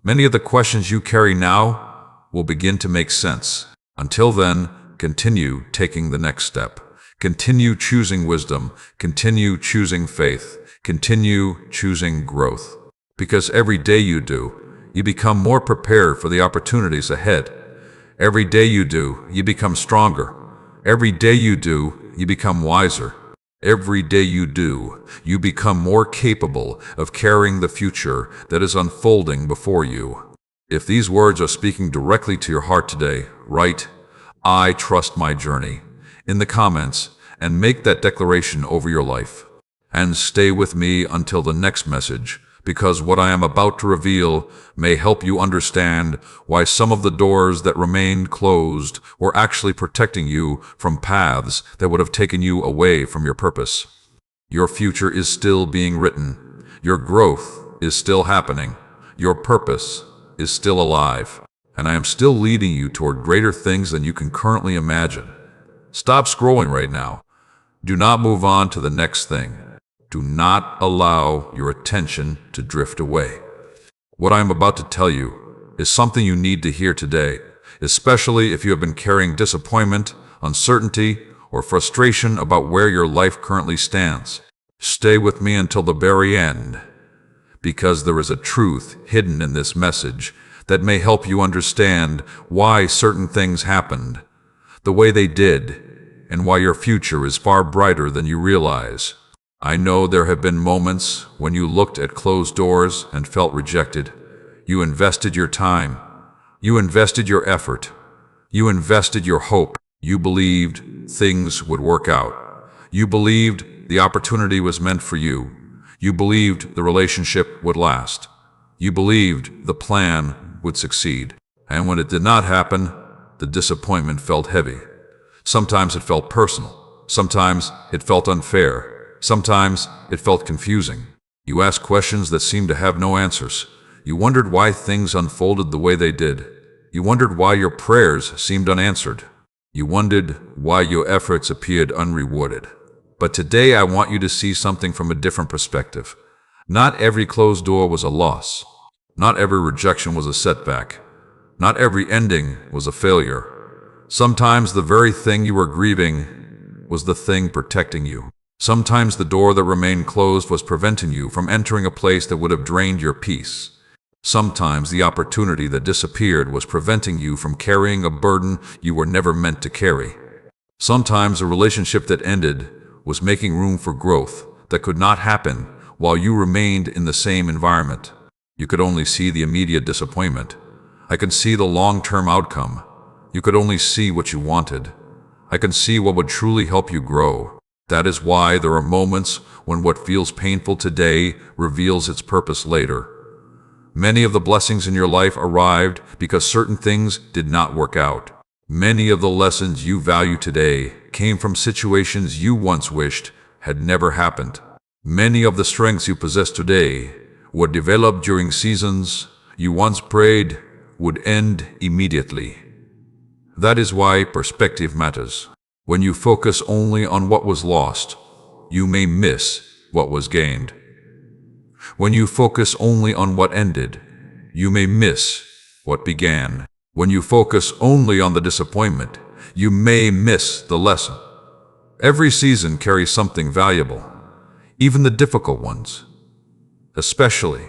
many of the questions you carry now will begin to make sense. Until then, continue taking the next step. Continue choosing wisdom. Continue choosing faith. Continue choosing growth. Because every day you do, you become more prepared for the opportunities ahead. Every day you do, you become stronger. Every day you do, you become wiser. Every day you do, you become more capable of carrying the future that is unfolding before you. If these words are speaking directly to your heart today, write, "I trust my journey," in the comments and make that declaration over your life. And stay with me until the next message, because what I am about to reveal may help you understand why some of the doors that remained closed were actually protecting you from paths that would have taken you away from your purpose. Your future is still being written. Your growth is still happening. Your purpose is still alive. And I am still leading you toward greater things than you can currently imagine. Stop scrolling right now. Do not move on to the next thing. Do not allow your attention to drift away. What I am about to tell you is something you need to hear today, especially if you have been carrying disappointment, uncertainty, or frustration about where your life currently stands. Stay with me until the very end, because there is a truth hidden in this message that may help you understand why certain things happened, the way they did, and why your future is far brighter than you realize. I know there have been moments when you looked at closed doors and felt rejected. You invested your time. You invested your effort. You invested your hope. You believed things would work out. You believed the opportunity was meant for you. You believed the relationship would last. You believed the plan would succeed. And when it did not happen, the disappointment felt heavy. Sometimes it felt personal. Sometimes it felt unfair. Sometimes it felt confusing. You asked questions that seemed to have no answers. You wondered why things unfolded the way they did. You wondered why your prayers seemed unanswered. You wondered why your efforts appeared unrewarded. But today I want you to see something from a different perspective. Not every closed door was a loss. Not every rejection was a setback. Not every ending was a failure. Sometimes the very thing you were grieving was the thing protecting you. Sometimes the door that remained closed was preventing you from entering a place that would have drained your peace. Sometimes the opportunity that disappeared was preventing you from carrying a burden you were never meant to carry. Sometimes a relationship that ended was making room for growth that could not happen while you remained in the same environment. You could only see the immediate disappointment. I could see the long-term outcome. You could only see what you wanted. I could see what would truly help you grow. That is why there are moments when what feels painful today reveals its purpose later. Many of the blessings in your life arrived because certain things did not work out. Many of the lessons you value today came from situations you once wished had never happened. Many of the strengths you possess today were developed during seasons you once prayed would end immediately. That is why perspective matters. When you focus only on what was lost, you may miss what was gained. When you focus only on what ended, you may miss what began. When you focus only on the disappointment, you may miss the lesson. Every season carries something valuable, even the difficult ones. especially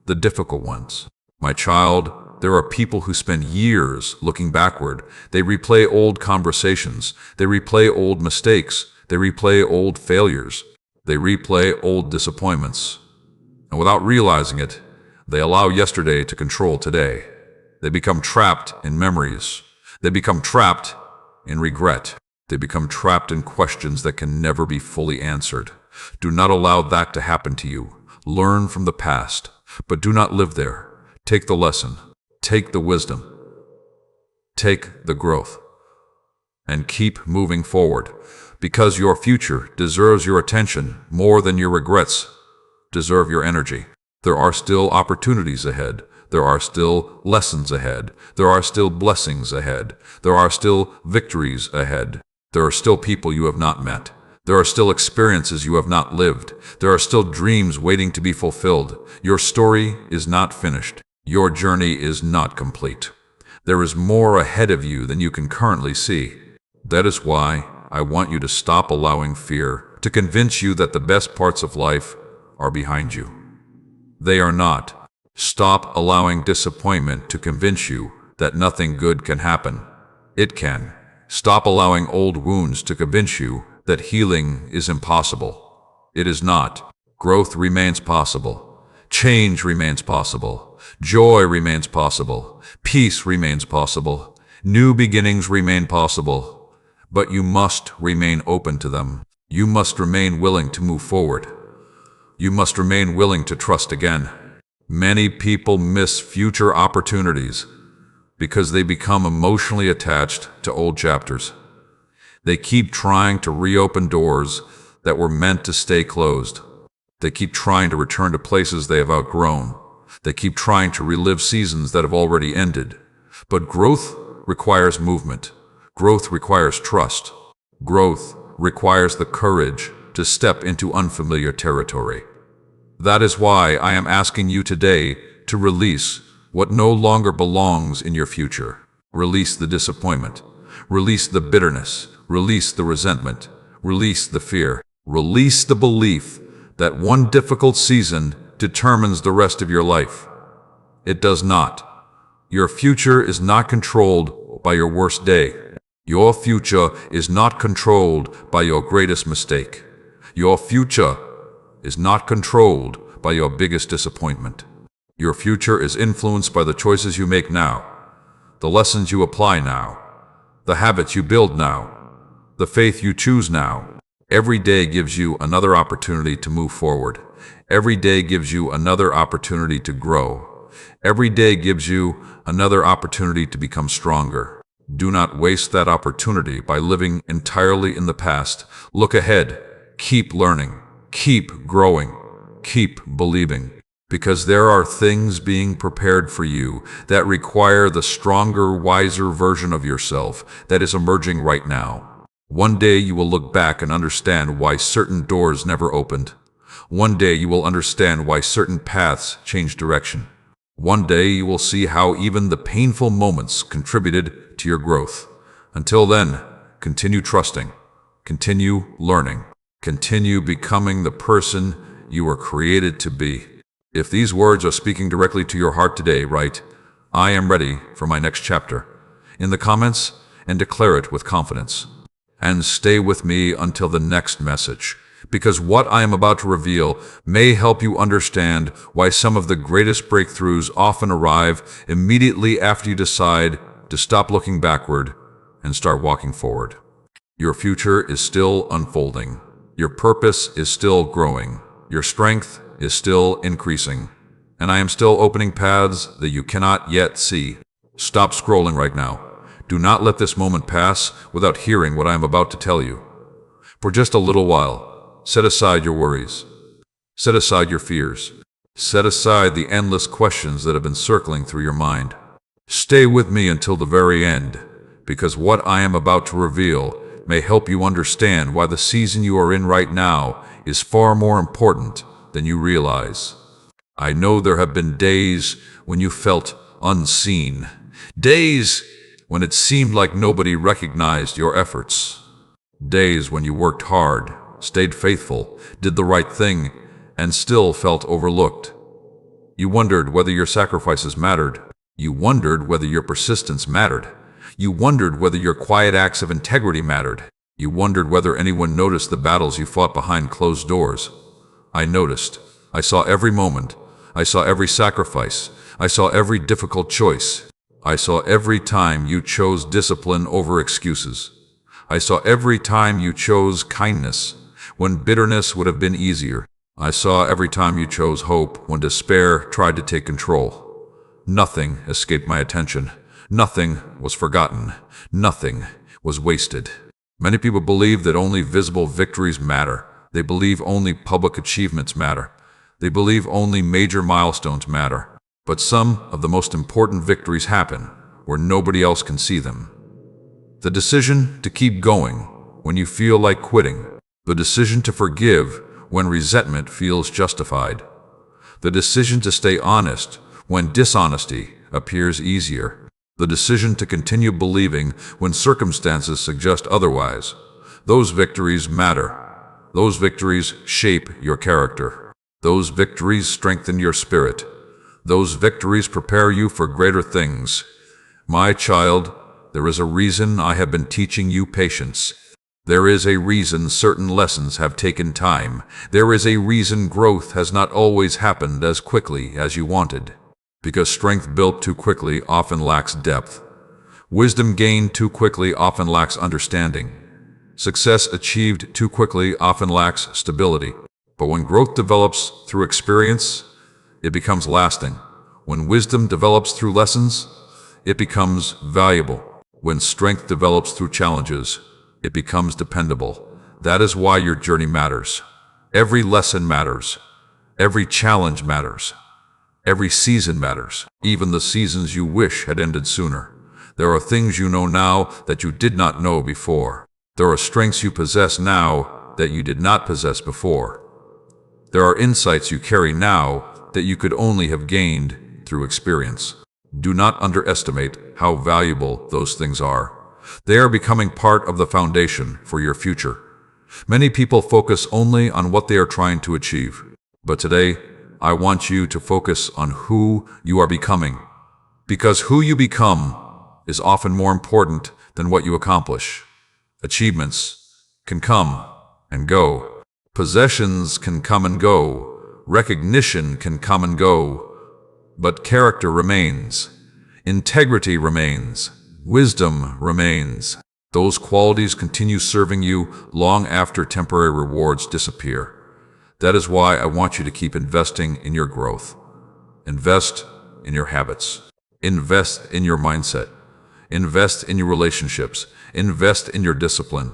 the difficult ones. My child, there are people who spend years looking backward. They replay old conversations. They replay old mistakes. They replay old failures. They replay old disappointments. And without realizing it, they allow yesterday to control today. They become trapped in memories. They become trapped in regret. They become trapped in questions that can never be fully answered. Do not allow that to happen to you. Learn from the past, but do not live there. Take the lesson. Take the wisdom. Take the growth. And keep moving forward, because your future deserves your attention more than your regrets deserve your energy. There are still opportunities ahead. There are still lessons ahead. There are still blessings ahead. There are still victories ahead. There are still people you have not met. There are still experiences you have not lived. There are still dreams waiting to be fulfilled. Your story is not finished. Your journey is not complete. There is more ahead of you than you can currently see. That is why I want you to stop allowing fear to convince you that the best parts of life are behind you. They are not. Stop allowing disappointment to convince you that nothing good can happen. It can. Stop allowing old wounds to convince you that healing is impossible. It is not. Growth remains possible. Change remains possible. Joy remains possible. Peace remains possible. New beginnings remain possible. But you must remain open to them. You must remain willing to move forward. You must remain willing to trust again. Many people miss future opportunities because they become emotionally attached to old chapters. They keep trying to reopen doors that were meant to stay closed. They keep trying to return to places they have outgrown. They keep trying to relive seasons that have already ended. But growth requires movement. Growth requires trust. Growth requires the courage to step into unfamiliar territory. That is why I am asking you today to release what no longer belongs in your future. Release the disappointment. Release the bitterness. Release the resentment. Release the fear. Release the belief that one difficult season determines the rest of your life. It does not. Your future is not controlled by your worst day. Your future is not controlled by your greatest mistake. Your future is not controlled by your biggest disappointment. Your future is influenced by the choices you make now, the lessons you apply now, the habits you build now, the faith you choose now. Every day gives you another opportunity to move forward. Every day gives you another opportunity to grow. Every day gives you another opportunity to become stronger. Do not waste that opportunity by living entirely in the past. Look ahead. Keep learning. Keep growing. Keep believing. Because there are things being prepared for you that require the stronger, wiser version of yourself that is emerging right now. One day you will look back and understand why certain doors never opened. One day you will understand why certain paths changed direction. One day you will see how even the painful moments contributed to your growth. Until then, continue trusting, continue learning, continue becoming the person you were created to be. If these words are speaking directly to your heart today, write, "I am ready for my next chapter," in the comments and declare it with confidence. And stay with me until the next message, because what I am about to reveal may help you understand why some of the greatest breakthroughs often arrive immediately after you decide to stop looking backward and start walking forward. Your future is still unfolding. Your purpose is still growing. Your strength is still increasing. And I am still opening paths that you cannot yet see. Stop scrolling right now. Do not let this moment pass without hearing what I am about to tell you. For just a little while, set aside your worries. Set aside your fears. Set aside the endless questions that have been circling through your mind. Stay with me until the very end, because what I am about to reveal may help you understand why the season you are in right now is far more important than you realize. I know there have been days when you felt unseen, days when it seemed like nobody recognized your efforts, days when you worked hard, stayed faithful, did the right thing, and still felt overlooked. You wondered whether your sacrifices mattered. You wondered whether your persistence mattered. You wondered whether your quiet acts of integrity mattered. You wondered whether anyone noticed the battles you fought behind closed doors. I noticed. I saw every moment. I saw every sacrifice. I saw every difficult choice. I saw every time you chose discipline over excuses. I saw every time you chose kindness when bitterness would have been easier. I saw every time you chose hope when despair tried to take control. Nothing escaped my attention. Nothing was forgotten. Nothing was wasted. Many people believe that only visible victories matter. They believe only public achievements matter. They believe only major milestones matter. But some of the most important victories happen where nobody else can see them. The decision to keep going when you feel like quitting. The decision to forgive when resentment feels justified. The decision to stay honest when dishonesty appears easier. The decision to continue believing when circumstances suggest otherwise. Those victories matter. Those victories shape your character. Those victories strengthen your spirit. Those victories prepare you for greater things. My child, there is a reason I have been teaching you patience. There is a reason certain lessons have taken time. There is a reason growth has not always happened as quickly as you wanted. Because strength built too quickly often lacks depth. Wisdom gained too quickly often lacks understanding. Success achieved too quickly often lacks stability. But when growth develops through experience, it becomes lasting. When wisdom develops through lessons, it becomes valuable. When strength develops through challenges, it becomes dependable. That is why your journey matters. Every lesson matters. Every challenge matters. Every season matters. Even the seasons you wish had ended sooner. There are things you know now that you did not know before. There are strengths you possess now that you did not possess before. There are insights you carry now that you could only have gained through experience. Do not underestimate how valuable those things are. They are becoming part of the foundation for your future. Many people focus only on what they are trying to achieve. But today, I want you to focus on who you are becoming. Because who you become is often more important than what you accomplish. Achievements can come and go. Possessions can come and go. Recognition can come and go. But character remains. Integrity remains. Wisdom remains. Those qualities continue serving you long after temporary rewards disappear. That is why I want you to keep investing in your growth. Invest in your habits. Invest in your mindset. Invest in your relationships. Invest in your discipline.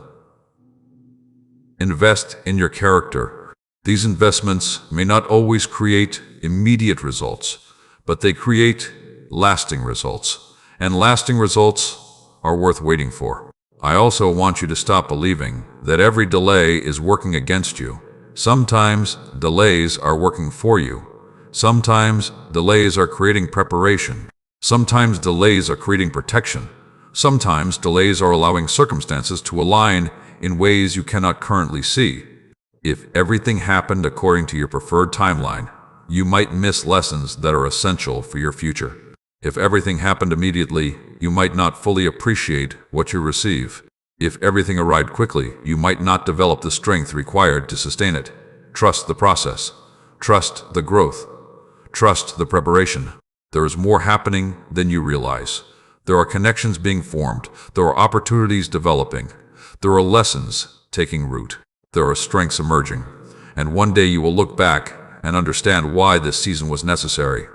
Invest in your character. These investments may not always create immediate results, but they create lasting results. And lasting results are worth waiting for. I also want you to stop believing that every delay is working against you. Sometimes delays are working for you. Sometimes delays are creating preparation. Sometimes delays are creating protection. Sometimes delays are allowing circumstances to align in ways you cannot currently see. If everything happened according to your preferred timeline, you might miss lessons that are essential for your future. If everything happened immediately, you might not fully appreciate what you receive. If everything arrived quickly, you might not develop the strength required to sustain it. Trust the process. Trust the growth. Trust the preparation. There is more happening than you realize. There are connections being formed. There are opportunities developing. There are lessons taking root. There are strengths emerging. And one day you will look back and understand why this season was necessary.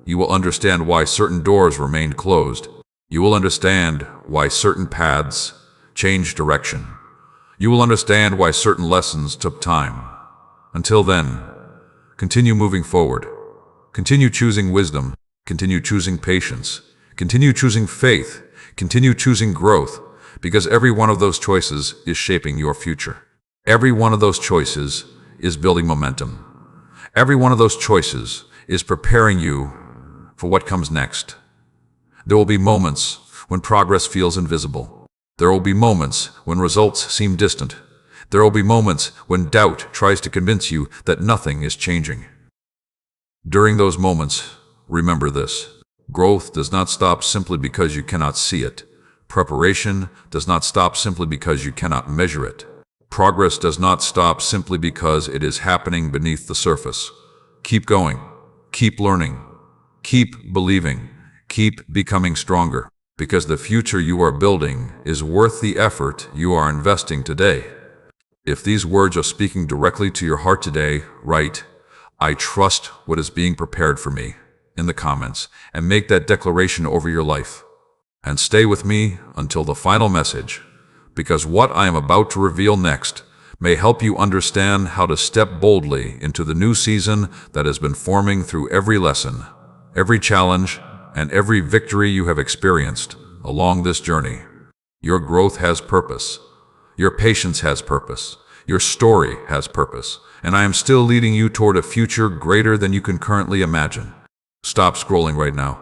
You will understand why certain doors remained closed. You will understand why certain paths changed direction. You will understand why certain lessons took time. Until then, continue moving forward. Continue choosing wisdom. Continue choosing patience. Continue choosing faith. Continue choosing growth, because every one of those choices is shaping your future. Every one of those choices is building momentum. Every one of those choices is preparing you for what comes next. There will be moments when progress feels invisible. There will be moments when results seem distant. There will be moments when doubt tries to convince you that nothing is changing. During those moments, remember this: growth does not stop simply because you cannot see it. Preparation does not stop simply because you cannot measure it. Progress does not stop simply because it is happening beneath the surface. Keep going. Keep learning. Keep believing. Keep becoming stronger, because the future you are building is worth the effort you are investing today. If these words are speaking directly to your heart today, write, "I trust what is being prepared for me," in the comments, and make that declaration over your life. And stay with me until the final message, because what I am about to reveal next may help you understand how to step boldly into the new season that has been forming through every lesson, every challenge, and every victory you have experienced along this journey. Your growth has purpose. Your patience has purpose. Your story has purpose. And I am still leading you toward a future greater than you can currently imagine. Stop scrolling right now.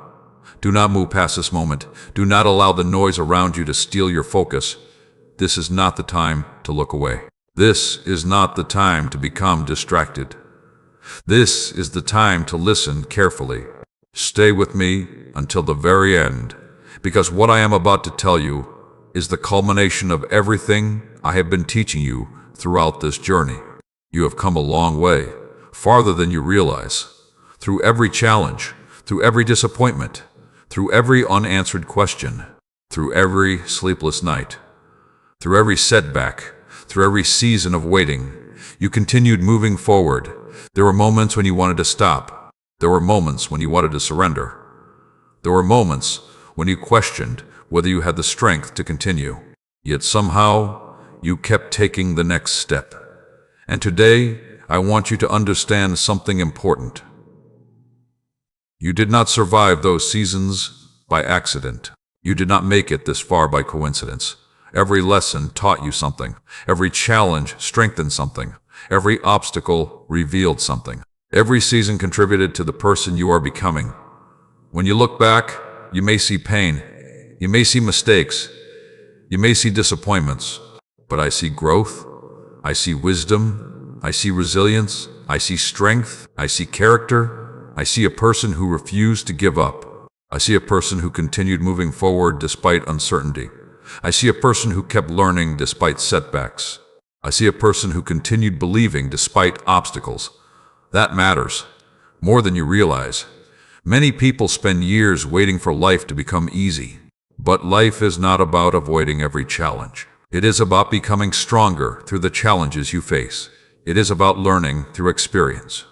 Do not move past this moment. Do not allow the noise around you to steal your focus. This is not the time to look away. This is not the time to become distracted. This is the time to listen carefully. Stay with me until the very end, because what I am about to tell you is the culmination of everything I have been teaching you throughout this journey. You have come a long way, farther than you realize. Through every challenge, through every disappointment, through every unanswered question, through every sleepless night, through every setback, through every season of waiting, you continued moving forward. There were moments when you wanted to stop. There were moments when you wanted to surrender. There were moments when you questioned whether you had the strength to continue. Yet somehow, you kept taking the next step. And today, I want you to understand something important. You did not survive those seasons by accident. You did not make it this far by coincidence. Every lesson taught you something. Every challenge strengthened something. Every obstacle revealed something. Every season contributed to the person you are becoming. When you look back, you may see pain. You may see mistakes. You may see disappointments. But I see growth. I see wisdom. I see resilience. I see strength. I see character. I see a person who refused to give up. I see a person who continued moving forward despite uncertainty. I see a person who kept learning despite setbacks. I see a person who continued believing despite obstacles. That matters, more than you realize. Many people spend years waiting for life to become easy. But life is not about avoiding every challenge. It is about becoming stronger through the challenges you face. It is about learning through experience.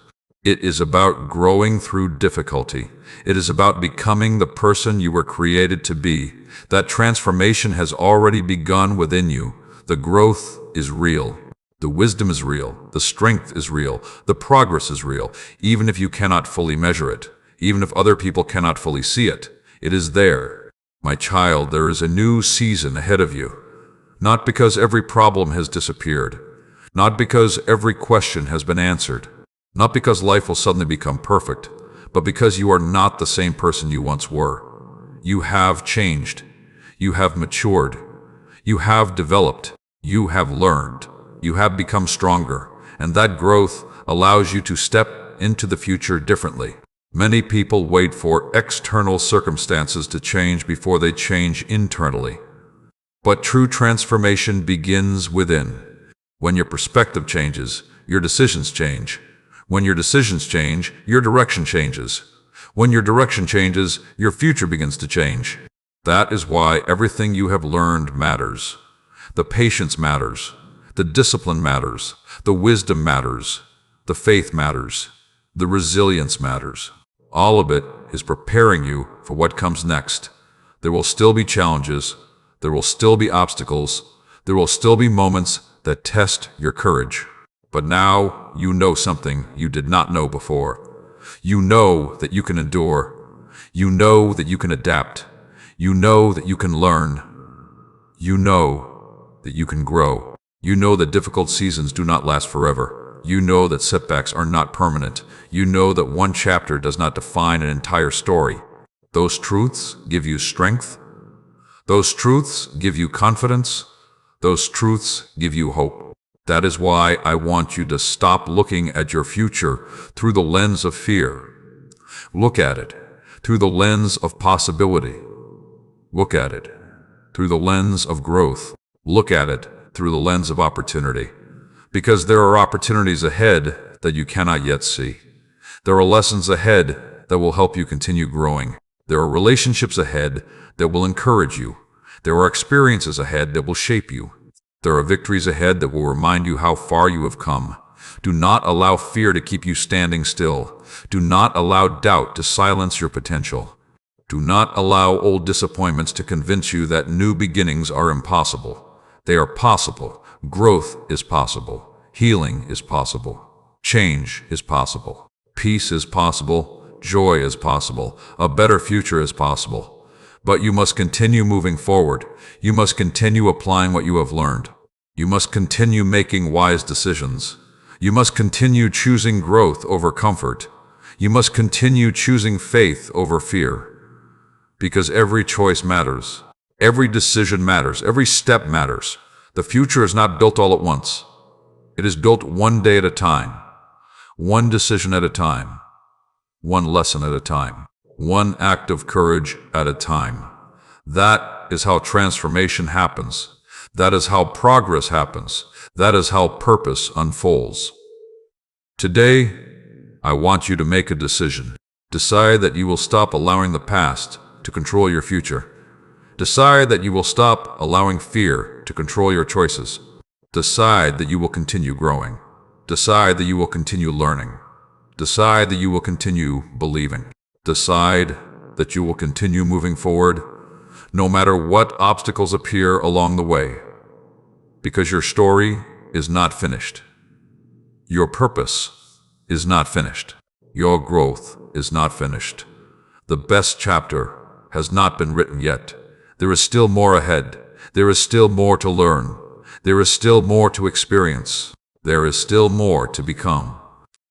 It is about growing through difficulty. It is about becoming the person you were created to be. That transformation has already begun within you. The growth is real. The wisdom is real. The strength is real. The progress is real. Even if you cannot fully measure it, even if other people cannot fully see it, it is there. My child, there is a new season ahead of you. Not because every problem has disappeared. Not because every question has been answered. Not because life will suddenly become perfect, but because you are not the same person you once were. You have changed. You have matured. You have developed. You have learned. You have become stronger, and that growth allows you to step into the future differently. Many people wait for external circumstances to change before they change internally. But true transformation begins within. When your perspective changes, your decisions change. When your decisions change, your direction changes. When your direction changes, your future begins to change. That is why everything you have learned matters. The patience matters. The discipline matters. The wisdom matters. The faith matters. The resilience matters. All of it is preparing you for what comes next. There will still be challenges. There will still be obstacles. There will still be moments that test your courage. But now you know something you did not know before. You know that you can endure. You know that you can adapt. You know that you can learn. You know that you can grow. You know that difficult seasons do not last forever. You know that setbacks are not permanent. You know that one chapter does not define an entire story. Those truths give you strength. Those truths give you confidence. Those truths give you hope. That is why I want you to stop looking at your future through the lens of fear. Look at it through the lens of possibility. Look at it through the lens of growth. Look at it through the lens of opportunity. Because there are opportunities ahead that you cannot yet see. There are lessons ahead that will help you continue growing. There are relationships ahead that will encourage you. There are experiences ahead that will shape you. There are victories ahead that will remind you how far you have come. Do not allow fear to keep you standing still. Do not allow doubt to silence your potential. Do not allow old disappointments to convince you that new beginnings are impossible. They are possible. Growth is possible. Healing is possible. Change is possible. Peace is possible. Joy is possible. A better future is possible. But you must continue moving forward. You must continue applying what you have learned. You must continue making wise decisions. You must continue choosing growth over comfort. You must continue choosing faith over fear. Because every choice matters. Every decision matters. Every step matters. The future is not built all at once. It is built one day at a time. One decision at a time. One lesson at a time. One act of courage at a time. That is how transformation happens. That is how progress happens. That is how purpose unfolds. Today, I want you to make a decision. Decide that you will stop allowing the past to control your future. Decide that you will stop allowing fear to control your choices. Decide that you will continue growing. Decide that you will continue learning. Decide that you will continue believing. Decide that you will continue moving forward, no matter what obstacles appear along the way, because your story is not finished. Your purpose is not finished. Your growth is not finished. The best chapter has not been written yet. There is still more ahead. There is still more to learn. There is still more to experience. There is still more to become.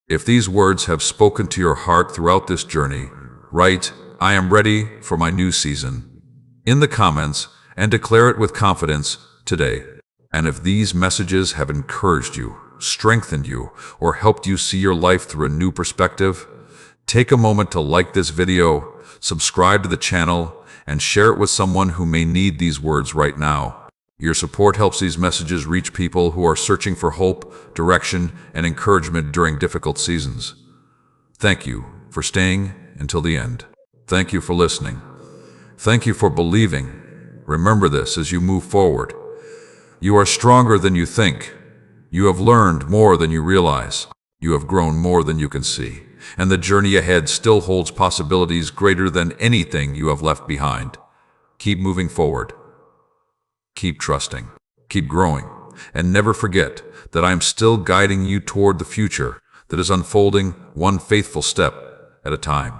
If these words have spoken to your heart throughout this journey, write, "I am ready for my new season," in the comments and declare it with confidence today. And if these messages have encouraged you, strengthened you, or helped you see your life through a new perspective, take a moment to like this video, subscribe to the channel, and share it with someone who may need these words right now. Your support helps these messages reach people who are searching for hope, direction, and encouragement during difficult seasons. Thank you for staying until the end. Thank you for listening. Thank you for believing. Remember this as you move forward. You are stronger than you think. You have learned more than you realize. You have grown more than you can see. And the journey ahead still holds possibilities greater than anything you have left behind. Keep moving forward. Keep trusting. Keep growing. And never forget that I am still guiding you toward the future that is unfolding one faithful step at a time.